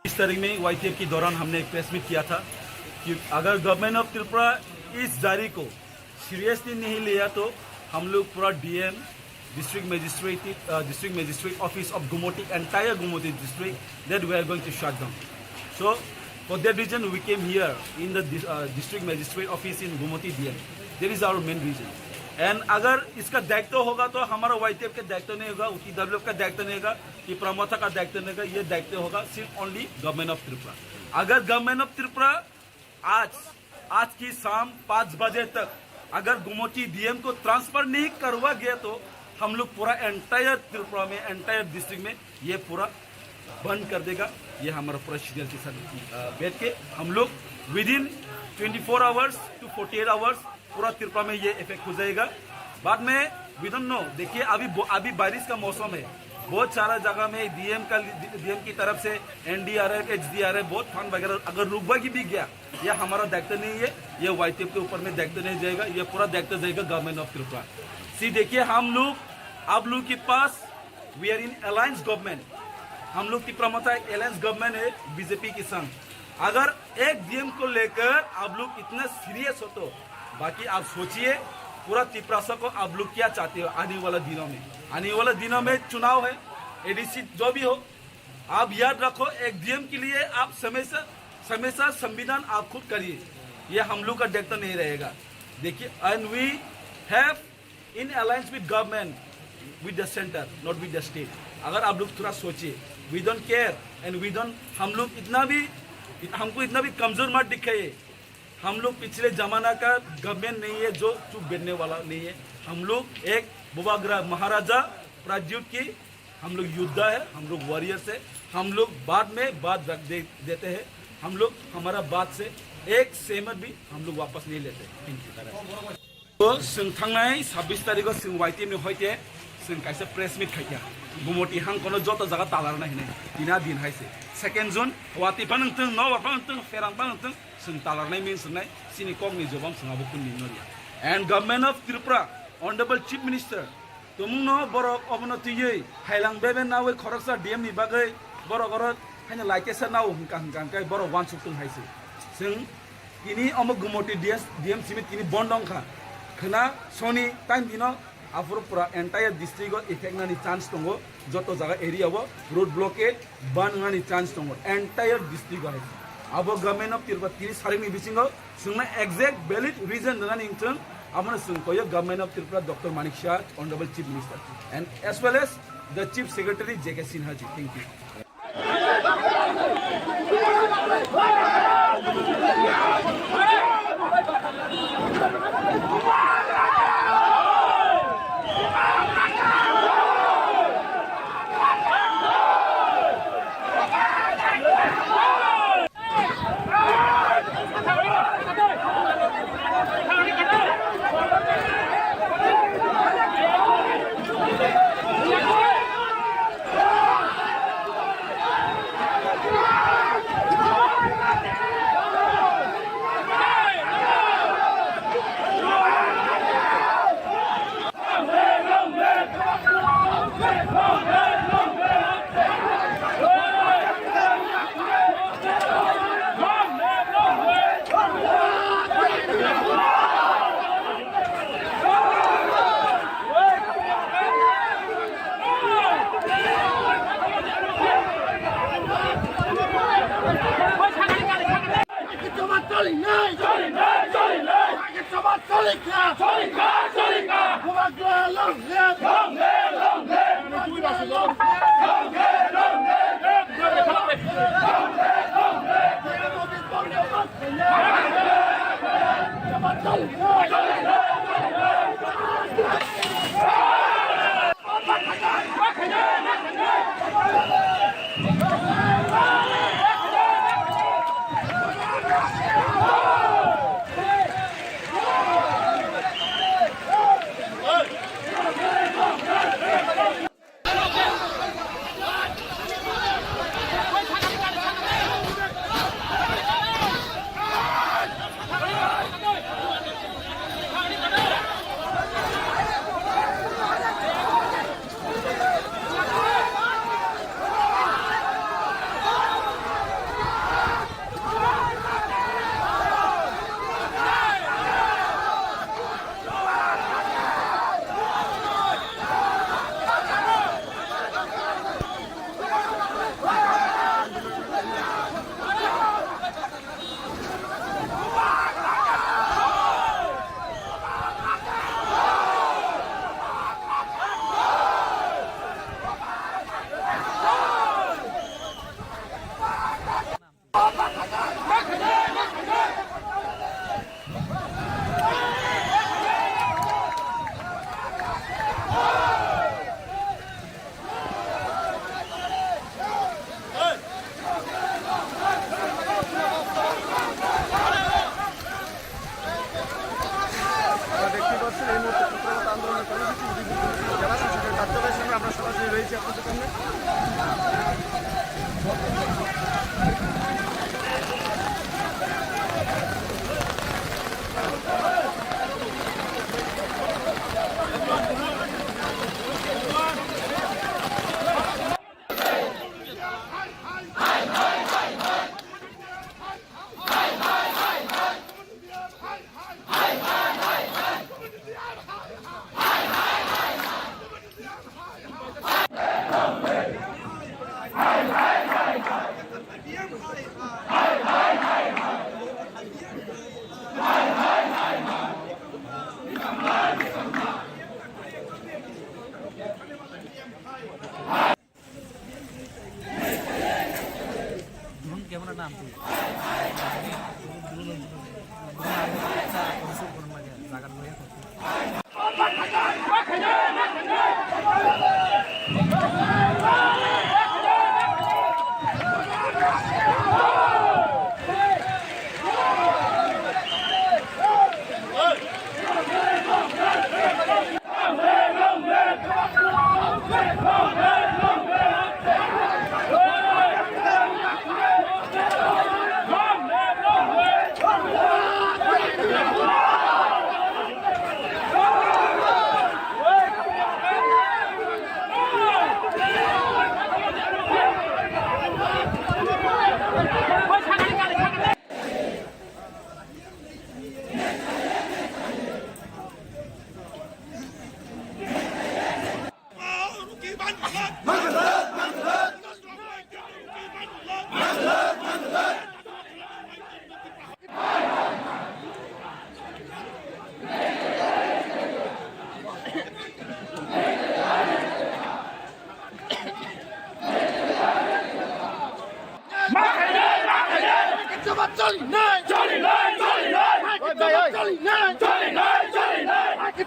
Speaker 4: इस तारीख में YTF के दौरान हमने एक प्रेस मीट किया था कि अगर गवर्नमेंट ऑफ त्रिपुरा इस जारी को सीरियसली नहीं लिया तो हम लोग पूरा DM district magistrate office of Gomati entire Gomati district that we are going to shut down. So for that reason we came here in the district magistrate office in Gumoti DM. That is our main reason. And अगर इसका दायित्व होगा तो हमारा YTF का दायित्व नहीं होगा, UTWF का दायित्व नहीं होगा, कि प्रमोथा का दायित्व नहीं होगा. ये दायित्व होगा सिर्फ ओनली गवर्नमेंट ऑफ त्रिपुरा. अगर गवर्नमेंट ऑफ त्रिपुरा आज की शाम 5 बजे तक अगर गुमोटी डीएम को ट्रांसफर नहीं करवा गया तो हम लोग पूरा एंटायर त्रिपुरा में एंटायर डिस्ट्रिक्ट में ये पूरा बंद कर देगा. ये हमारा पूरा शेड्यूल के साथ बैठ के हम लोग within 24 hours to 48 hours पूरा त्रिपुरा में ये इफेक्ट हो जाएगा. बाद में वी डोंट नो. देखिए अभी बारिश का मौसम है, बहुत सारा जगह में डीएम की तरफ से NDRF HDRF बहुत फंड वगैरह अगर रुकवा की भी गया, यह हमारा दायित्व नहीं है, ये YTF के ऊपर में दायित्व नहीं जाएगा, ये पूरा दायित्व जाएगा गवर्नमेंट ऑफ त्रिपुरा. सी देखिए हम लोग आप लोग के पास we are in alliance government, हम लोग की प्रमोता अलायंस गवर्नमेंट है बीजेपी के संग। अगर एक डीएम को लेकर आप लोग इतना सीरियस हो तो बाकी आप सोचिए पूरा तिपरासा को आप लोग क्या चाहते हो आने वाला दिनों में। आने वाला दिनों में चुनाव है, एडीसी जो भी हो, आप याद रखो एक डीएम के लिए आप हमेशा संविधान आप खुद करिए, ये हम लोग का दायित्व नहीं रहेगा। देखिए and we have in alliance with government with the centre not with the state. अगर आप लोग थोड़ा सोचिए, we don't care and we don't, हम लोग हमको इतना भी कमजोर मत दिखाइए। हम लोग पिछले जमाना का गवर्नमेंट नहीं है जो चुप बैठने वाला नहीं है। हम लोग एक बुबाग्रा महाराजा प्राज्युत की हम लोग योद्धा है, हम लोग वॉरियर्स है। हम लोग बाद में बात रख देते हैं, हम लोग हमारा बात से एक सहमत भी हम लोग वापस नहीं लेते। Thank you. तो जों थांनाय 26 तारिखआव जों वाइटिएम नि हयते जों कायसे प्रेस मिट खाइया गुमति हांखौनो जत जागा तालारना हिने दिना दिन हायसे 2 जुन वाटिफा नोंथों नवाफा नोंथों फेरांबा नोंथों जों तालारनाय मिन सोंनाय सिनि कमनि जबाम सोंआबो कुनि नरिया and government of Tripura honourable chief minister तुमुनो बरक अवनतियै हाइलां बेबे नावै खरकसा डीएम नि बागै बरक गरत हायना लाइकेसा नाव हंका काय बरक वान सुक्तुं हायसे जों किनि अमु गुमति डीएम सिमित किनि बन्दंखा खना सोनी टाइम दिनो आफुरपुरा एंटायर डिस्ट्रिक्ट इफेक्ट नानी चांस दंगो जत जागा एरिया वो रोड ब्लॉकेड बानगानी चांस दंगो एंटायर डिस्ट्रिक्ट है। अब गवर्नमेंट ऑफ त्रिपुरा तिनि सारिनि बिसिंगो जोंना एग्जैक्ट वैलिड रीजन दंगा निंगथों आमनो जोंखौयो government of Tripura doctor Manik Shah honourable chief minister and as well as the chief secretary JK Sinha ji. Thank you.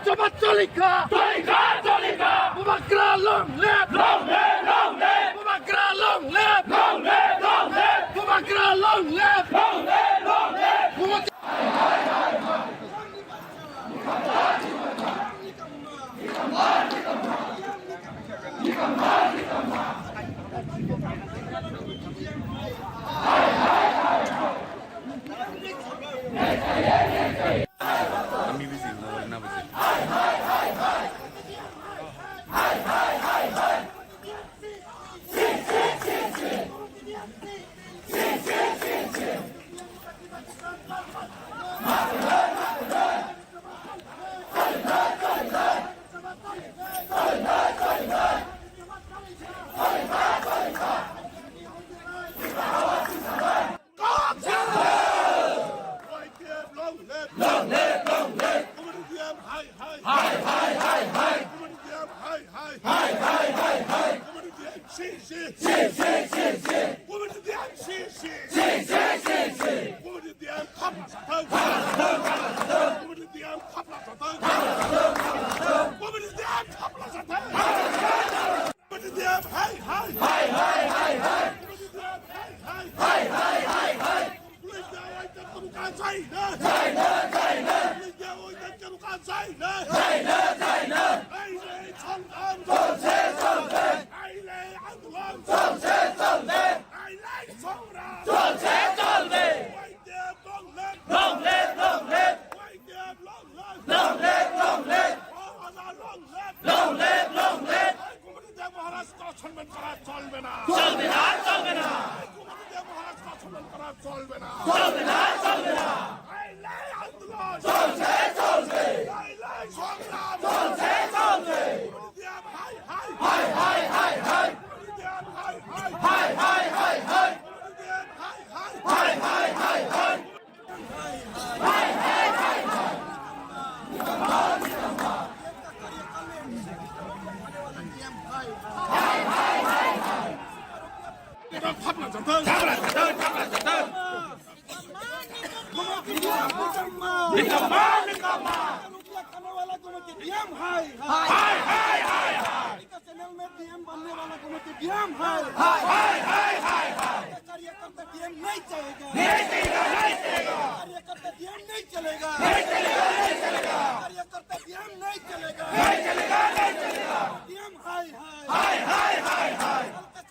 Speaker 1: Chobat Cholika! Bumakra long live! Bumakra long live! Bumakra long live!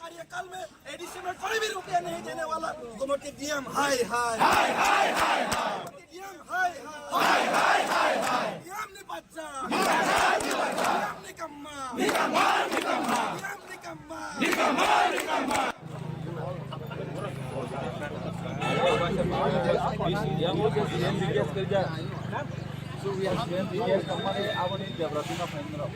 Speaker 1: कार्यकाल में additional कोई भी रुपया नहीं देने वाला गुमटी डीएम हाय हाय डीएम हाय हाय डीएम ने बच्चा डीएम निकम्मा डीएम निकम्मा
Speaker 6: So we have spent the years company our in Ratina Fendra.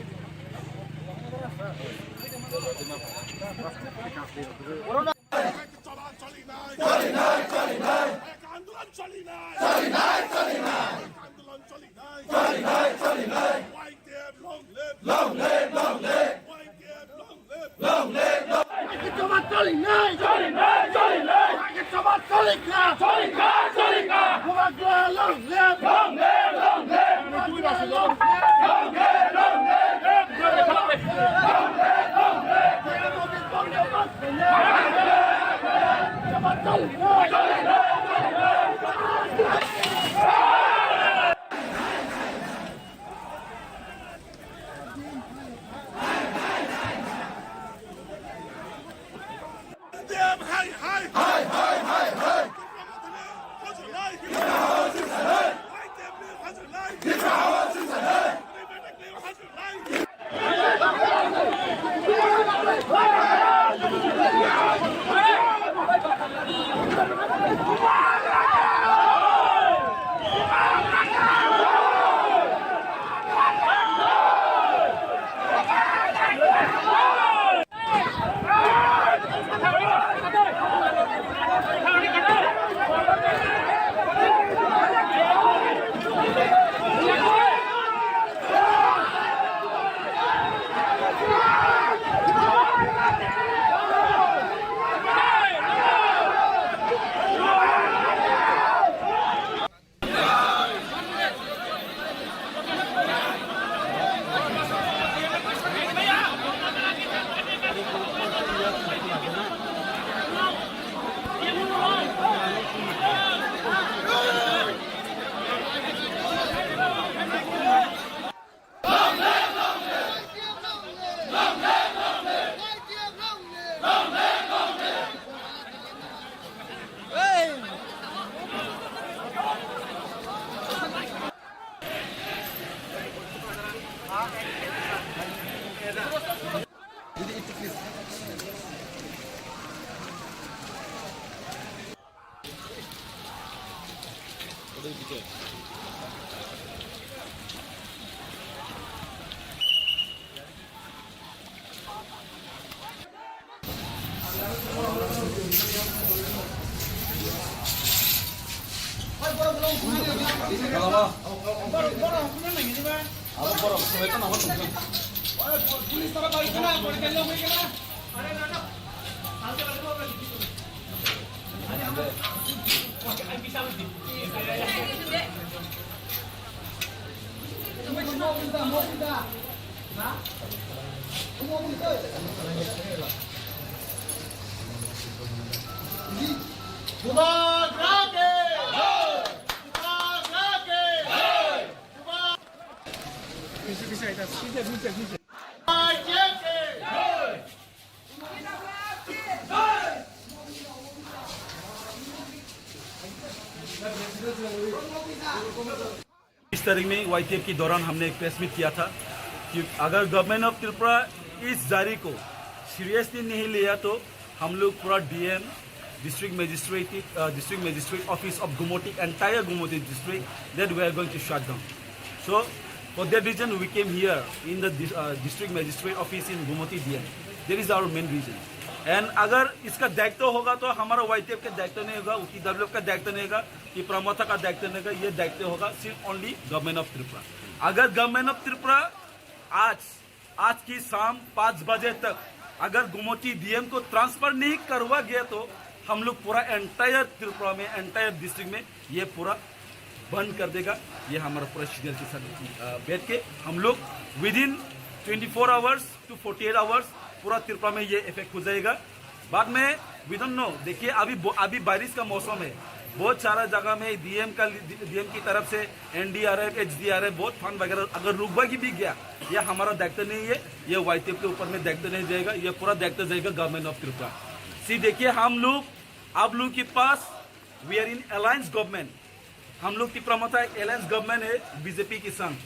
Speaker 1: Yeah.
Speaker 4: इस तारीख में YTF के दौरान हमने एक प्रेस मीट किया था कि अगर गवर्नमेंट ऑफ त्रिपुरा इस जारी को सीरियसली नहीं लिया तो हम लोग पूरा DM district magistrate office of Gomati entire Gomati district that we are going to shut down. So for that reason we came here in the district magistrate office in Gumoti DM. That is our main reason. And अगर इसका दायित्व होगा तो हमारा YTF का दायित्व नहीं होगा, UTWF का दायित्व नहीं होगा, कि प्रमोता का दायित्व नहीं होगा. ये दायित्व होगा सिर्फ ओनली गवर्नमेंट ऑफ त्रिपुरा. अगर गवर्नमेंट ऑफ त्रिपुरा आज की शाम 5 बजे तक अगर गुमोटी डीएम को ट्रांसफर नहीं करवा गया तो हम लोग पूरा एंटायर त्रिपुरा में एंटायर डिस्ट्रिक्ट में ये पूरा बंद कर देगा. ये हमारा पूरा शेड्यूल के साथ बैठ के हम लोग within 24 hours to 48 hours पूरा त्रिपुरा में ये इफेक्ट हो जाएगा. बाद में वी डोंट नो. देखिए अभी बारिश का मौसम है, बहुत सारा जगह में डीएम की तरफ से NDRF HDRF बहुत फंड वगैरह अगर रुकवा भी गया, ये हमारा दायित्व नहीं है, ये YTF के ऊपर में दायित्व नहीं जाएगा, ये पूरा दायित्व जाएगा गवर्नमेंट ऑफ त्रिपुरा. देखिए हम लोग आप लोग के पास we are in alliance government. हम लोग की प्रमुख एक अलायंस गवर्नमेंट है बीजेपी के संग.